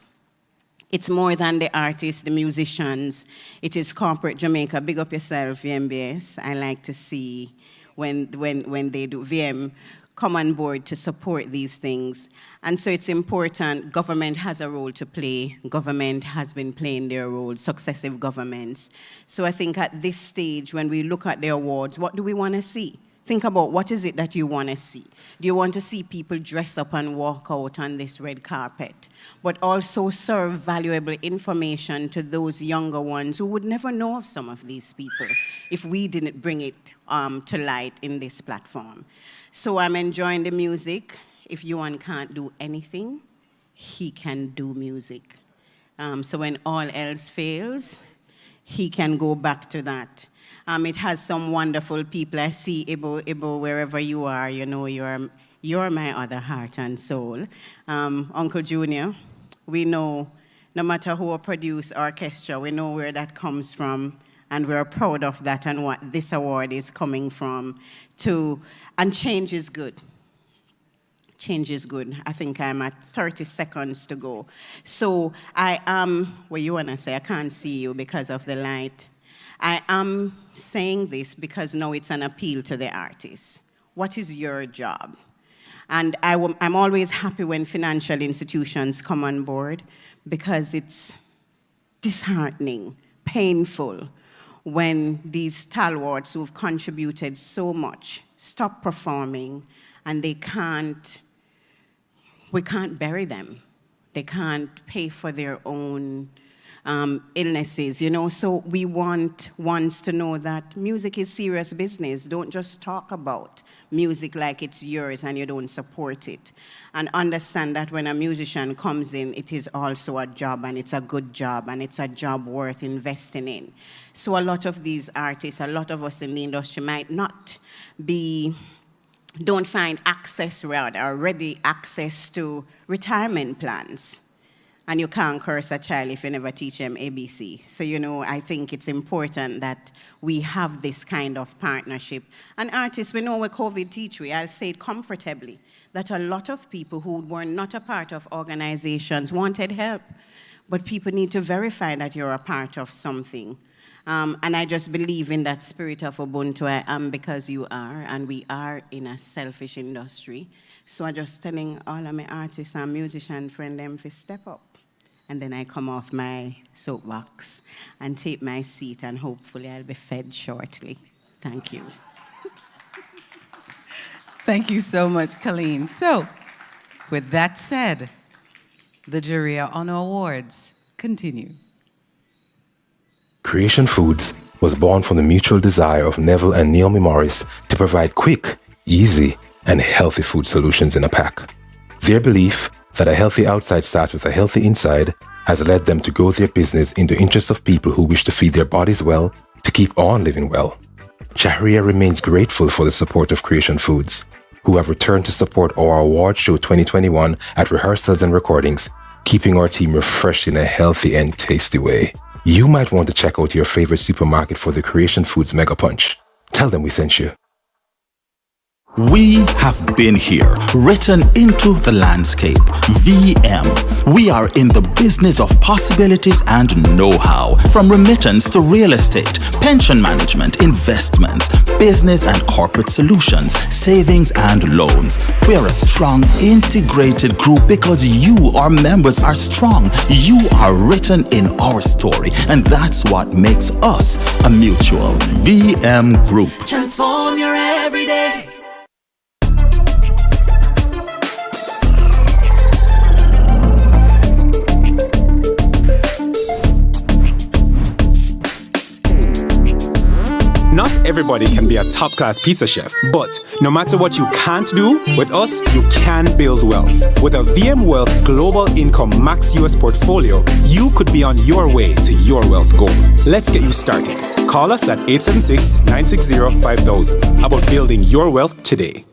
It's more than the artists, the musicians. It is corporate Jamaica. Big up yourself, VMBS. I like to see when they do VM, come on board to support these things. And so it's important. Government has a role to play. Government has been playing their role, successive governments. So I think at this stage, when we look at the awards, what do we want to see? Think about what is it that you want to see. Do you want to see people dress up and walk out on this red carpet, but also serve valuable information to those younger ones who would never know of some of these people if we didn't bring it to light in this platform? So I'm enjoying the music. If Johan can't do anything, he can do music. So when all else fails, he can go back to that. It has some wonderful people. I see Ibo, wherever you are, you know, you're my other heart and soul. Uncle Junior, we know no matter who produce orchestra, we know where that comes from, and we're proud of that and what this award is coming from. And change is good. Change is good. I think I'm at 30 seconds to go. So I am, what you want to say? I can't see you because of the light. I am saying this because now it's an appeal to the artists. What is your job? And I'm always happy when financial institutions come on board because it's disheartening, painful, when these stalwarts who've contributed so much stop performing and we can't bury them. They can't pay for their own illnesses, you know. So we want ones to know that music is serious business. Don't just talk about music like it's yours and you don't support it. And understand that when a musician comes in, it is also a job, and it's a good job, and it's a job worth investing in. So a lot of these artists, a lot of us in the industry might not don't find access, rather, or ready access to retirement plans. And you can't curse a child if you never teach them ABC. So, you know, I think it's important that we have this kind of partnership. And artists, we know what COVID teach we, I'll say it comfortably, that a lot of people who were not a part of organizations wanted help. But people need to verify that you're a part of something. And I just believe in that spirit of Ubuntu. I am because you are, and we are in a selfish industry. So I'm just telling all of my artists and musician friends them to step up. And then I come off my soapbox and take my seat, and hopefully I'll be fed shortly. Thank you. Thank you so much, Colleen. So, with that said, the JaRIA Honor Awards continue. Creation Foods was born from the mutual desire of Neville and Naomi Morris to provide quick, easy, and healthy food solutions in a pack. Their belief that a healthy outside starts with a healthy inside has led them to grow their business in the interest of people who wish to feed their bodies well to keep on living well. JaRIA remains grateful for the support of Creation Foods, who have returned to support our award show 2021 at rehearsals and recordings, keeping our team refreshed in a healthy and tasty way. You might want to check out your favorite supermarket for the Creation Foods Mega Punch. Tell them we sent you. We have been here, written into the landscape. VM. We are in the business of possibilities and know-how. From remittance to real estate, pension management, investments, business and corporate solutions, savings and loans. We are a strong, integrated group because you, our members, are strong. You are written in our story, and that's what makes us a mutual VM group. Transform your everyday. Not everybody can be a top-class pizza chef, but no matter what you can't do, with us, you can build wealth. With a VM Wealth Global Income Max US portfolio, you could be on your way to your wealth goal. Let's get you started. Call us at 876-960-5000 about building your wealth today.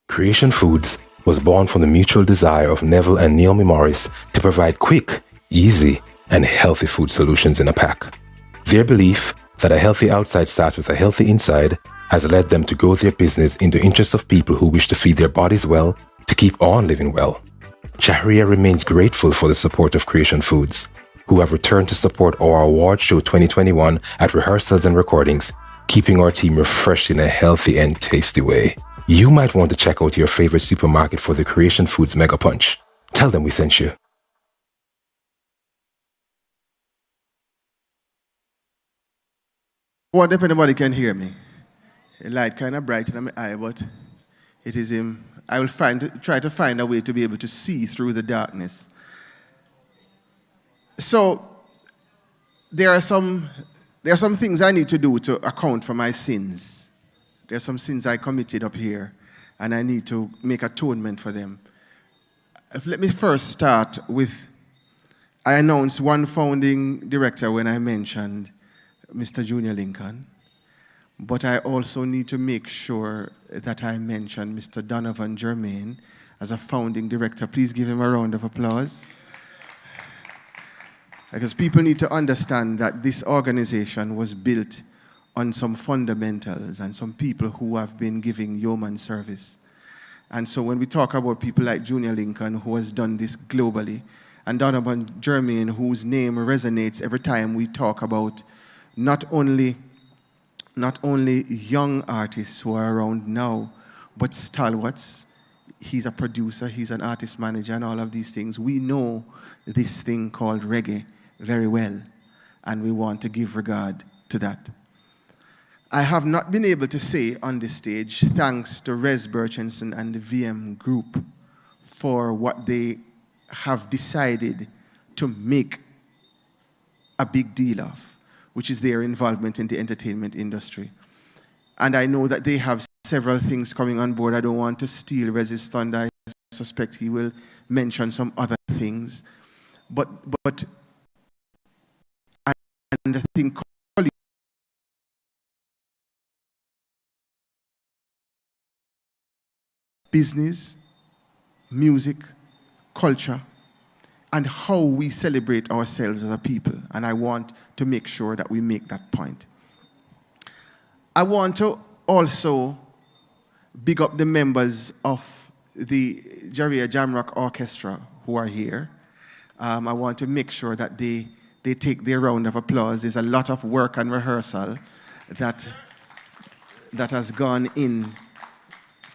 Creation Foods was born from the mutual desire of Neville and Naomi Morris to provide quick, easy, and healthy food solutions in a pack. Their belief that a healthy outside starts with a healthy inside has led them to grow their business in the interest of people who wish to feed their bodies well to keep on living well. JaRIA remains grateful for the support of Creation Foods, who have returned to support our award show 2021 at rehearsals and recordings, keeping our team refreshed in a healthy and tasty way. You might want to check out your favorite supermarket for the Creation Foods Mega Punch. Tell them we sent you. What if anybody can hear me? The light kind of bright in my eye, but it is him. I will try to find a way to be able to see through the darkness. So there are some things I need to do to account for my sins. There are some sins I committed up here, and I need to make atonement for them. Let me first start with, I announced one founding director when I mentioned Mr. Junior Lincoln, but I also need to make sure that I mention Mr. Donovan Jermaine as a founding director. Please give him a round of applause. Because people need to understand that this organization was built on some fundamentals and some people who have been giving yeoman service. And so when we talk about people like Junior Lincoln, who has done this globally, and Donovan Jermaine, whose name resonates every time we talk about not only young artists who are around now, but stalwarts. He's a producer, he's an artist manager, and all of these things. We know this thing called reggae very well, and we want to give regard to that. I have not been able to say on this stage, thanks to Rez Burchenson and the VM group for what they have decided to make a big deal of, which is their involvement in the entertainment industry. And I know that they have several things coming on board. I don't want to steal Rez's thunder. I suspect he will mention some other things. But I think business, music, culture, and how we celebrate ourselves as a people. And I want to make sure that we make that point. I want to also big up the members of the JaRIA Jamrock Orchestra who are here. I want to make sure that they take their round of applause. There's a lot of work and rehearsal that has gone in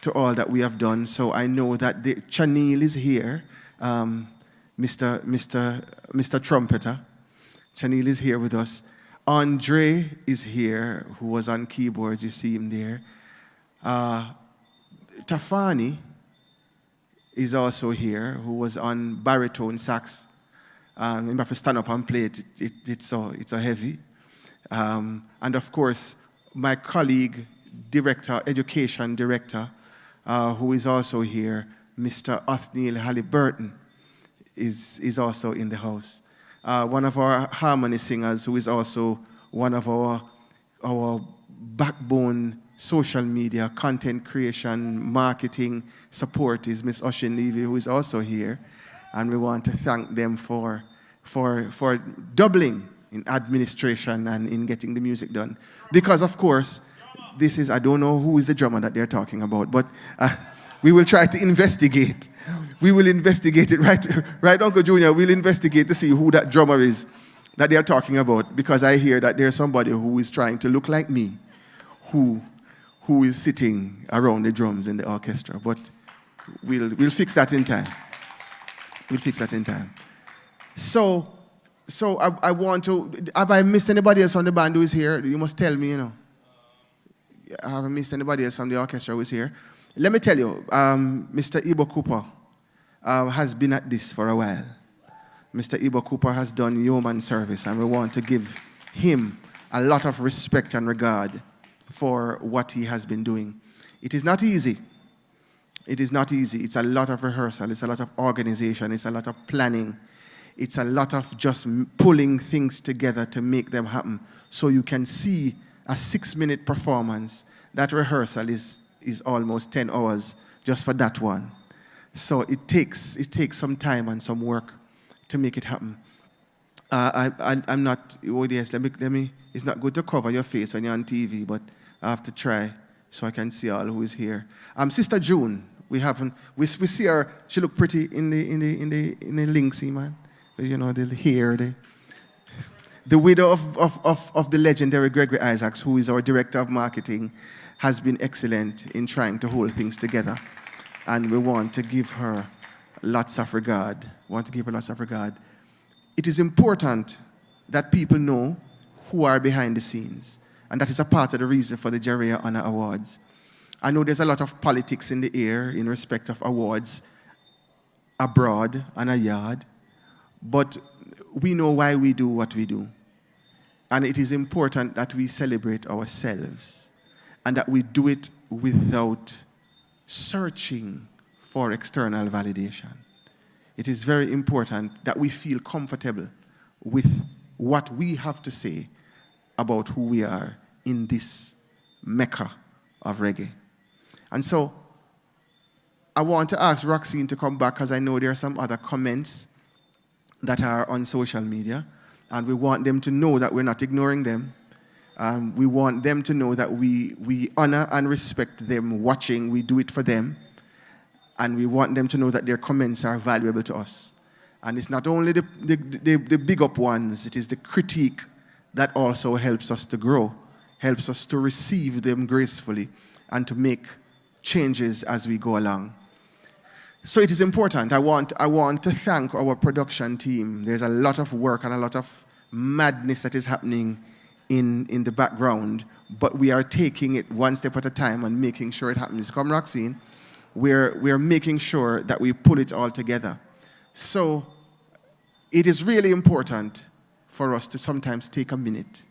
to all that we have done. So I know that Chanel is here, Mr. Trumpeter. Chanel is here with us. Andre is here, who was on keyboards. You see him there. Tafani is also here, who was on baritone sax. You have to stand up and play it. It's so heavy. And of course, my colleague, education director, who is also here, Mr. Othniel Halliburton, is also in the house. One of our harmony singers, who is also one of our backbone social media, content creation, marketing support, is Miss Oshin Levy, who is also here. And we want to thank them for doubling in administration and in getting the music done. Because, of course, this is, I don't know who is the drummer that they're talking about, but we will try to investigate. We will investigate it, right, Uncle Junior? We'll investigate to see who that drummer is that they're talking about, because I hear that there's somebody who is trying to look like me, who is sitting around the drums in the orchestra. But we'll fix that in time. We'll fix that in time. So I want to, have I missed anybody else on the band who is here? You must tell me, you know. I haven't missed anybody else from the orchestra who is here. Let me tell you, Mr. Ibo Cooper has been at this for a while. Mr. Ibo Cooper has done yeoman service, and we want to give him a lot of respect and regard for what he has been doing. It is not easy. It is not easy. It's a lot of rehearsal. It's a lot of organization. It's a lot of planning. It's a lot of just pulling things together to make them happen. So you can see a 6-minute performance. That rehearsal is almost 10 hours just for that one. So it takes some time and some work to make it happen. I'm not, oh yes, let me, it's not good to cover your face when you're on TV, but I have to try so I can see all who is here. Sister June, we see her, she looked pretty in the linksy, man. You know, the hair, the widow of the legendary Gregory Isaacs, who is our director of marketing, has been excellent in trying to hold things together. And we want to give her lots of regard. It is important that people know who are behind the scenes. And that is a part of the reason for the JaRIA Honor Awards. I know there's a lot of politics in the air in respect of awards abroad and a yard. But we know why we do what we do. And it is important that we celebrate ourselves and that we do it without searching for external validation. It is very important that we feel comfortable with what we have to say about who we are in this mecca of reggae. And so I want to ask Roxine to come back, because I know there are some other comments that are on social media, and we want them to know that we're not ignoring them. We want them to know that we honor and respect them watching. We do it for them. And we want them to know that their comments are valuable to us. And it's not only the big up ones, it is the critique that also helps us to grow, helps us to receive them gracefully and to make changes as we go along. So it is important. I want to thank our production team. There's a lot of work and a lot of madness that is happening in the background, but we are taking it one step at a time and making sure it happens. Come, Roxine, we're making sure that we pull it all together. So it is really important for us to sometimes take a minute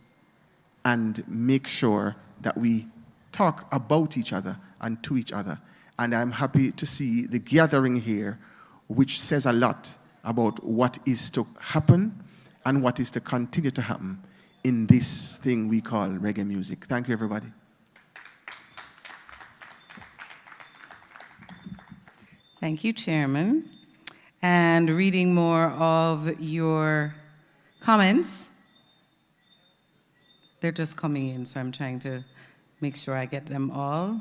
and make sure that we talk about each other and to each other. And I'm happy to see the gathering here, which says a lot about what is to happen and what is to continue to happen in this thing we call reggae music. Thank you, everybody. Thank you, Chairman. and reading more of your comments. They're just coming in, so I'm trying to make sure I get them all.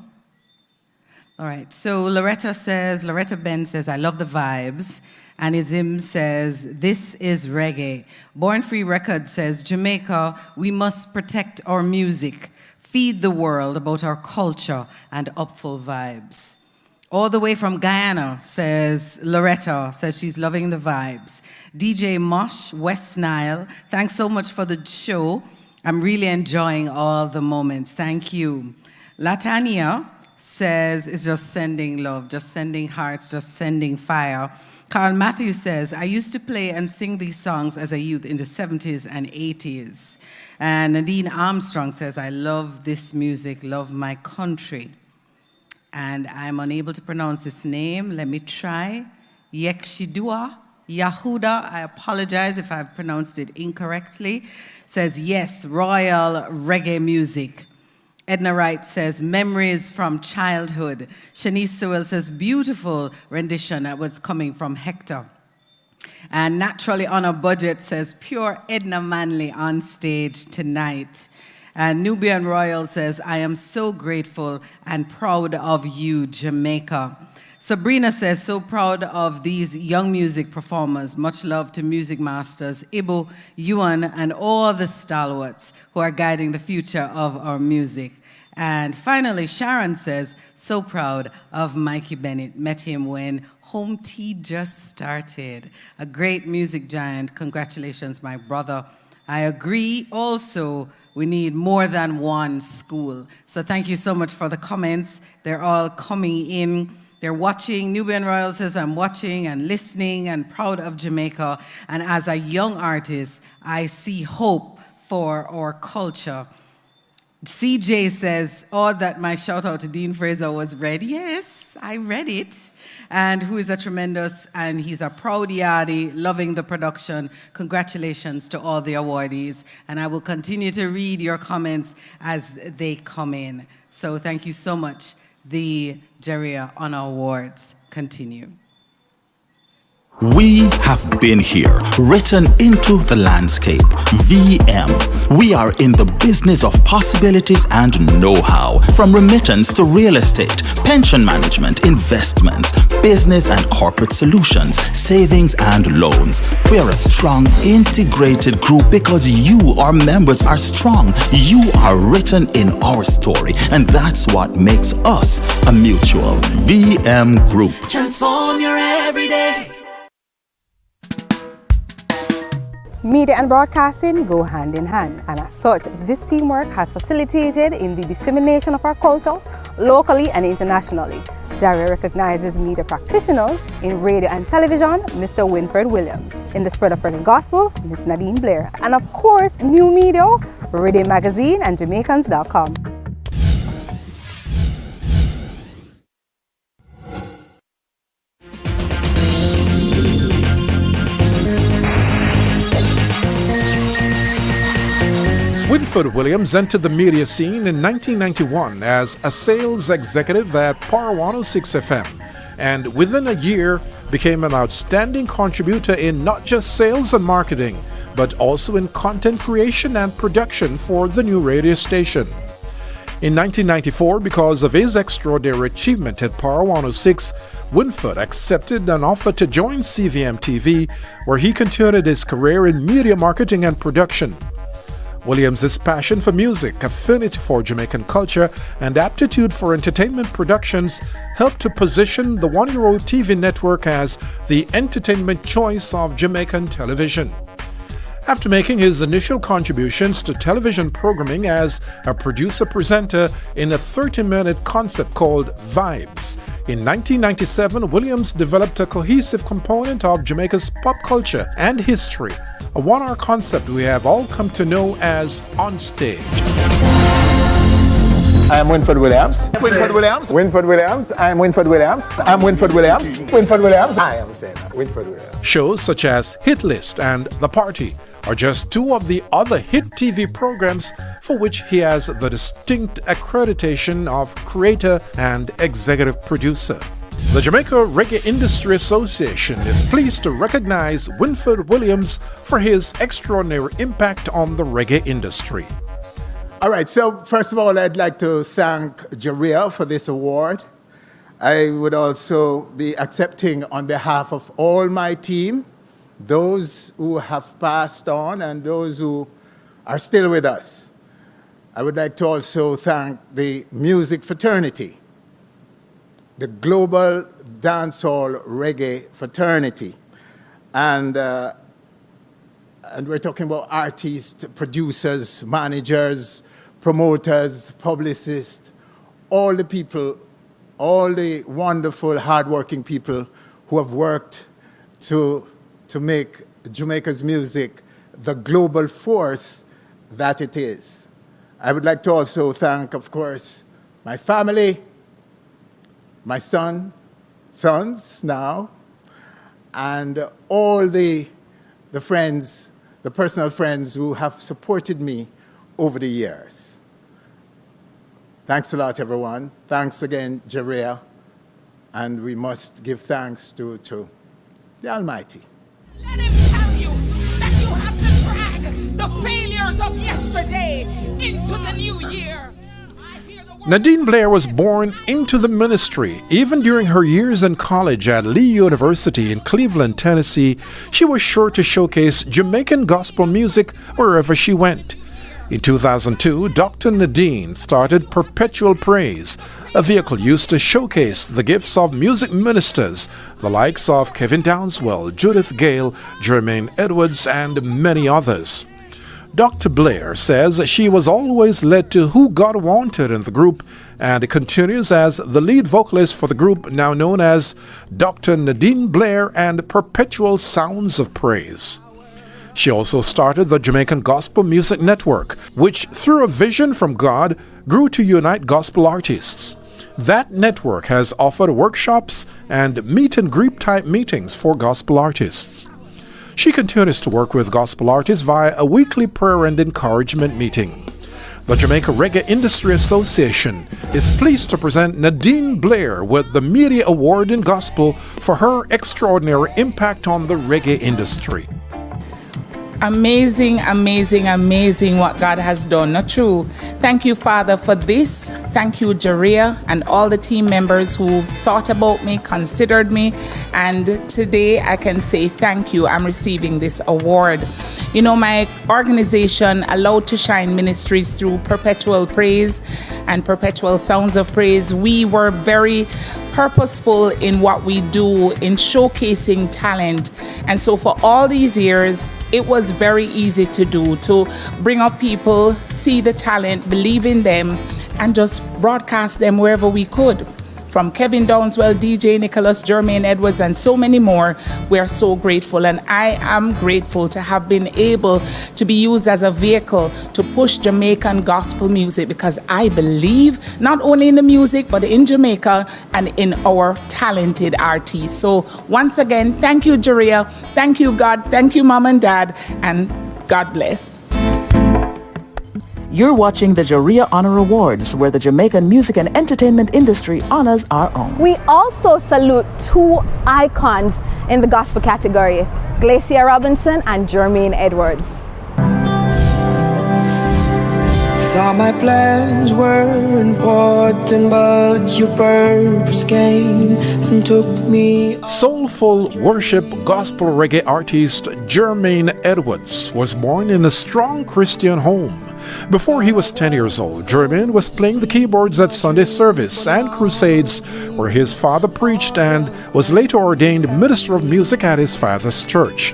All right, so Loretta Ben says, I love the vibes. And Izim says, this is reggae. Born Free Records says, Jamaica, we must protect our music, feed the world about our culture and upful vibes. All the way from Guyana, says Loretta, says she's loving the vibes. DJ Mosh, West Nile, thanks so much for the show. I'm really enjoying all the moments. Thank you. Latania says, is just sending love, just sending hearts, just sending fire. Carl Matthews says, I used to play and sing these songs as a youth in the 70s and 80s. And Nadine Armstrong says, I love this music, love my country. And I'm unable to pronounce this name. Let me try. Yekshidua Yahuda, I apologize if I've pronounced it incorrectly, says, yes, royal reggae music. Edna Wright says, memories from childhood. Shanice Sewell says, beautiful rendition that was coming from Hector. And Naturally on a Budget says, pure Edna Manley on stage tonight. And Nubian Royal says, I am so grateful and proud of you, Jamaica. Sabrina says, so proud of these young music performers. Much love to music masters, Ibu, Yuan, and all the stalwarts who are guiding the future of our music. And finally, Sharon says, so proud of Mikey Bennett. Met him when Home Tea just started. A great music giant. Congratulations, my brother. I agree also, we need more than one school. So thank you so much for the comments. They're all coming in. They're watching. Nubian Royal says, I'm watching and listening and proud of Jamaica. And as a young artist, I see hope for our culture. CJ says, oh, that my shout out to Dean Fraser was read. Yes, I read it. And who is a tremendous, and he's a proud yardie, loving the production. Congratulations to all the awardees. And I will continue to read your comments as they come in. So thank you so much. The JaRIA Honor Awards continue. We have been here, written into the landscape. VM. We are in the business of possibilities and know-how. From remittance to real estate, pension management, investments, business and corporate solutions, savings and loans. We are a strong, integrated group because you, our members, are strong. You are written in our story, and that's what makes us a mutual VM group. Transform your everyday. Media and broadcasting go hand in hand, and as such, this teamwork has facilitated in the dissemination of our culture locally and internationally. JaRIA recognizes media practitioners in radio and television, Mr. Winford Williams. In the spread of reggae gospel, Ms. Nadine BLAIR. And of course, new media, RIDDIM Magazine and Jamaicans.com. Winford Williams entered the media scene in 1991 as a sales executive at Power 106 FM, and within a year became an outstanding contributor in not just sales and marketing, but also in content creation and production for the new radio station. In 1994, because of his extraordinary achievement at Power 106, Winford accepted an offer to join CVM TV, where he continued his career in media marketing and production. Williams' passion for music, affinity for Jamaican culture, and aptitude for entertainment productions helped to position the one-year-old TV network as the entertainment choice of Jamaican television. After making his initial contributions to television programming as a producer-presenter in a 30-minute concept called Vibes, in 1997, Williams developed a cohesive component of Jamaica's pop culture and history, a one-hour concept we have all come to know as On Stage. I'm Winford Williams. Winford Williams. Winford Williams. I'm Winford Williams. I'm Winford Williams. Winford Williams. I am saying Winford Williams. Shows such as Hit List and The Party are just two of the other hit TV programs for which he has the distinct accreditation of creator and executive producer. The Jamaica Reggae Industry Association is pleased to recognize Winford Williams for his extraordinary impact on the reggae industry. All right, so first of all, I'd like to thank JaRIA for this award. I would also be accepting on behalf of all my team, those who have passed on and those who are still with us. I would like to also thank the music fraternity, the global dancehall reggae fraternity. And we're talking about artists, producers, managers, promoters, publicists, all the people, all the wonderful, hardworking people who have worked to make Jamaica's music the global force that it is. I would like to also thank, of course, my family, my sons now, and all the friends, the personal friends who have supported me over the years. Thanks a lot, everyone. Thanks again, JaRIA. And we must give thanks to the Almighty. Let him tell you that you have to drag the failures of yesterday into the new year. Nadine Blair was born into the ministry. Even during her years in college at Lee University in Cleveland, Tennessee, she was sure to showcase Jamaican gospel music wherever she went. In 2002, Dr. Nadine started Perpetual Praise, a vehicle used to showcase the gifts of music ministers, the likes of Kevin Downswell, Judith Gale, Jermaine Edwards, and many others. Dr. Blair says she was always led to who God wanted in the group and continues as the lead vocalist for the group now known as Dr. Nadine Blair and Perpetual Sounds of Praise. She also started the Jamaican Gospel Music Network, which through a vision from God grew to unite gospel artists. That network has offered workshops and meet and greet type meetings for gospel artists. She continues to work with gospel artists via a weekly prayer and encouragement meeting. The Jamaica Reggae Industry Association is pleased to present Nadine Blair with the Media Award in Gospel for her extraordinary impact on the reggae industry. Amazing, amazing, amazing what God has done. Not true. Thank you, Father, for this. Thank you, JaRIA, and all the team members who thought about me, considered me. And today I can say thank you. I'm receiving this award. You know, my organization, Allowed to Shine Ministries, through Perpetual Praise and Perpetual Sounds of Praise, we were very purposeful in what we do in showcasing talent. And so for all these years, it was very easy to do, to bring up people, see the talent, believe in them, and just broadcast them wherever we could. From Kevin Downswell, DJ Nicholas, Jermaine Edwards, and so many more, we are so grateful. And I am grateful to have been able to be used as a vehicle to push Jamaican gospel music, because I believe not only in the music, but in Jamaica and in our talented artists. So once again, thank you, JaRIA. Thank you, God. Thank you, Mom and Dad. And God bless. You're watching the JaRIA Honor Awards, where the Jamaican music and entertainment industry honors our own. We also salute two icons in the gospel category, GLACIA Robinson and Jermaine Edwards. Thought my plans were important, but your purpose came and took me. Soulful worship gospel reggae artist Jermaine Edwards was born in a strong Christian home. Before he was 10 years old, Jermaine was playing the keyboards at Sunday service and crusades where his father preached, and was later ordained minister of music at his father's church.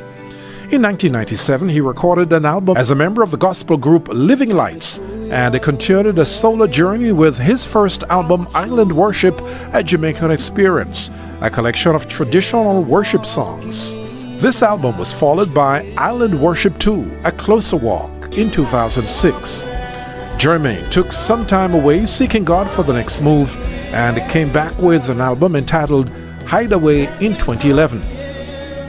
In 1997, he recorded an album as a member of the gospel group Living Lights, and continued a solo journey with his first album, Island Worship, a Jamaican Experience, a collection of traditional worship songs. This album was followed by Island Worship 2, A Closer Walk, in 2006. Jermaine took some time away seeking God for the next move, and came back with an album entitled Hideaway in 2011.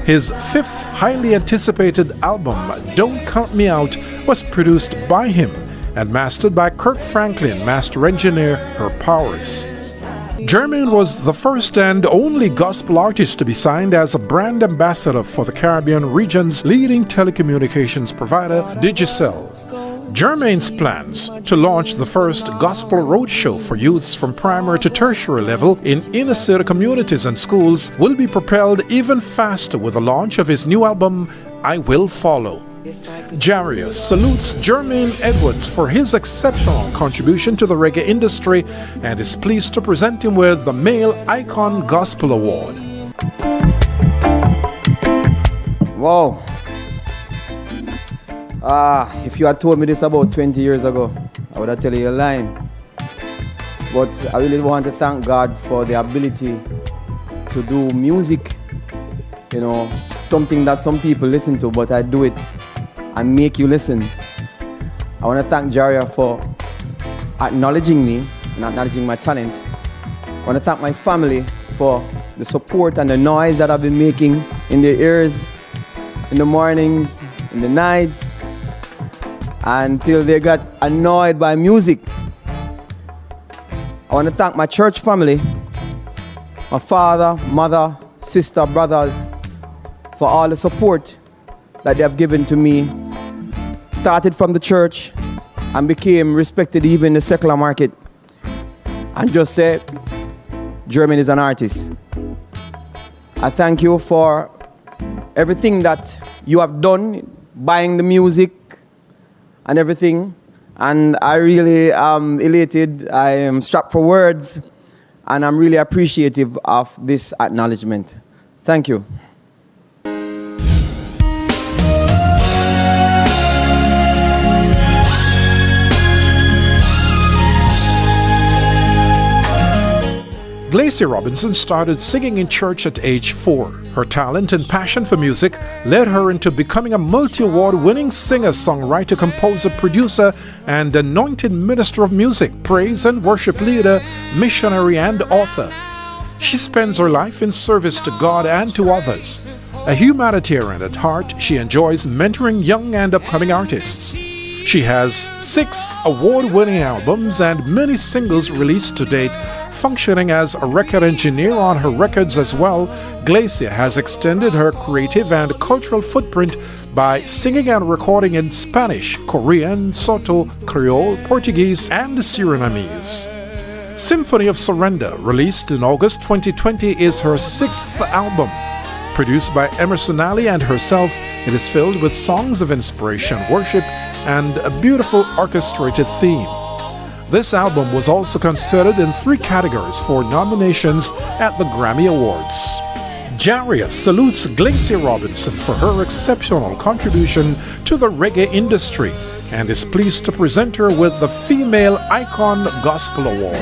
His fifth highly anticipated album, Don't Count Me Out, was produced by him and mastered by Kirk Franklin, master engineer, Her Powers. JERMAINE was the first and only gospel artist to be signed as a brand ambassador for the Caribbean region's leading telecommunications provider, Digicel. JERMAINE's plans to launch the first gospel roadshow for youths from primary to tertiary level in inner city communities and schools will be propelled even faster with the launch of his new album, I Will Follow. JaRIA salutes JERMAINE Edwards for his exceptional contribution to the reggae industry and is pleased to present him with the Male Icon Gospel Award. Wow. If you had told me this about 20 years ago, I would have told you you're lying. But I really want to thank God for the ability to do music, you know, something that some people listen to, but I do it and make you listen. I want to thank JaRIA for acknowledging me and acknowledging my talent. I want to thank my family for the support and the noise that I've been making in their ears in the mornings, in the nights, until they got annoyed by music. I want to thank my church family, my father, mother, sister, brothers, for all the support that they have given to me. Started from the church and became respected even in the secular market. And just say, JERMAINE is an artist. I thank you for everything that you have done, buying the music and everything. And I really am elated. I am strapped for words. And I'm really appreciative of this acknowledgement. Thank you. GLACIA Robinson started singing in church at age 4. Her talent and passion for music led her into becoming a multi-award-winning singer, songwriter, composer, producer, and anointed minister of music, praise and worship leader, missionary, and author. She spends her life in service to God and to others. A humanitarian at heart, she enjoys mentoring young and upcoming artists. She has 6 award-winning albums and many singles released to date. Functioning as a record engineer on her records as well, GLACIA has extended her creative and cultural footprint by singing and recording in Spanish, Korean, Soto, Creole, Portuguese, and Surinamese. Symphony of Surrender, released in August 2020, is her 6th album. Produced by Emerson Ali and herself, it is filled with songs of inspiration, worship, and a beautiful orchestrated theme. This album was also considered in 3 categories for nominations at the Grammy Awards. JaRIA salutes GLACIA Robinson for her exceptional contribution to the reggae industry and is pleased to present her with the Female Icon Gospel Award.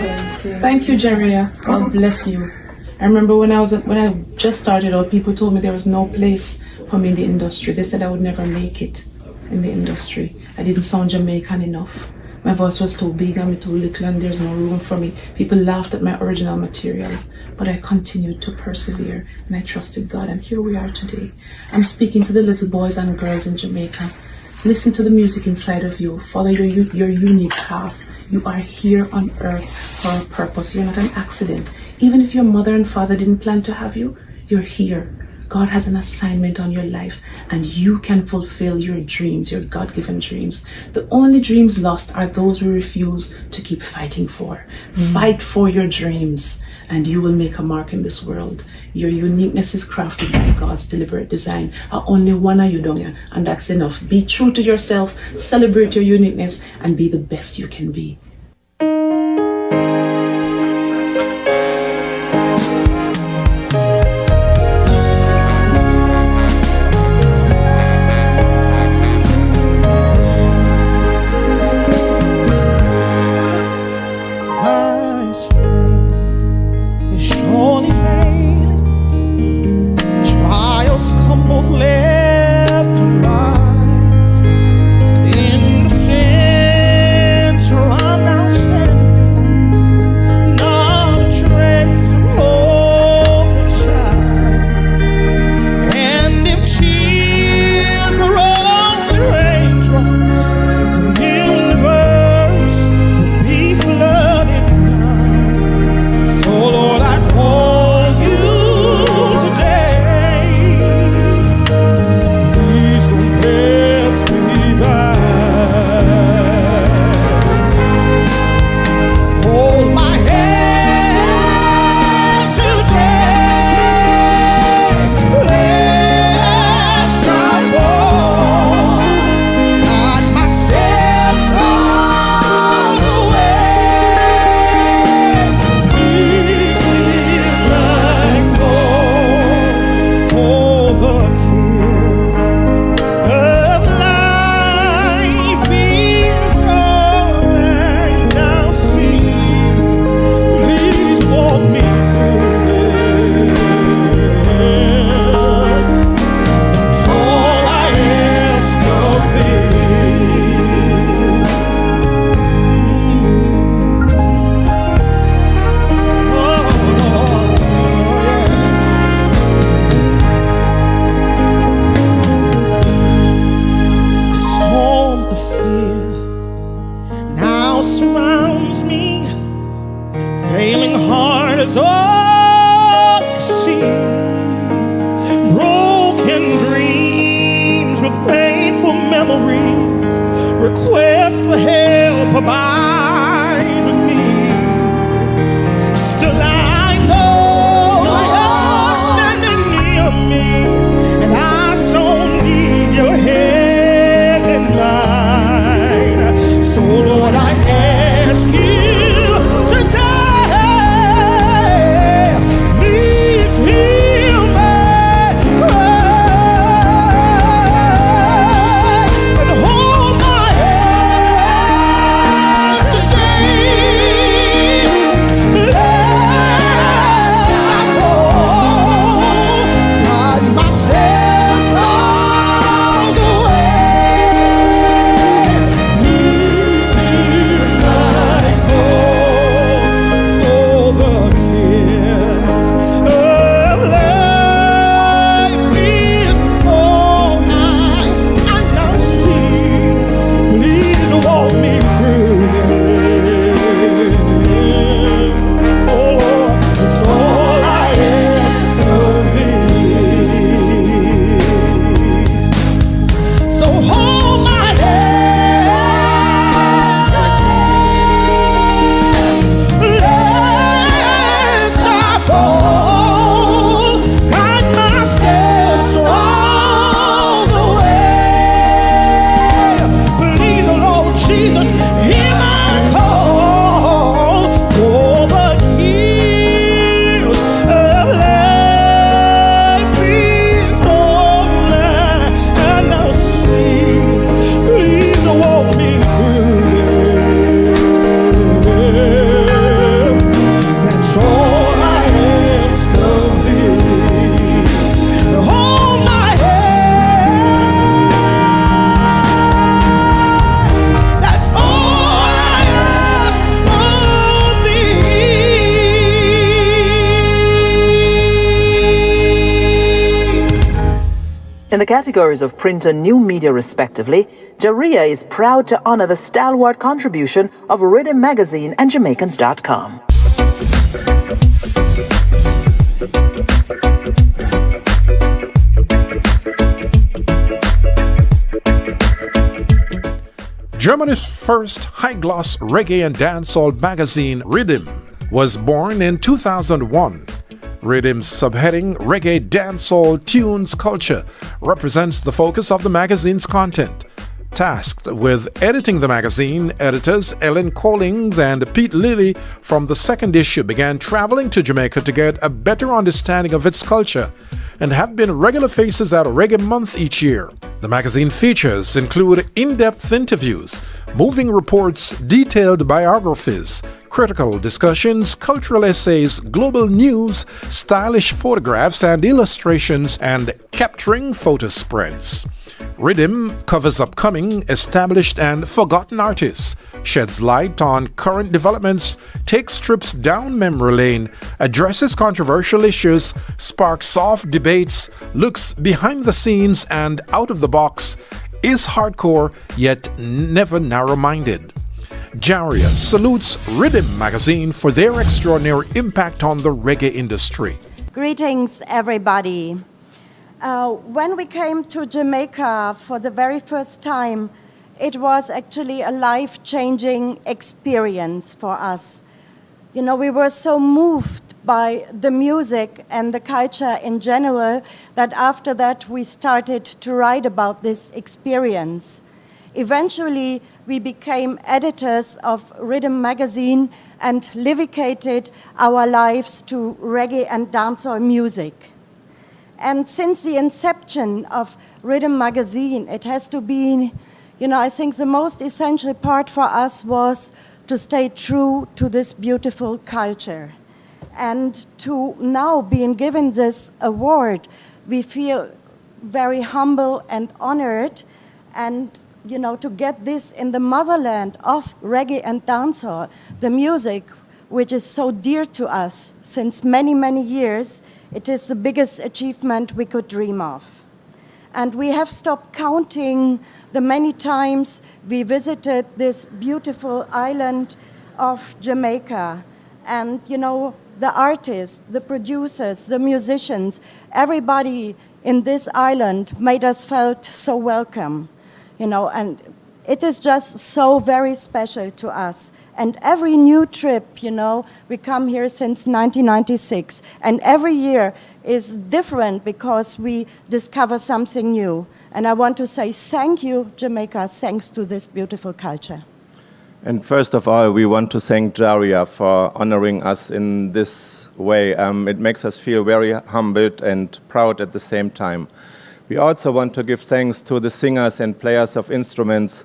Thank you, JaRIA. God bless you. I remember when I just started out, people told me there was no place for me in the industry. They said I would never make it in the industry. I didn't sound Jamaican enough. My voice was too big and too little and there's no room for me. People laughed at my original materials, but I continued to persevere and I trusted God, and here we are today. I'm speaking to the little boys and girls in Jamaica. Listen to the music inside of you. Follow your unique path. You are here on earth for a purpose. You're not an accident. Even if your mother and father didn't plan to have you, you're here. God has an assignment on your life and you can fulfill your dreams, your God-given dreams. The only dreams lost are those we refuse to keep fighting for. Fight for your dreams and you will make a mark in this world. Your uniqueness is crafted by God's deliberate design. Only one of you down here, and that's enough. Be true to yourself, celebrate your uniqueness, and be the best you can be. Left and right in the center of memories, request for help abide with me. Still I know you're standing near me, and I so need your hand in mine. So Lord, I ask you today, please hear my cry and hold my hand today. Lest I fall, find myself on the way. Please hear my call for the kids of life is all night and now see. Please walk me through it. Oh, it's all I ask of thee. So hold my hand, lest I fall, guide my steps all the way. Please, Lord Jesus, hear my call for the hills of life is all and I'll see. Please walk me through it. That's all I ask of thee. Hold my hand. That's all I ask of thee. In the categories of print and new media respectively, JaRIA is proud to honor the stalwart contribution of RIDDIM magazine and Jamaicans.com. Germany's first high-gloss reggae and dancehall magazine, RIDDIM, was born in 2001. RIDDIM's subheading, Reggae Dancehall Tunes Culture, represents the focus of the magazine's content. Tasked with editing the magazine, editors Ellen Collings and Pete Lilly from the second issue began traveling to Jamaica to get a better understanding of its culture and have been regular faces at Reggae Month each year. The magazine features include in-depth interviews, moving reports, detailed biographies, critical discussions, cultural essays, global news, stylish photographs and illustrations, and capturing photo spreads. RIDDIM covers upcoming, established, and forgotten artists, sheds light on current developments, takes trips down memory lane, addresses controversial issues, sparks soft debates, looks behind the scenes and out of the box, is hardcore yet never narrow-minded. JaRIA salutes RIDDIM magazine for their extraordinary impact on the reggae industry. Greetings, everybody. When we came to Jamaica for the very first time, it was actually a life-changing experience for us. You know, we were so moved by the music and the culture in general that after that we started to write about this experience. Eventually, we became editors of RIDDIM magazine and livicated our lives to reggae and dancehall music. And since the inception of RIDDIM magazine, it has to be, you know, I think the most essential part for us was to stay true to this beautiful culture. And to now being given this award, we feel very humble and honored. And, you know, to get this in the motherland of reggae and dancehall, the music, which is so dear to us since many, many years, it is the biggest achievement we could dream of. And we have stopped counting the many times we visited this beautiful island of Jamaica. And, you know, the artists, the producers, the musicians, everybody in this island made us felt so welcome. you know, and it is just so very special to us. And every new trip, you know, we come here since 1996, and every year is different because we discover something new. And I want to say thank you, Jamaica, thanks to this beautiful culture. And first of all, we want to thank JaRIA for honoring us in this way. It makes us feel very humbled and proud at the same time. We also want to give thanks to the singers and players of instruments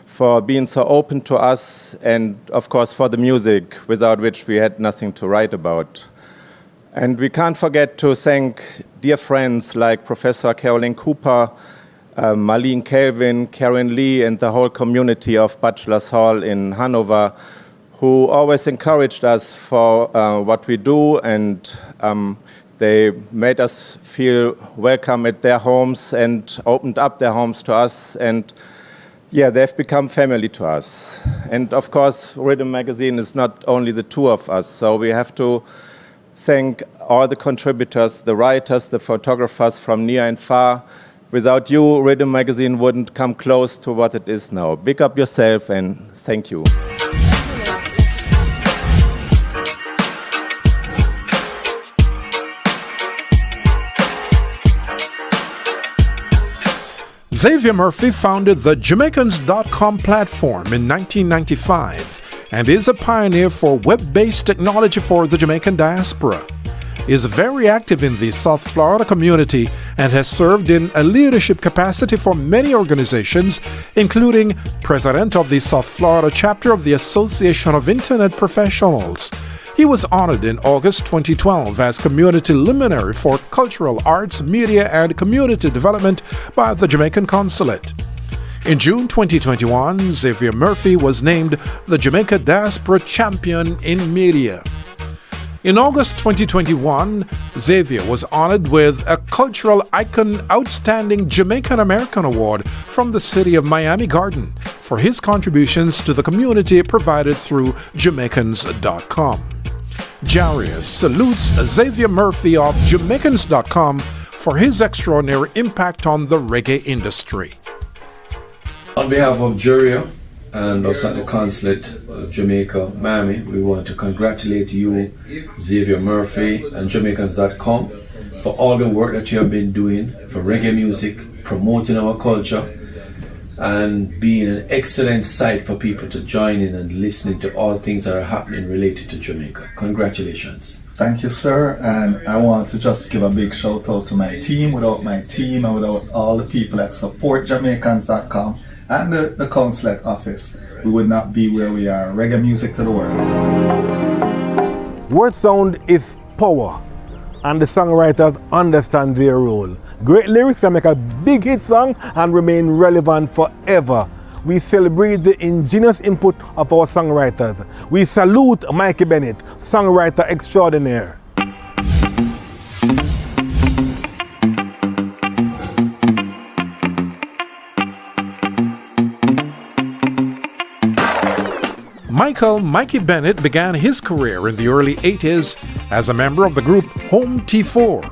for being so open to us, and of course for the music, without which we had nothing to write about. And we can't forget to thank dear friends like Professor Caroline Cooper, Marlene Kelvin, Karen Lee, and the whole community of Bachelor's Hall in Hanover, who always encouraged us for what we do, and they made us feel welcome at their homes and opened up their homes to us, and yeah, they've become family to us. And of course, RIDDIM magazine is not only the two of us, so we have to thank all the contributors, the writers, the photographers from near and far. Without you, RIDDIM magazine wouldn't come close to what it is now. Big up yourself and thank you. Xavier Murphy founded the Jamaicans.com platform in 1995 and is a pioneer for web-based technology for the Jamaican diaspora. He is very active in the South Florida community and has served in a leadership capacity for many organizations, including President of the South Florida Chapter of the Association of Internet Professionals. He was honored in August 2012 as Community Luminary for Cultural Arts, Media and Community Development by the Jamaican Consulate. In June 2021, Xavier Murphy was named the Jamaica Diaspora Champion in Media. In August 2021, Xavier was honored with a Cultural Icon Outstanding Jamaican American Award from the city of Miami Garden for his contributions to the community provided through Jamaicans.com. JaRIA salutes Xavier Murphy of Jamaicans.com for his extraordinary impact on the reggae industry. On behalf of JaRIA and us at the Consulate of Jamaica, Miami, we want to congratulate you, Xavier Murphy and Jamaicans.com, for all the work that you have been doing for reggae music, promoting our culture, and being an excellent site for people to join in and listening to all things that are happening related to Jamaica. Congratulations. Thank you, sir, and I want to just give a big shout out to my team. Without my team and without all the people that support Jamaicans.com and the consulate office, we would not be where we are. Reggae music to the world. Word sound is power, and the songwriters understand their role. Great lyrics can make a big hit song and remain relevant forever. We celebrate the ingenious input of our songwriters. We salute Mikey Bennett, songwriter extraordinaire. Mikey Bennett began his career in the early 80s as a member of the group Home T4.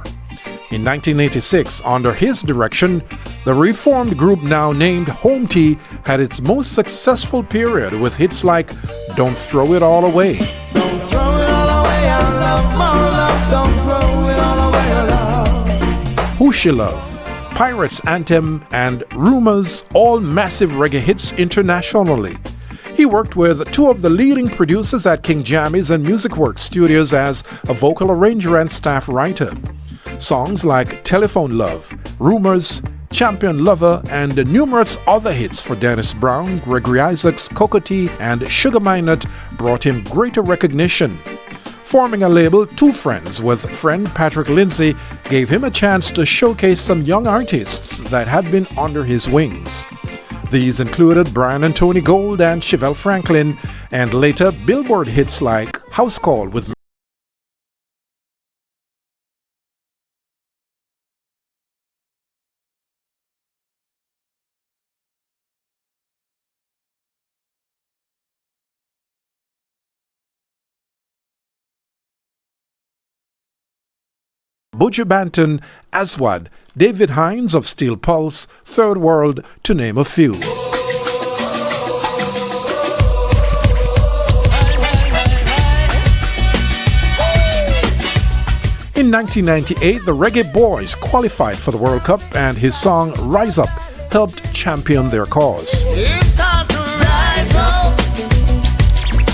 In 1986, under his direction, the reformed group now named Home T had its most successful period with hits like Don't Throw It All Away, Don't throw it all away, I love my love. Don't throw it all away, I love. Who She Love, Pirates Anthem, and Rumors, all massive reggae hits internationally. He worked with two of the leading producers at King Jammy's and Music Works Studios as a vocal arranger and staff writer. Songs like Telephone Love, Rumors, Champion Lover, and numerous other hits for Dennis Brown, Gregory Isaacs, Cocoa Tea, and Sugar Minott brought him greater recognition. Forming a label, Two Friends, with friend Patrick Lindsay, gave him a chance to showcase some young artists that had been under his wings. These included Brian and Tony Gold and Chevelle Franklin, and later Billboard hits like House Call with Buju Banton, Aswad, David Hines of Steel Pulse, Third World, to name a few. In 1998, the Reggae Boys qualified for the World Cup, and his song Rise Up helped champion their cause. It's time to rise up.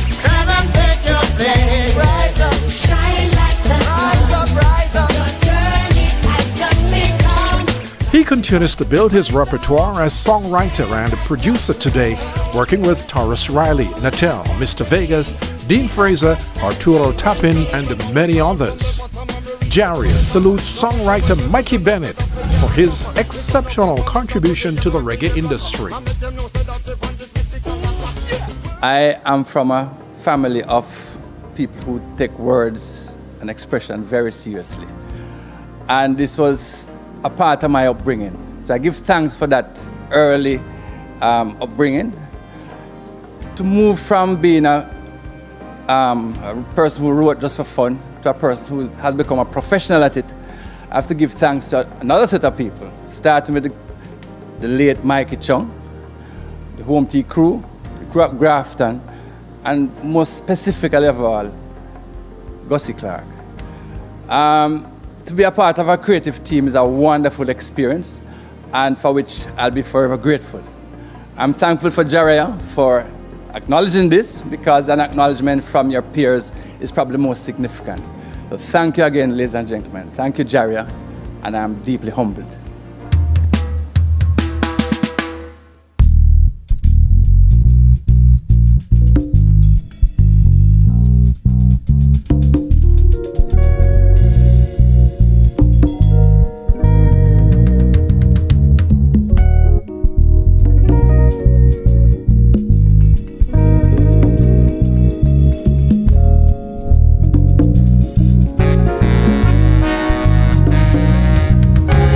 Stand and take your place. Rise up. Shine like the sun. Rise up, rise up. Your journey has just begun. He continues to build his repertoire as songwriter and producer today, working with Taurus Riley, Natel, Mr. Vegas, Dean Fraser, Arturo Tapin, and many others. JaRIA salutes songwriter Mikey Bennett for his exceptional contribution to the reggae industry. I am from a family of people who take words and expression very seriously. And this was a part of my upbringing. So I give thanks for that early upbringing. To move from being a person who wrote just for fun to a person who has become a professional at it, I have to give thanks to another set of people, starting with the late Mikey Chung, the Home Tea crew, the crew at Grafton, and most specifically of all, Gussie Clark. To be a part of a creative team is a wonderful experience, and for which I'll be forever grateful. I'm thankful for JaRIA for acknowledging this, because an acknowledgement from your peers is probably most significant. So thank you again, ladies and gentlemen. Thank you, JaRIA, and I'm deeply humbled.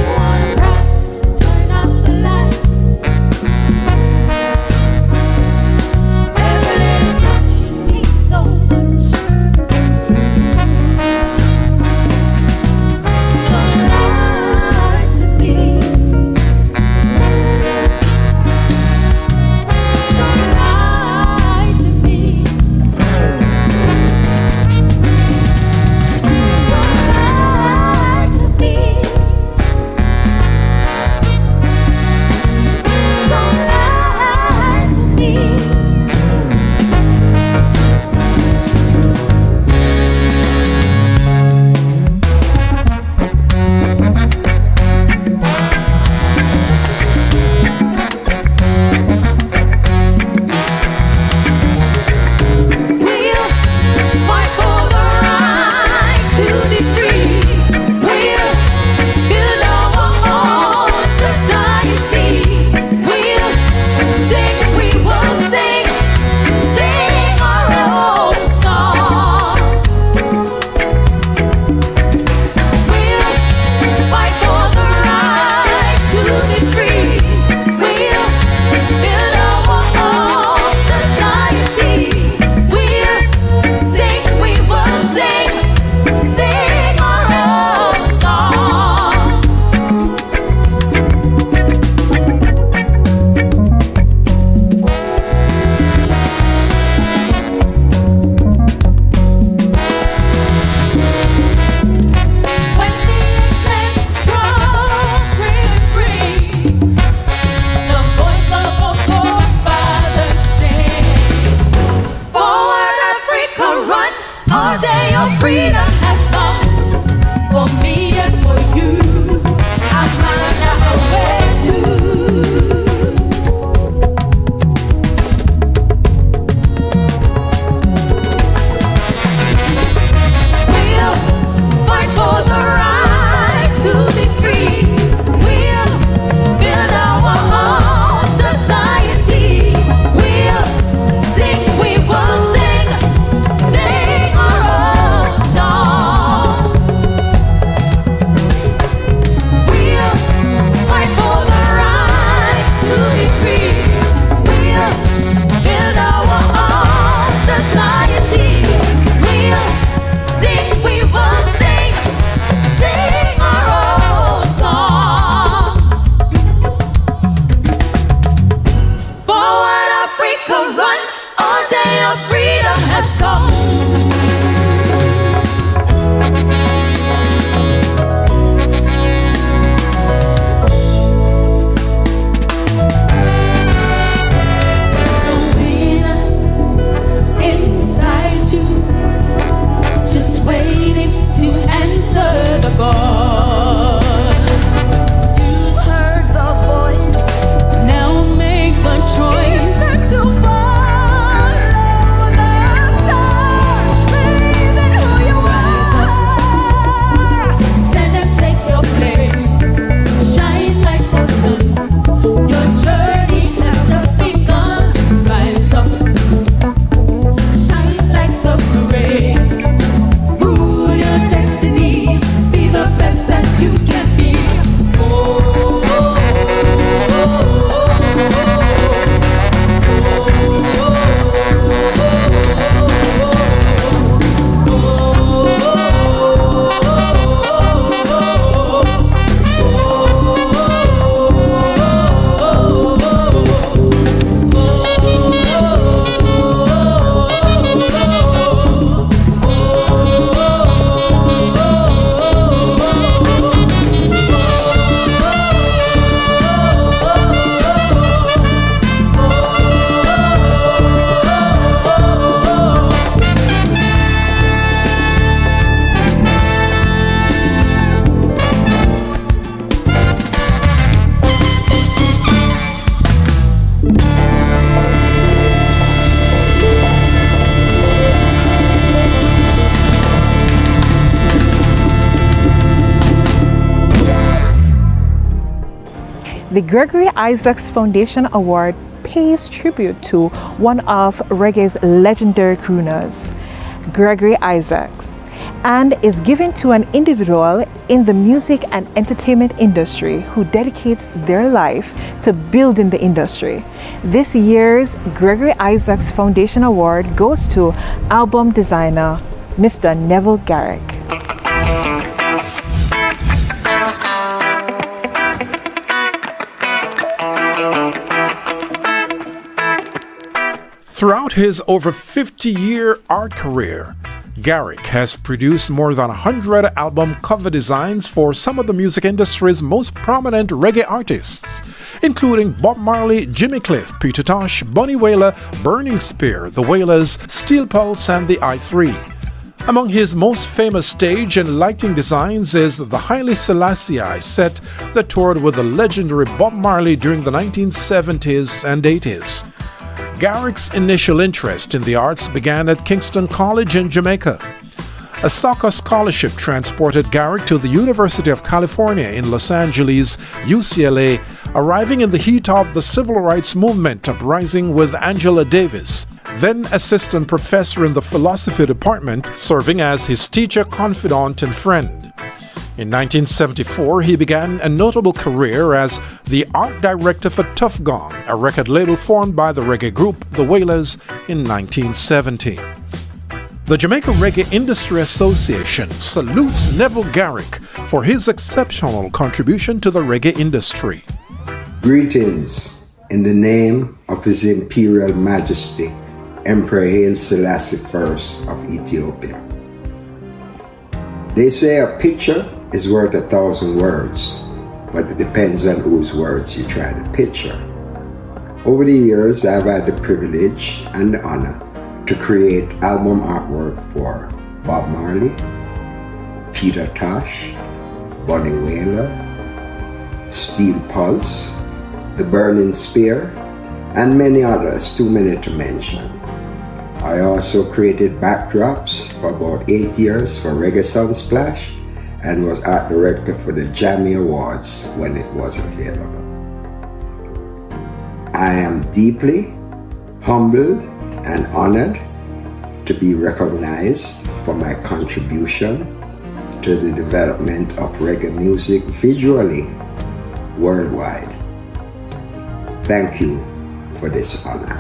Everyone The Gregory Isaacs Foundation Award pays tribute to one of reggae's legendary crooners, Gregory Isaacs, and is given to an individual in the music and entertainment industry who dedicates their life to building the industry. This year's Gregory Isaacs Foundation Award goes to album designer Mr. Neville Garrick. Throughout his over 50-year art career, Garrick has produced more than 100 album cover designs for some of the music industry's most prominent reggae artists, including Bob Marley, Jimmy Cliff, Peter Tosh, Bunny Wailer, Burning Spear, The Wailers, Steel Pulse, and the I3. Among his most famous stage and lighting designs is the Haile Selassie set that toured with the legendary Bob Marley during the 1970s and 80s. Garrick's initial interest in the arts began at Kingston College in Jamaica. A soccer scholarship transported Garrick to the University of California in Los Angeles, UCLA, arriving in the heat of the civil rights movement uprising with Angela Davis, then assistant professor in the philosophy department, serving as his teacher, confidant, and friend. In 1974, he began a notable career as the art director for Tough Gong, a record label formed by the reggae group The Wailers in 1970. The Jamaica Reggae Industry Association salutes Neville Garrick for his exceptional contribution to the reggae industry. Greetings in the name of His Imperial Majesty, Emperor Haile Selassie I of Ethiopia. They say a picture is worth 1,000 words, but it depends on whose words you try to picture. Over the years, I've had the privilege and the honor to create album artwork for Bob Marley, Peter Tosh, Bunny Wailer, Steel Pulse, The Burning Spear, and many others, too many to mention. I also created backdrops for about 8 years for Reggae Sunsplash and was art director for the JAMI Awards when it was available. I am deeply humbled and honored to be recognized for my contribution to the development of reggae music visually worldwide. Thank you for this honor.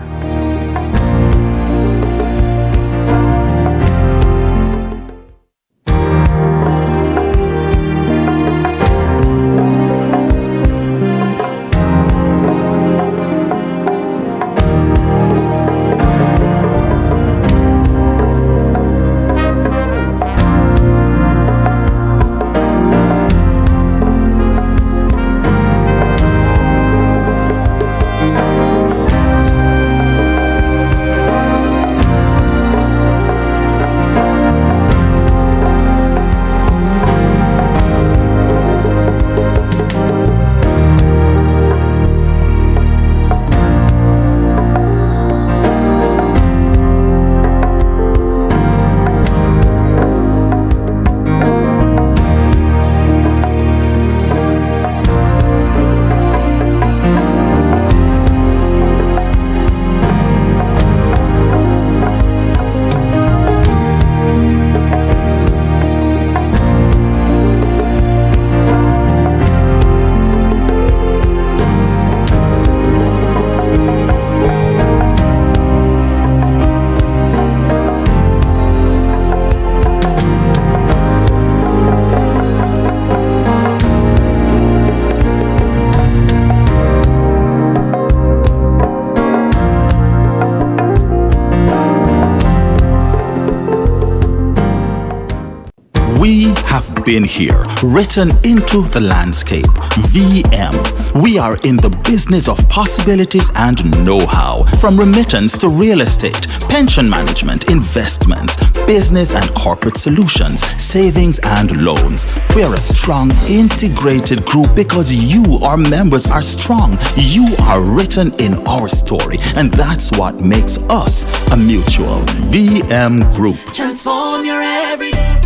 Been here, written into the landscape. VM. We are in the business of possibilities and know-how, from remittance to real estate, pension management, investments, business and corporate solutions, savings and loans. We are a strong, integrated group because you, our members, are strong. You are written in our story, and that's what makes us a mutual VM group. Transform your everyday.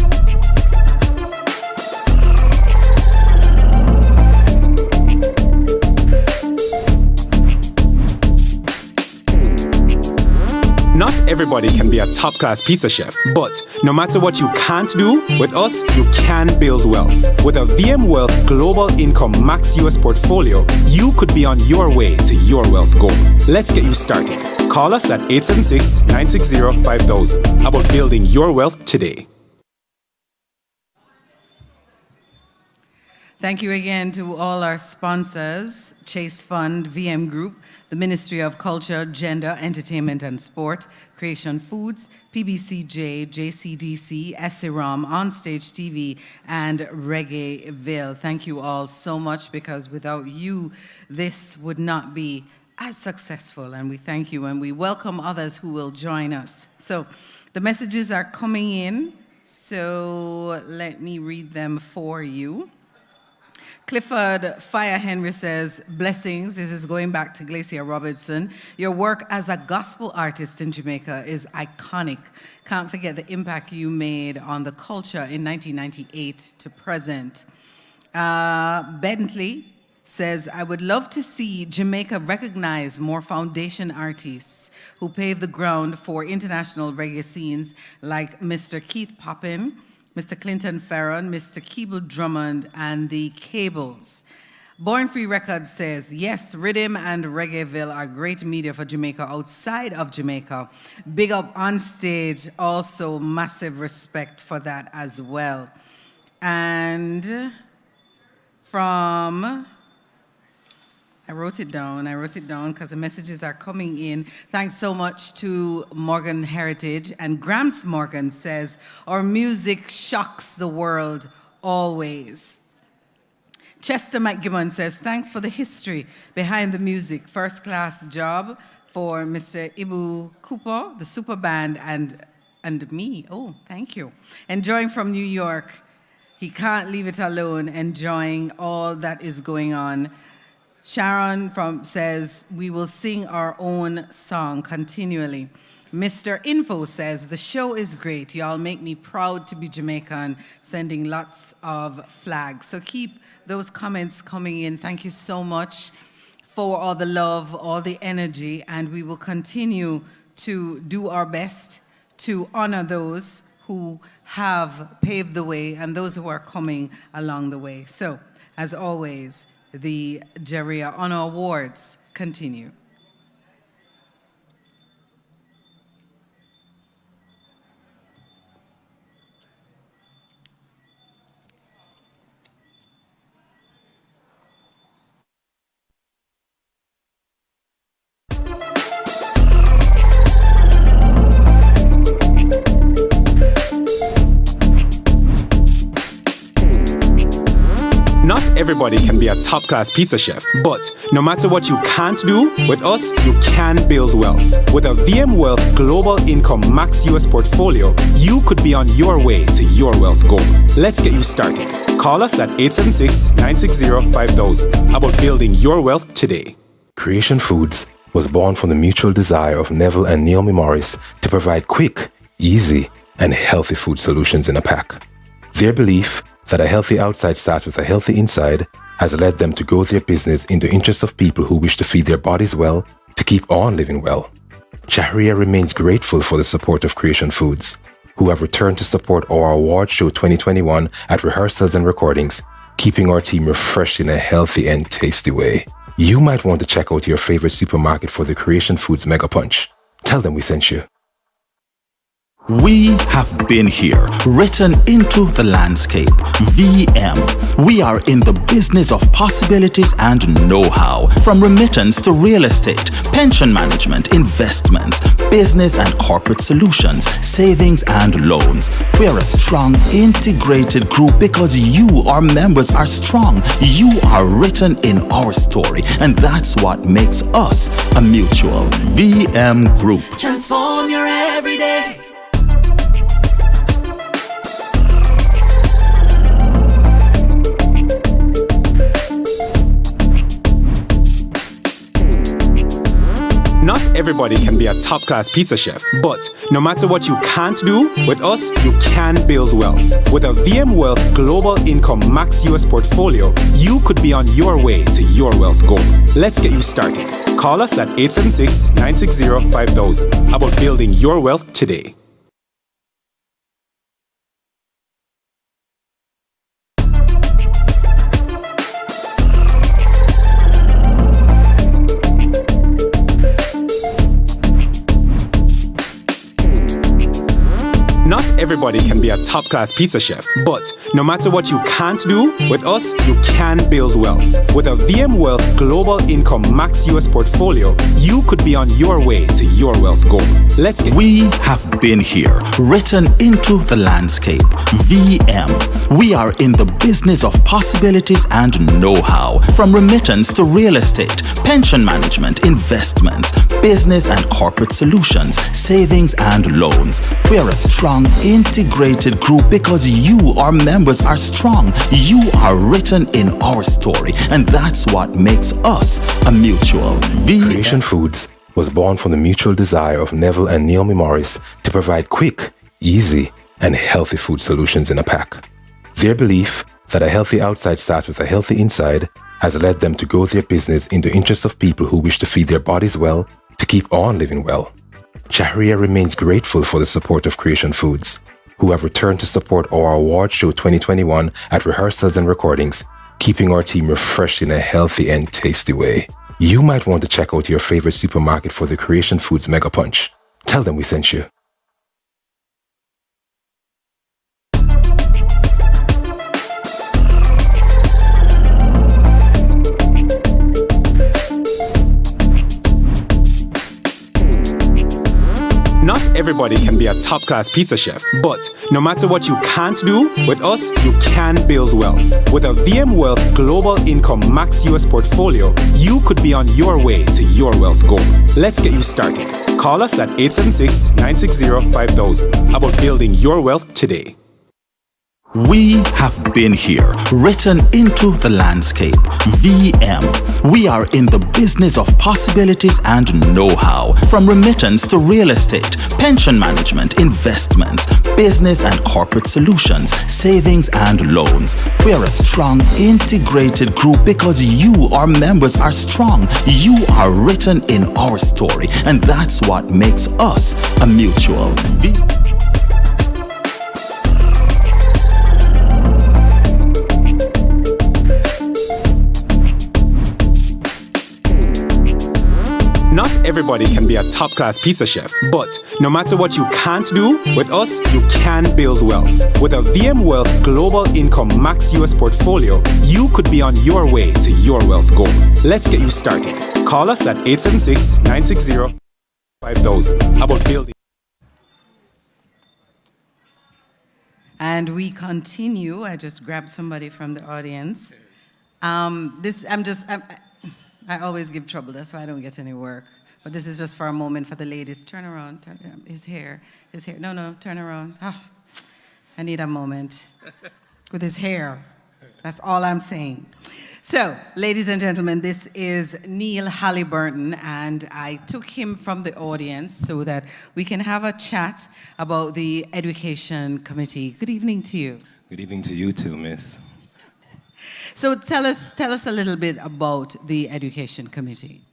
everybody can be a top-class pizza chef, but no matter what you can't do, with us, you can build wealth. With a VM Wealth Global Income Max US portfolio, you could be on your way to your wealth goal. Let's get you started. Call us at 876-960-5000 about building your wealth today. Thank you again to all our sponsors, Chase Fund, VM Group, the Ministry of Culture, Gender, Entertainment and Sport, Creation Foods, PBCJ, JCDC, SIROM, Onstage TV, and Reggaeville. Thank you all so much, because without you, this would not be as successful, and we thank you, and we welcome others who will join us. So the messages are coming in, so let me read them for you. Clifford Fire Henry says, blessings. This is going back to GLACIA Robertson. Your work as a gospel artist in Jamaica is iconic. Can't forget the impact you made on the culture in 1998 to present. Bentley says, I would love to see Jamaica recognize more foundation artists who paved the ground for international reggae scenes like Mr. Keith Poppin, Mr. Clinton Farron, Mr. Keeble Drummond, and the Cables. Born Free Records says, yes, RIDDIM and Reggaeville are great media for Jamaica outside of Jamaica. Big up on stage, also massive respect for that as well. And from... I wrote it down because the messages are coming in. Thanks so much to Morgan Heritage. And Gramps Morgan says, our music shocks the world always. Chester McGibbon says, thanks for the history behind the music. First class job for Mr. Ibu Cooper, the super band, and me. Oh, thank you. Enjoying from New York. He can't leave it alone, enjoying all that is going on. Sharon says, we will sing our own song continually. Mr. Info says, the show is great. Y'all make me proud to be Jamaican, sending lots of flags. So keep those comments coming in. Thank you so much for all the love, all the energy, and we will continue to do our best to honor those who have paved the way and those who are coming along the way. So, as always, the JaRIA Honor Awards continue. Not everybody can be a top-class pizza chef, but no matter what you can't do, with us, you can build wealth. With a VM Wealth Global Income Max US portfolio, you could be on your way to your wealth goal. Let's get you started. Call us at 876-960-5000 about building your wealth today. Creation Foods was born from the mutual desire of Neville and Naomi Morris to provide quick, easy, and healthy food solutions in a pack. Their belief that a healthy outside starts with a healthy inside has led them to grow their business in the interest of people who wish to feed their bodies well to keep on living well. JaRIA remains grateful for the support of Creation Foods, who have returned to support our award show 2021 at rehearsals and recordings, keeping our team refreshed in a healthy and tasty way. You might want to check out your favorite supermarket for the Creation Foods Mega Punch. Tell them we sent you. We have been here, written into the landscape. VM. We are in the business of possibilities and know-how. From remittance to real estate, pension management, investments, business and corporate solutions, savings and loans. We are a strong, integrated group because you, our members, are strong. You are written in our story, and that's what makes us a mutual VM group. Transform your everyday. Not everybody can be a top-class pizza chef, but no matter what you can't do, with us, you can build wealth. With a VM Wealth Global Income Max US portfolio, you could be on your way to your wealth goal. Let's get you started. Call us at 876-960-5000 about building your wealth today. Not everybody can be a top-class pizza chef, but no matter what you can't do, with us, you can build wealth. With a VM Wealth Global Income Max US portfolio, you could be on your way to your wealth goal. Let's get... We have been here, written into the landscape. VM. We are in the business of possibilities and know-how, from remittance to real estate, pension management, investments, business and corporate solutions, savings and loans. We are a strong, integrated group because you, our members, are strong. You are written in our story, and that's what makes us a mutual. Creation Foods was born from the mutual desire of Neville and Naomi Morris to provide quick, easy, and healthy food solutions in a pack. Their belief that a healthy outside starts with a healthy inside has led them to grow their business in the interest of people who wish to feed their bodies well to keep on living well. JaRIA remains grateful for the support of Creation Foods, who have returned to support our award show 2021 at rehearsals and recordings, keeping our team refreshed in a healthy and tasty way. You might want to check out your favorite supermarket for the Creation Foods Mega Punch. Tell them we sent you. Not everybody can be a top-class pizza chef, but no matter what you can't do, with us, you can build wealth. With a VM Wealth Global Income Max US portfolio, you could be on your way to your wealth goal. Let's get you started. Call us at 876-960-5000 about building your wealth today. We have been here, written into the landscape. VM. We are in the business of possibilities and know-how, from remittance to real estate, pension management, investments, business and corporate solutions, savings and loans. We are a strong, integrated group because you, our members, are strong. You are written in our story, and that's what makes us a mutual. Not everybody can be a top-class pizza chef, but no matter what you can't do, with us, you can build wealth. With a VM Wealth Global Income Max US portfolio, you could be on your way to your wealth goal. Let's get you started. Call us at 876-960-5000 about building. And we continue. I just grabbed somebody from the audience. I always give trouble, that's why I don't get any work. But this is just for a moment for the ladies. Turn around, his hair. No, turn around. Oh, I need a moment with his hair. That's all I'm saying. So, ladies and gentlemen, this is Neil Halliburton, and I took him from the audience so that we can have a chat about the Education Committee. Good evening to you. Good evening to you too, miss. So tell us a little bit about the Education Committee.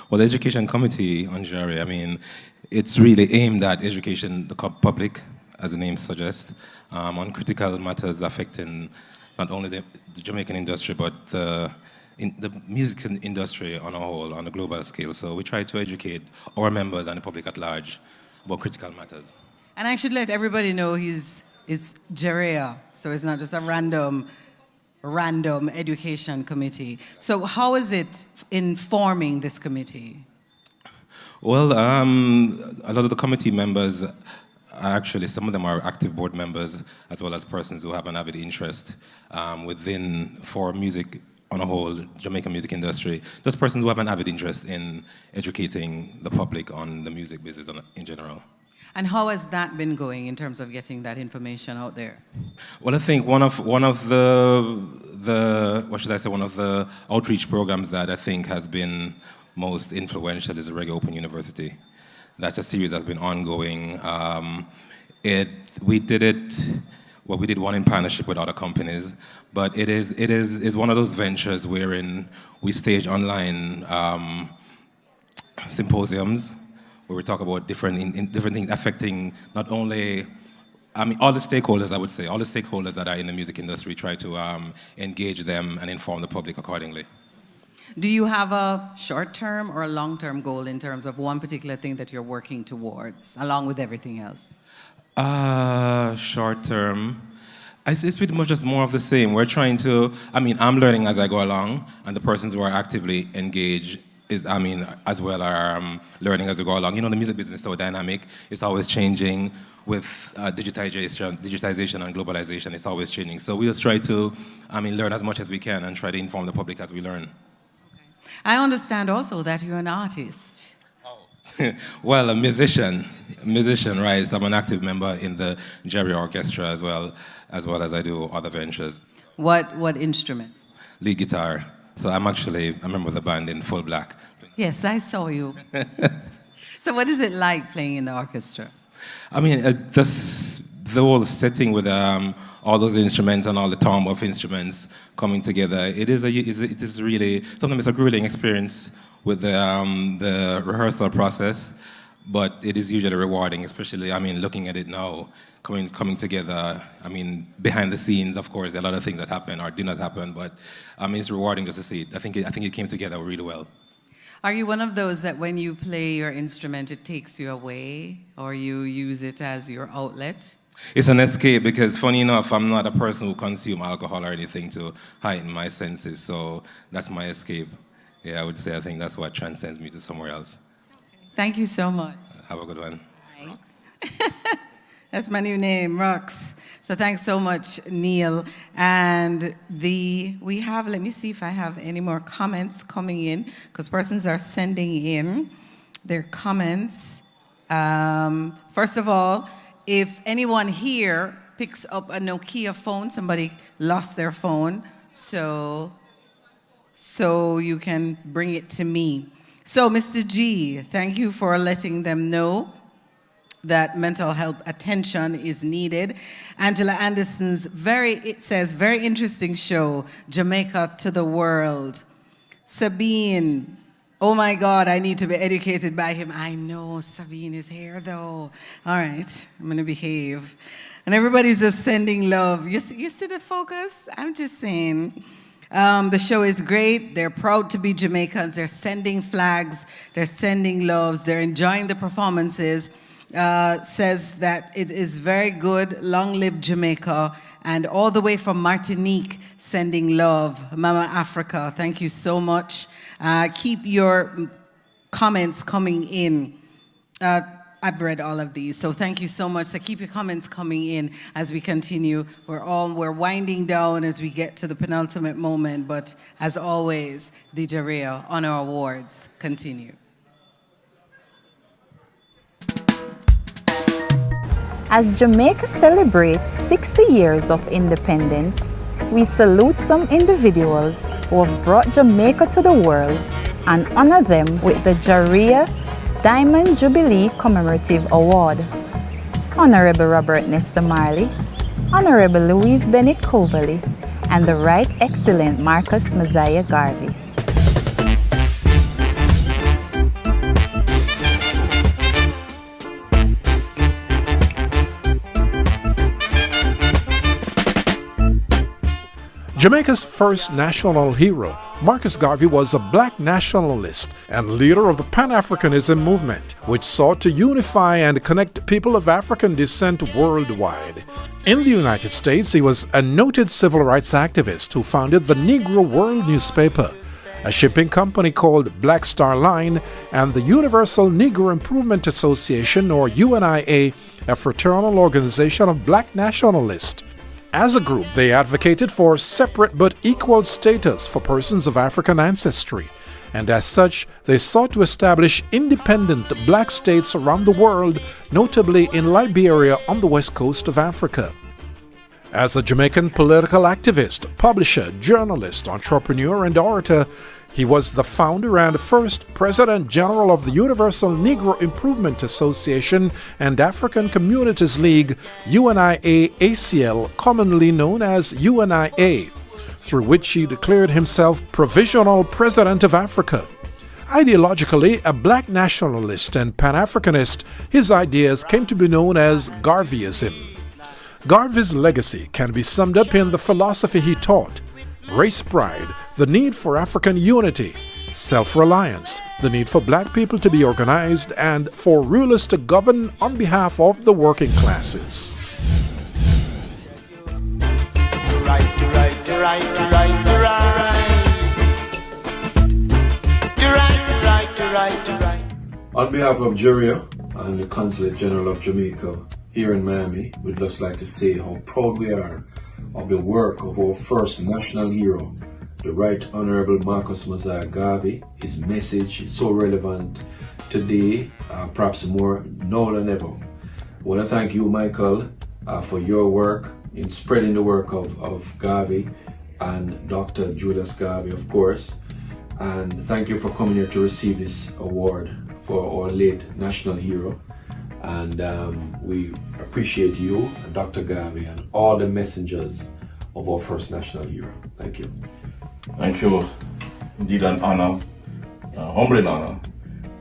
Well, the Education Committee on JaRIA, I mean, it's really aimed at education the public, as the name suggests, on critical matters affecting not only the Jamaican industry, but in the music industry on a whole, on a global scale. So we try to educate our members and the public at large about critical matters. And I should let everybody know it's JaRIA, so it's not just a random education committee. So how is it in forming this committee? Well, a lot of the committee members are actually, some of them are active board members, as well as persons who have an avid interest for music on a whole, Jamaican music industry, just persons who have an avid interest in educating the public on the music business in general. And how has that been going in terms of getting that information out there? Well, I think one of the outreach programs that I think has been most influential is the Reggae Open University. That's a series that's been ongoing. We did one in partnership with other companies, but it is one of those ventures wherein we stage online symposiums where we talk about different things affecting not only, all the stakeholders, I would say, all the stakeholders that are in the music industry, try to engage them and inform the public accordingly. Do you have a short-term or a long-term goal in terms of one particular thing that you're working towards, along with everything else? Short-term, it's pretty much just more of the same. We're trying to, I'm learning as I go along, and the persons who are actively engaged as well are learning as we go along. You know, the music business is so dynamic. It's always changing with digitization and globalization. It's always changing. So we just try to, learn as much as we can and try to inform the public as we learn. I understand also that you're an artist. Well, a musician, right? So I'm an active member in the JaRIA orchestra as well as I do other ventures. What instrument? Lead guitar. So I'm actually a member of the band in Full Black. Yes, I saw you. So what is it like playing in the orchestra? Just the whole setting with all those instruments and all the tomb of instruments coming together. It is really, sometimes it's a grueling experience with the rehearsal process, but it is usually rewarding, especially, looking at it now, coming together. Behind the scenes, of course, there are a lot of things that happen or did not happen, but it's rewarding just to see it. I think it came together really well. Are you one of those that when you play your instrument, it takes you away, or you use it as your outlet? It's an escape because, funny enough, I'm not a person who consumes alcohol or anything to heighten my senses, so that's my escape. Yeah, I would say I think that's what transcends me to somewhere else. Thank you so much. Have a good one. That's my new name, Rox. So thanks so much, Neil. And we have, let me see if I have any more comments coming in, because persons are sending in their comments. First of all, if anyone here picks up a Nokia phone, somebody lost their phone, so you can bring it to me. So, Mr. G, thank you for letting them know that mental health attention is needed. Angela Anderson's very interesting show, Jamaica to the World. Sabine, oh my God, I need to be educated by him. I know Sabine is here though. All right, I'm gonna behave. And everybody's just sending love. You see the focus? I'm just saying. The show is great. They're proud to be Jamaicans. They're sending flags. They're sending loves. They're enjoying the performances. Says that it is very good. Long live Jamaica. And all the way from Martinique, sending love. Mama Africa, thank you so much. Keep your comments coming in. I've read all of these, so thank you so much. So keep your comments coming in as we continue. We're winding down as we get to the penultimate moment, but as always, the JaRIA Honor Awards continue. As Jamaica celebrates 60 years of independence, we salute some individuals who have brought Jamaica to the world and honor them with the JaRIA Diamond Jubilee Commemorative Award. Honorable Robert Nesta Marley, Honorable Louise BENNETT-COVERLEY, and the Right Excellent Marcus Mosiah Garvey. Jamaica's first national hero, Marcus Garvey, was a black nationalist and leader of the Pan-Africanism movement, which sought to unify and connect people of African descent worldwide. In the United States, he was a noted civil rights activist who founded the Negro World newspaper, a shipping company called Black Star Line, and the Universal Negro Improvement Association, or UNIA, a fraternal organization of black nationalists. As a group, they advocated for separate but equal status for persons of African ancestry, and as such, they sought to establish independent black states around the world, notably in Liberia on the west coast of Africa. As a Jamaican political activist, publisher, journalist, entrepreneur, and orator, he was the founder and first President General of the Universal Negro Improvement Association and African Communities League, UNIA-ACL, commonly known as UNIA, through which he declared himself Provisional President of Africa. Ideologically a black nationalist and Pan-Africanist, his ideas came to be known as Garveyism. Garvey's legacy can be summed up in the philosophy he taught: race pride, the need for African unity, self-reliance, the need for black people to be organized, and for rulers to govern on behalf of the working classes. On behalf of JaRIA and the Consulate General of Jamaica here in Miami, we'd just like to say how proud we are of the work of our first national hero, the Right Honorable Marcus Mosiah Garvey. His message is so relevant today, perhaps more now than ever. I want to thank you, Michael, for your work in spreading the work of Garvey and Dr. Julius Garvey, of course. And thank you for coming here to receive this award for our late national hero. And we appreciate you and Dr. Garvey and all the messengers of our first national hero. Thank you. Thank you. Indeed an honor, humbling honor.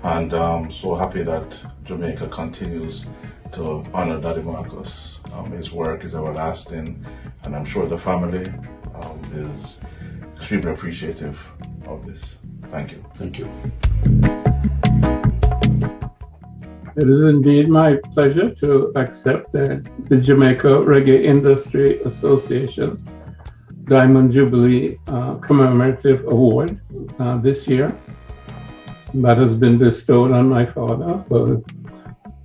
And I'm so happy that Jamaica continues to honor Daddy Marcus. His work is everlasting, and I'm sure the family is extremely appreciative of this. Thank you. Thank you. It is indeed my pleasure to accept the Jamaica Reggae Industry Association Diamond Jubilee Commemorative Award this year. That has been bestowed on my father for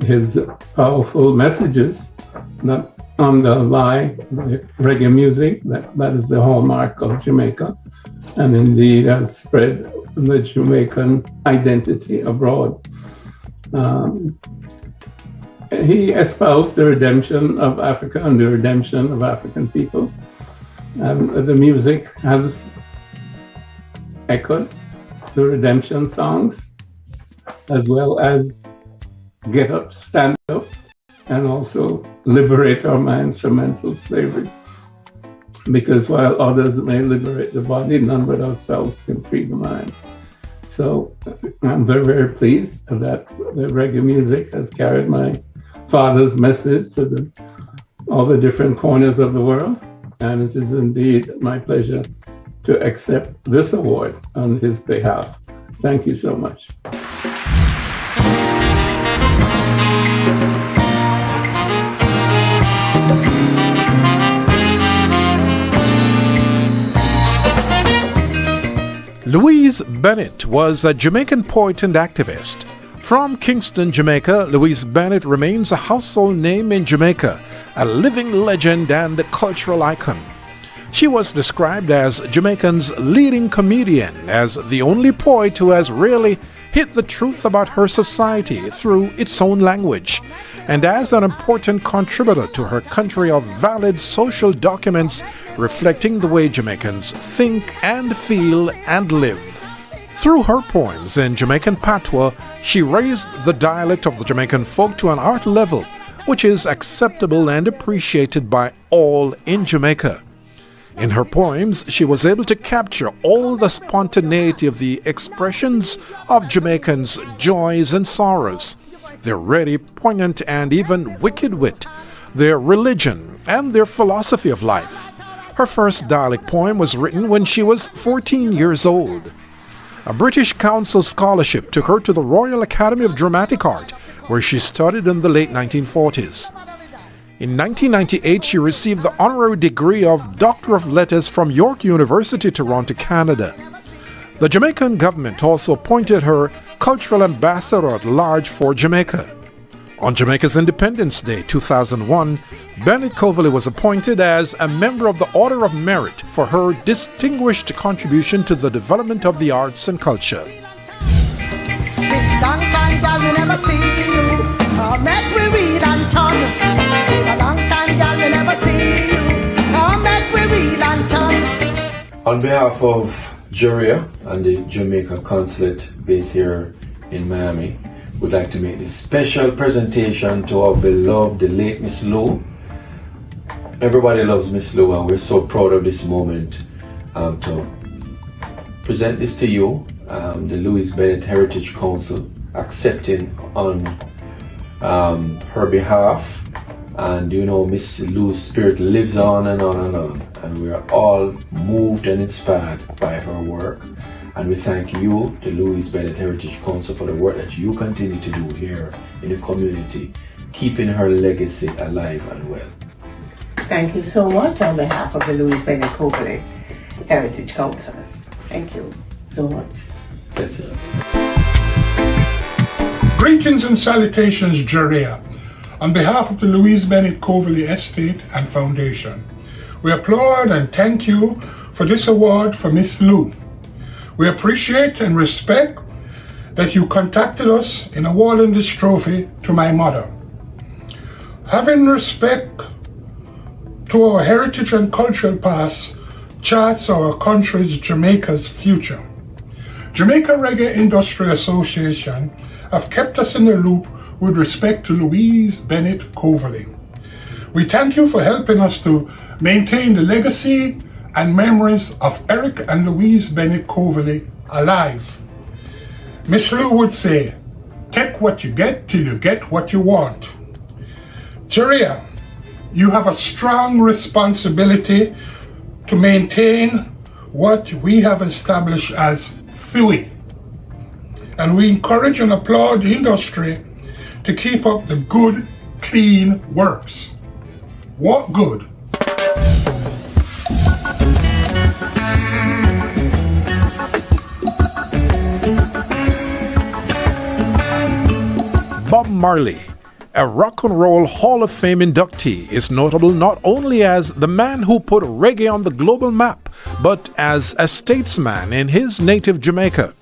his powerful messages that underlie reggae music. That is the hallmark of Jamaica, and indeed has spread the Jamaican identity abroad. He espoused the redemption of Africa and the redemption of African people. And the music has echoed the redemption songs, as well as get up, stand up, and also liberate our minds from mental slavery. Because while others may liberate the body, none but ourselves can free the mind. So I'm very, very pleased that the reggae music has carried my father's message to all the different corners of the world. And it is indeed my pleasure to accept this award on his behalf. Thank you so much. Louise Bennett was a Jamaican poet and activist. From Kingston, Jamaica, Louise Bennett remains a household name in Jamaica, a living legend and a cultural icon. She was described as Jamaica's leading comedian, as the only poet who has really hit the truth about her society through its own language, and as an important contributor to her country of valid social documents reflecting the way Jamaicans think and feel and live. Through her poems in Jamaican patois, she raised the dialect of the Jamaican folk to an art level which is acceptable and appreciated by all in Jamaica. In her poems, she was able to capture all the spontaneity of the expressions of Jamaicans' joys and sorrows, their ready, poignant, and even wicked wit, their religion, and their philosophy of life. Her first dialect poem was written when she was 14 years old. A British Council scholarship took her to the Royal Academy of Dramatic Art, where she studied in the late 1940s. In 1998, she received the honorary degree of Doctor of Letters from York University, Toronto, Canada. The Jamaican government also appointed her Cultural Ambassador at Large for Jamaica. On Jamaica's Independence Day 2001, BENNETT-COVERLEY was appointed as a member of the Order of Merit for her distinguished contribution to the development of the arts and culture. On behalf of JaRIA and the Jamaica Consulate based here in Miami, we'd like to make this special presentation to our beloved, the late Miss Lou. Everybody loves Miss Lou, and we're so proud of this moment to present this to you the Louise Bennett Heritage Council accepting on her behalf. And you know, Miss Lou's spirit lives on and on and on. And we are all moved and inspired by her work. And we thank you, the Louise Bennett Heritage Council, for the work that you continue to do here in the community, keeping her legacy alive and well. Thank you so much on behalf of the LLOYD Heritage Council. Thank you so much. Blessings. Greetings and salutations, JaRIA. On behalf of the Louise Bennett-Coverley Estate and Foundation, we applaud and thank you for this award for Miss Lou. We appreciate and respect that you contacted us in awarding this trophy to my mother. Having respect to our heritage and cultural past charts our country's Jamaica's future. Jamaica Reggae Industry Association have kept us in the loop with respect to Louise Bennett-Coverley. We thank you for helping us to maintain the legacy and memories of Eric and Louise Bennett-Coverley alive. Miss Lou would say, take what you get till you get what you want. JaRIA, you have a strong responsibility to maintain what we have established as FUI. And we encourage and applaud the industry to keep up the good, clean works. What good? Bob Marley, a Rock and Roll Hall of Fame inductee, is notable not only as the man who put reggae on the global map, but as a statesman in his native Jamaica.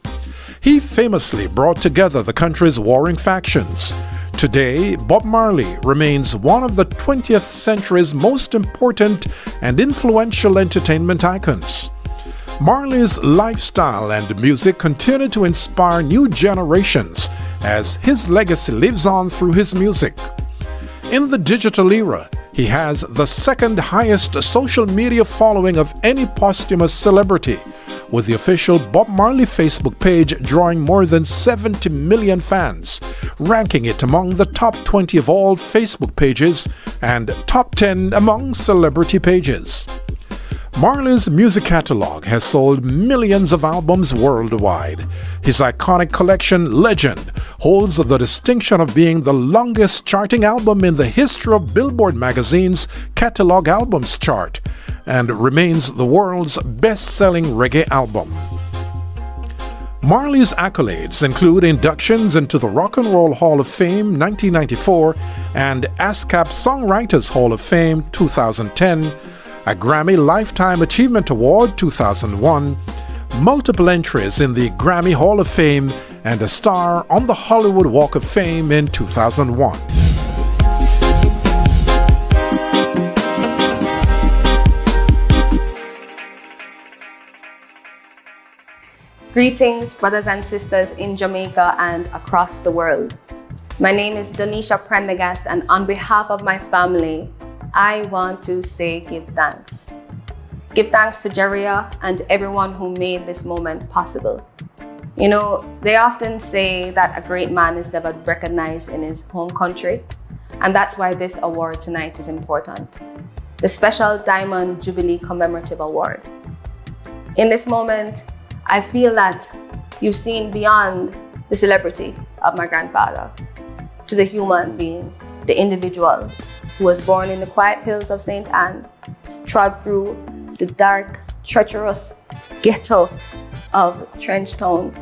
He famously brought together the country's warring factions. Today, Bob Marley remains one of the 20th century's most important and influential entertainment icons. Marley's lifestyle and music continue to inspire new generations as his legacy lives on through his music. In the digital era, he has the second highest social media following of any posthumous celebrity, with the official Bob Marley Facebook page drawing more than 70 million fans, ranking it among the top 20 of all Facebook pages and top 10 among celebrity pages. Marley's music catalog has sold millions of albums worldwide. His iconic collection, Legend, holds the distinction of being the longest charting album in the history of Billboard magazine's catalog albums chart, and remains the world's best-selling reggae album. Marley's accolades include inductions into the Rock and Roll Hall of Fame 1994 and ASCAP Songwriters Hall of Fame 2010, a Grammy Lifetime Achievement Award 2001, multiple entries in the Grammy Hall of Fame, and a star on the Hollywood Walk of Fame in 2001. Greetings, brothers and sisters in Jamaica and across the world. My name is Donisha Prendergast, and on behalf of my family, I want to say give thanks. Give thanks to JaRIA and everyone who made this moment possible. You know, they often say that a great man is never recognized in his home country, and that's why this award tonight is important. The Special Diamond Jubilee Commemorative Award. In this moment, I feel that you've seen beyond the celebrity of my grandfather to the human being, the individual who was born in the quiet hills of St. Anne, trod through the dark, treacherous ghetto of Trenchtown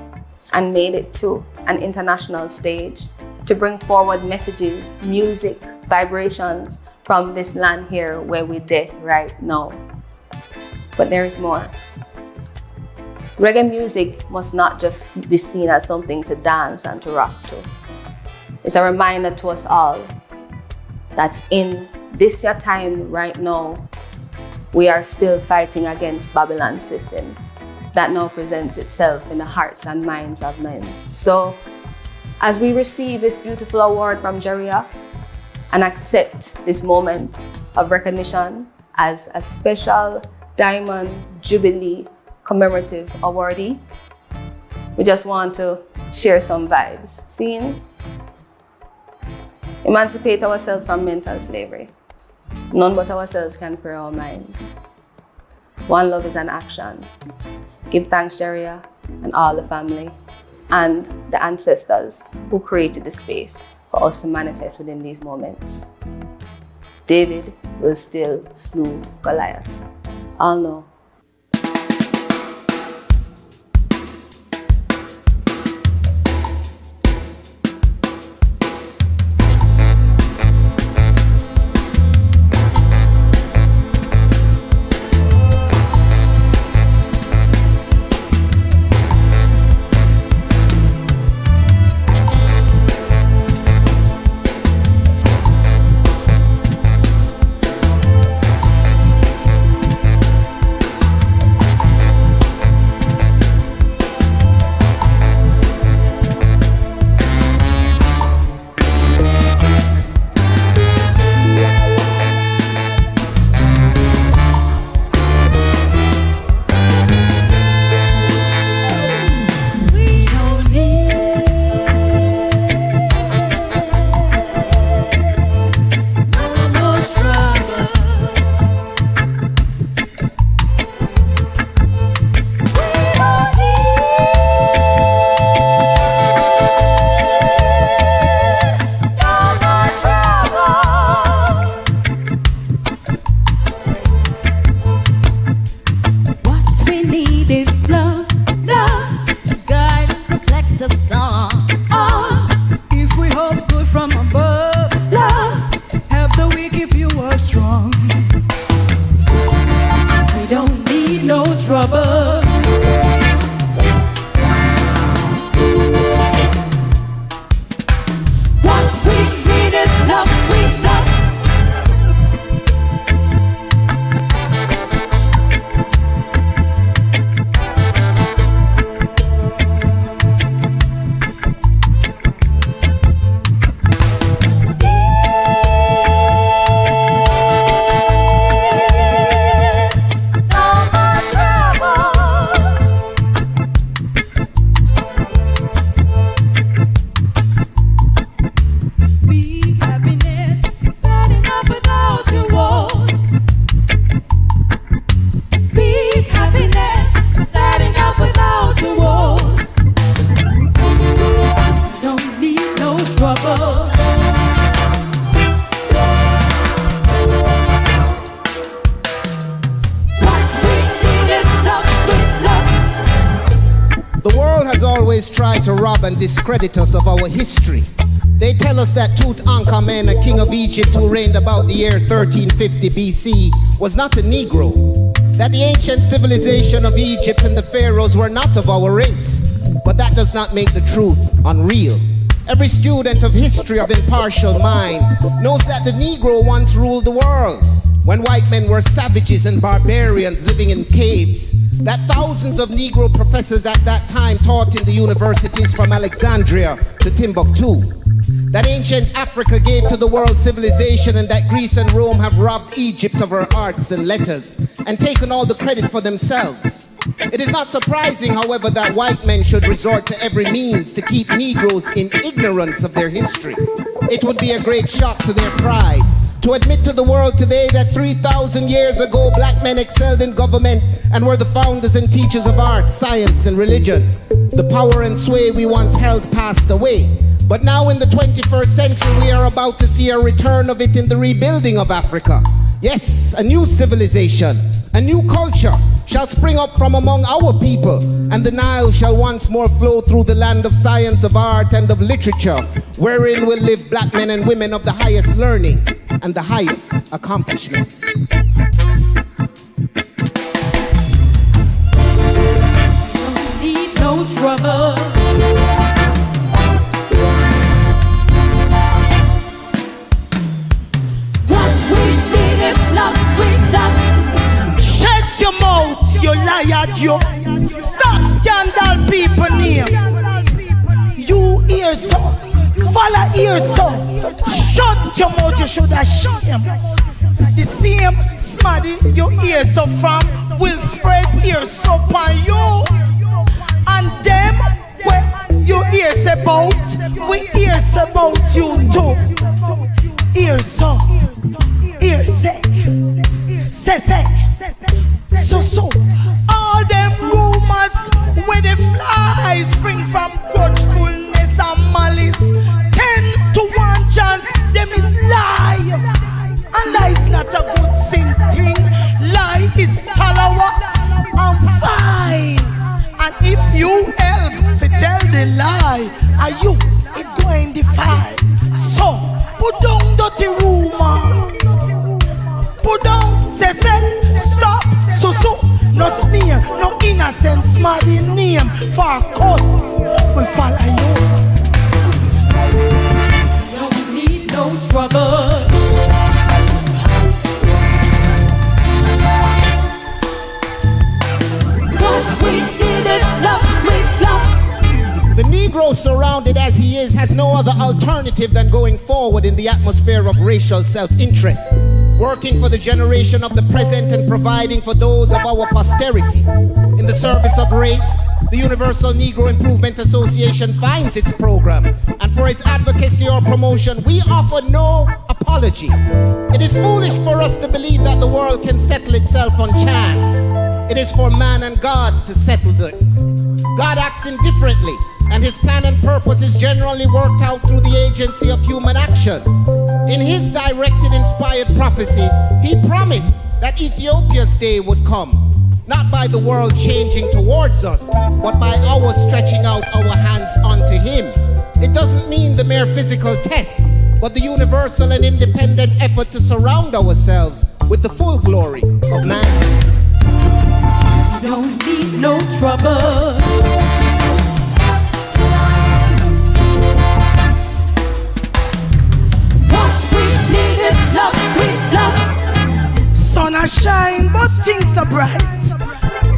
and made it to an international stage to bring forward messages, music, vibrations from this land here where we're dead right now. But there is more. Reggae music must not just be seen as something to dance and to rock to. It's a reminder to us all that in this year time right now, we are still fighting against Babylon's system that now presents itself in the hearts and minds of men. So, as we receive this beautiful award from JaRIA and accept this moment of recognition as a special Diamond Jubilee Commemorative Awardee, We just want to share some vibes. Seeing? Emancipate ourselves from mental slavery. None but ourselves can free our minds. One love is an action. Give thanks, JaRIA, and all the family, and the ancestors who created the space for us to manifest within these moments. David will still slew Goliath. All know. Try to rob and discredit us of our history. They tell us that Tutankhamen, a king of Egypt who reigned about the year 1350 BC, was not a Negro. That the ancient civilization of Egypt and the pharaohs were not of our race. But that does not make the truth unreal. Every student of history of impartial mind knows that the Negro once ruled the world, when white men were savages and barbarians living in caves. That thousands of Negro professors at that time taught in the universities from Alexandria to Timbuktu. That ancient Africa gave to the world civilization, and that Greece and Rome have robbed Egypt of her arts and letters and taken all the credit for themselves. It is not surprising, however, that white men should resort to every means to keep Negroes in ignorance of their history. It would be a great shock to their pride to admit to the world today that 3,000 years ago black men excelled in government and were the founders and teachers of art, science, and religion. The power and sway we once held passed away. But now in the 21st century, we are about to see a return of it in the rebuilding of Africa. Yes, a new civilization, a new culture shall spring up from among our people, and the Nile shall once more flow through the land of science, of art, and of literature, wherein will live black men and women of the highest learning and the highest accomplishments. Don't need no trouble. What we need is love, sweet love. Shut your mouth, you liar, you. Stop scandal people name. You hear so, follow ear so. Shut your mouth, you should have shut him. The same smaddy you hear so from will spread ear so on you. And them about. We hear about you too. Hear so. Hear say. Say. So. All them rumors where the flies spring from grudgefulness and malice. 10 to 1 chance them is lie. And lie is not a good thing. Lie is talawa and fine. And if you help to tell the lie, are you it going to defy? So put down dirty rumor. Put down say stop. So no smear, no innocent smarty name for cause we follow you. Don't need no trouble. What we need is love, sweet love. The Negro, surrounded as he is, has no other alternative than going forward in the atmosphere of racial self-interest, working for the generation of the present and providing for those of our posterity. In the service of race, the Universal Negro Improvement Association finds its program, and for its advocacy or promotion, we offer no apology. It is foolish for us to believe that the world can settle itself on chance. It is for man and God to settle it. God acts indifferently, and his plan and purpose is generally worked out through the agency of human action. In his directed, inspired prophecy, he promised that Ethiopia's day would come, not by the world changing towards us, but by our stretching out our hands unto him. It doesn't mean the mere physical test, but the universal and independent effort to surround ourselves with the full glory of man. Don't need no trouble. Love, sweet love. Sun a shine, but things are bright.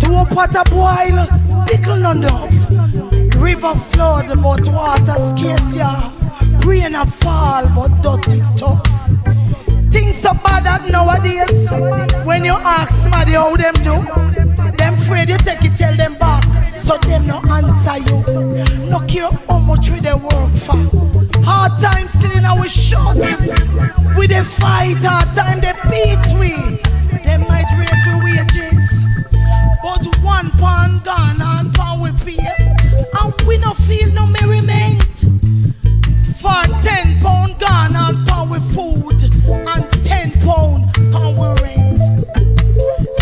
To a pot a boil, pickle no enough. River flood, but water scarce, yeah. Rain a fall, but dirty tough. Things so bad that nowadays, when you ask somebody how them do, them afraid you take it, tell them back, so them no answer you. No care how much we they work for. Hard times still in our shot. We they fight, hard time they beat we. They might raise the wages, but £1 gone and pound we pay, and we no feel no merriment. For £10 gone and pound with food, and £10 pound with rent.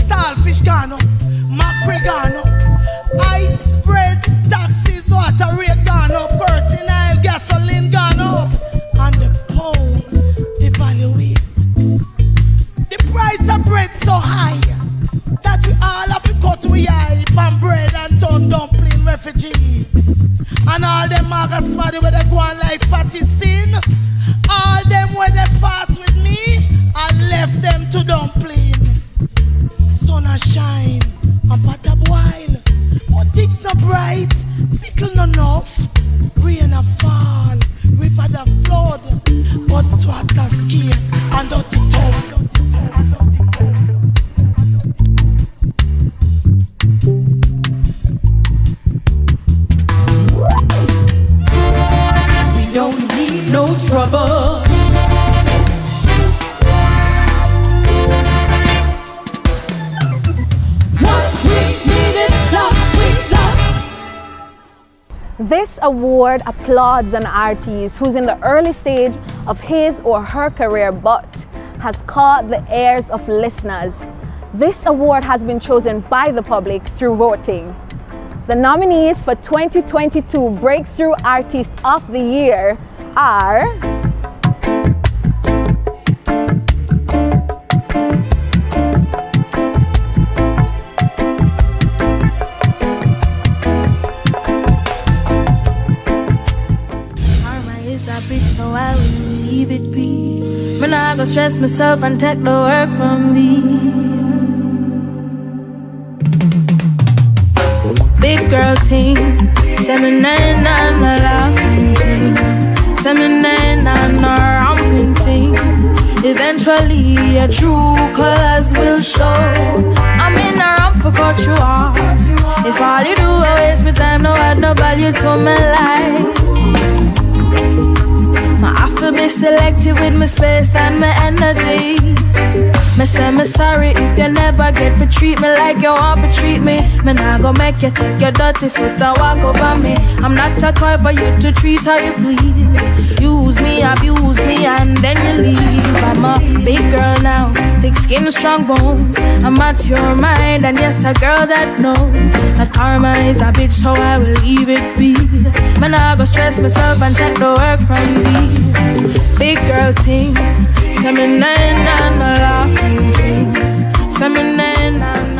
Starfish gone up, mackerel gone up, ice bread, taxes, water rate gone up, kerosene oil, gasoline gone up, and the pound devaluate. The price of bread so high that we all have to cut we eye pan bread and turn dumpling refugee. And all them maga smarty where they go on like fatty sin. All them where they fast with me, I left them to dumpling. Sun a shine and pot a boil, but things are bright, pickle no enough. Rain a fall, river the flood, but water scarce and dirty tough. We don't need no trouble. What we need is love, sweet love. This award applauds an artist who's in the early stage of his or her career but has caught the ears of listeners. This award has been chosen by the public through voting. The nominees for 2022 Breakthrough Artist of the Year are Karma is a bitch, so I will leave it be. When I go stress myself and take the work from me. Big girl team, 799 my laughing team, 799 our ramping team. Eventually your true colors will show. I'm in a ramp for cut you off. If all you do is waste my time, no add no value to my life. selective with my space and my energy. Me say me sorry if you never get to treat me like you want to treat me. Me nah go make you take your dirty foot and walk over me. I'm not a toy for you to treat how you please. Use me, abuse me, and then you leave. I'm a big girl now, thick skin, strong bones. I'm at your mind, and yes, a girl that knows that karma is a bitch, so I will leave it be. Me nah go stress myself and take the work from me. Big girl thing,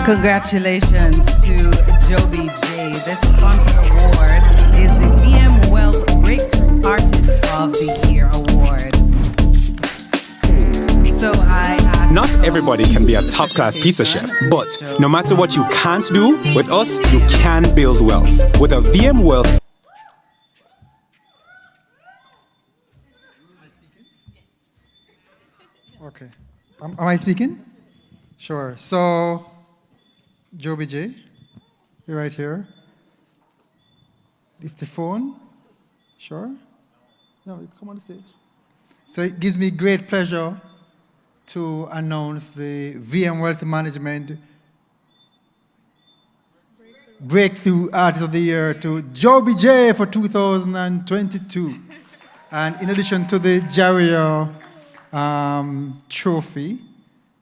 congratulations to JUBILEE. This sponsored award is the VM Wealth Breakthrough Artist of the Year Award. So not everybody can be a top-class pizza chef, but no matter what you can't do, with us, you can build wealth. With a VM Wealth. Okay. Am I speaking? Sure. So, JUBILEE, you're right here. Lift the phone. Sure. No, you come on the stage. So it gives me great pleasure to announce the VM Wealth Management Breakthrough Artist of the Year to JUBILEE for 2022. And in addition to the JaRIA trophy,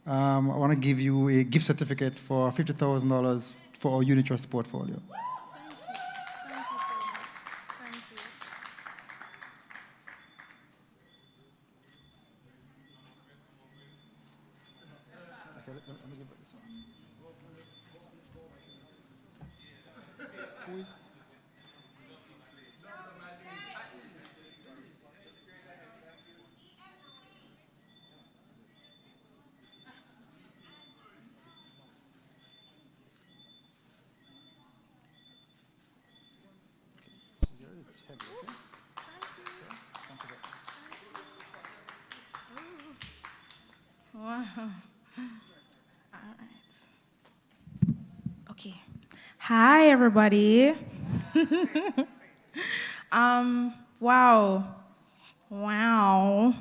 I want to give you a gift certificate for $50,000 for our unit trust portfolio. Wow. All right. Okay. Hi, everybody. Wow. Wow.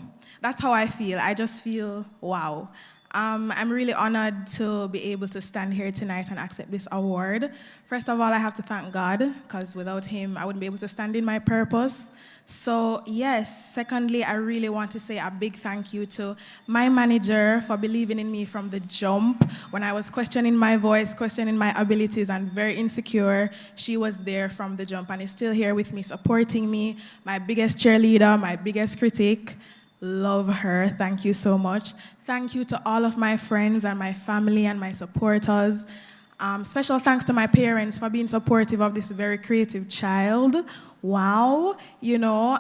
That's how I feel. I just feel wow. I'm really honored to be able to stand here tonight and accept this award. First of all, I have to thank God, because without him, I wouldn't be able to stand in my purpose. So yes, secondly, I really want to say a big thank you to my manager for believing in me from the jump. When I was questioning my voice, questioning my abilities, and very insecure, she was there from the jump and is still here with me, supporting me. My biggest cheerleader, my biggest critic. Love her. Thank you so much. Thank you to all of my friends and my family and my supporters. Special thanks to my parents for being supportive of this very creative child. Wow. You know,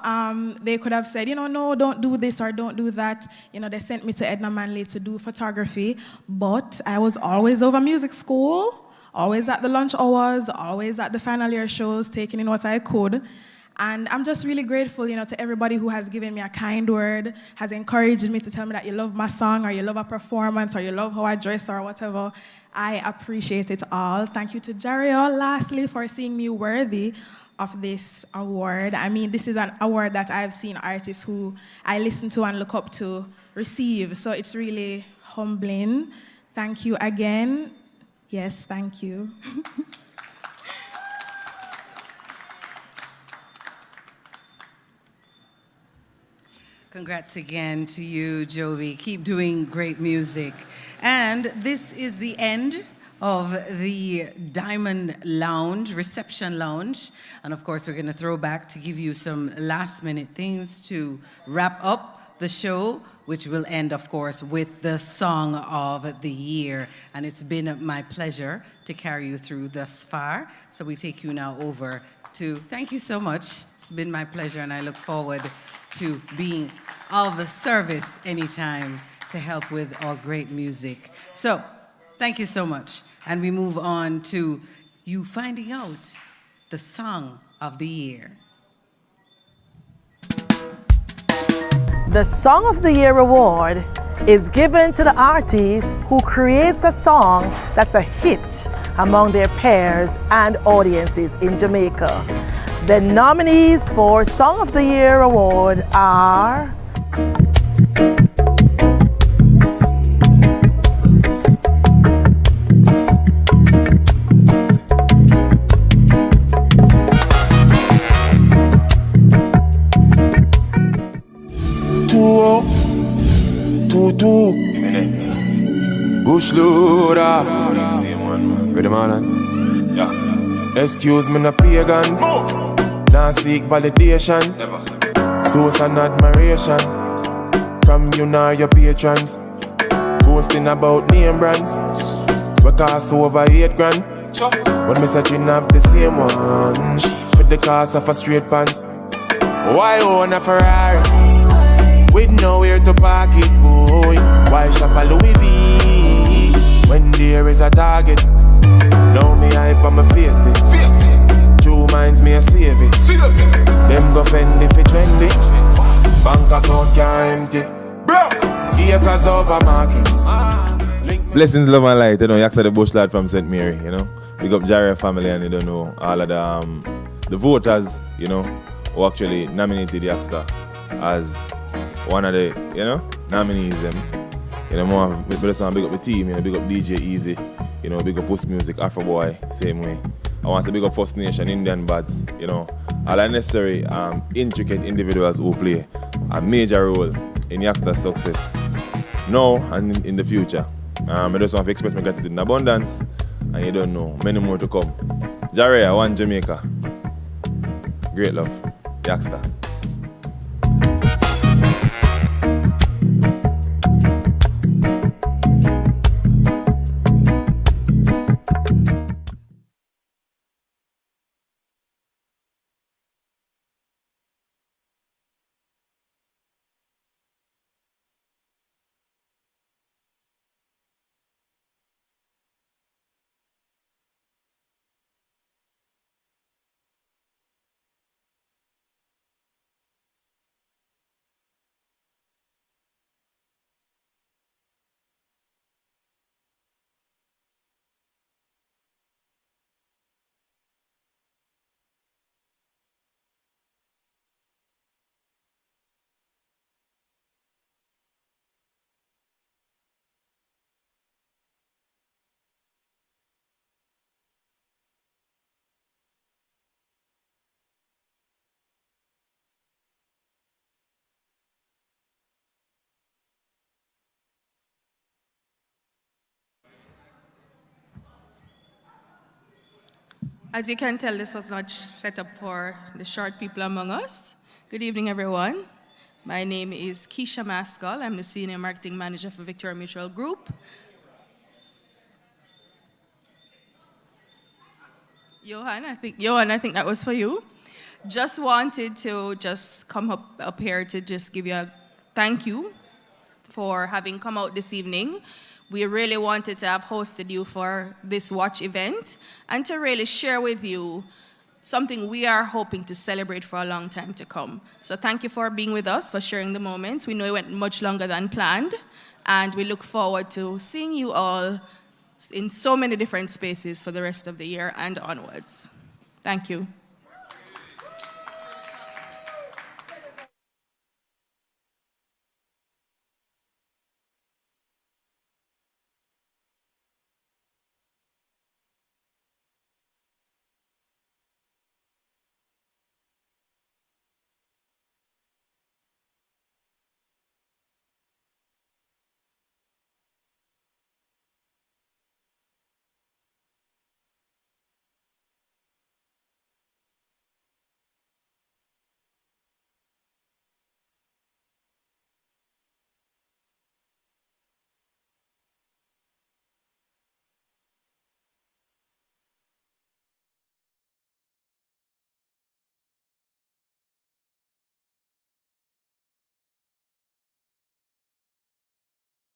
they could have said, you know, no, don't do this or don't do that. You know, they sent me to Edna Manley to do photography, but I was always over music school, always at the lunch hours, always at the final year shows, taking in what I could. And I'm just really grateful, you know, to everybody who has given me a kind word, has encouraged me to tell me that you love my song or you love a performance or you love how I dress or whatever. I appreciate it all. Thank you to JaRIA, lastly, for seeing me worthy of this award. I mean, this is an award that I've seen artists who I listen to and look up to receive. So it's really humbling. Thank you again. Yes, thank you. Congrats again to you, JUBILEE. Keep doing great music. And this is the end of the Diamond Lounge, Reception Lounge. And of course, we're going to throw back to give you some last-minute things to wrap up the show, which will end, of course, with the Song of the Year. And it's been my pleasure to carry you through thus far. So we take you now over to, thank you so much. It's been my pleasure, and I look forward to being of service anytime to help with our great music. So, thank you so much. And we move on to you finding out the Song of the Year. The Song of the Year award is given to the artist who creates a song that's a hit among their peers and audiences in Jamaica. The nominees for Song of the Year award are Bush loader. Ready, man? Yeah. Excuse me, no pagans. Now seek validation. Toast and admiration from you nor your patrons. Boasting about name brands. We cost over 8 grand. When me searching up the same one with the cost of a straight pants. Why own a Ferrari with nowhere to park it, boy? Why shop a Louis V when there is a target? Now me hype on my face it. True minds me a save it. Them go fend if it trendy. Bank account can't empty. Acres over markets. Blessings, love and light. You know, Yaksta the Bush lad from St. Mary, you know. Big up JaRIA family, and you don't know all of the voters, you know, who actually nominated Yaksta as one of the, you know, nominees them. You know, more big up the team, you know, big up DJ Easy, you know, big up POSTHUMOUS, Afro Boy, same way. I want to big up First Nation, Indian Bads, you know, all the necessary intricate individuals who play a major role in Yaksta's success now and in the future. I just want to express my gratitude in abundance, and you don't know, many more to come. JaRIA, one Jamaica. Great love, Yaksta. As you can tell, this was not set up for the short people among us. Good evening, everyone. My name is Keisha Maskell. I'm the Senior Marketing Manager for Victoria Mutual Group. Johan, I think that was for you. Just wanted to come up here to just give you a thank you for having come out this evening. We really wanted to have hosted you for this watch event and to really share with you something we are hoping to celebrate for a long time to come. So thank you for being with us, for sharing the moments. We know it went much longer than planned, and we look forward to seeing you all in so many different spaces for the rest of the year and onwards. Thank you.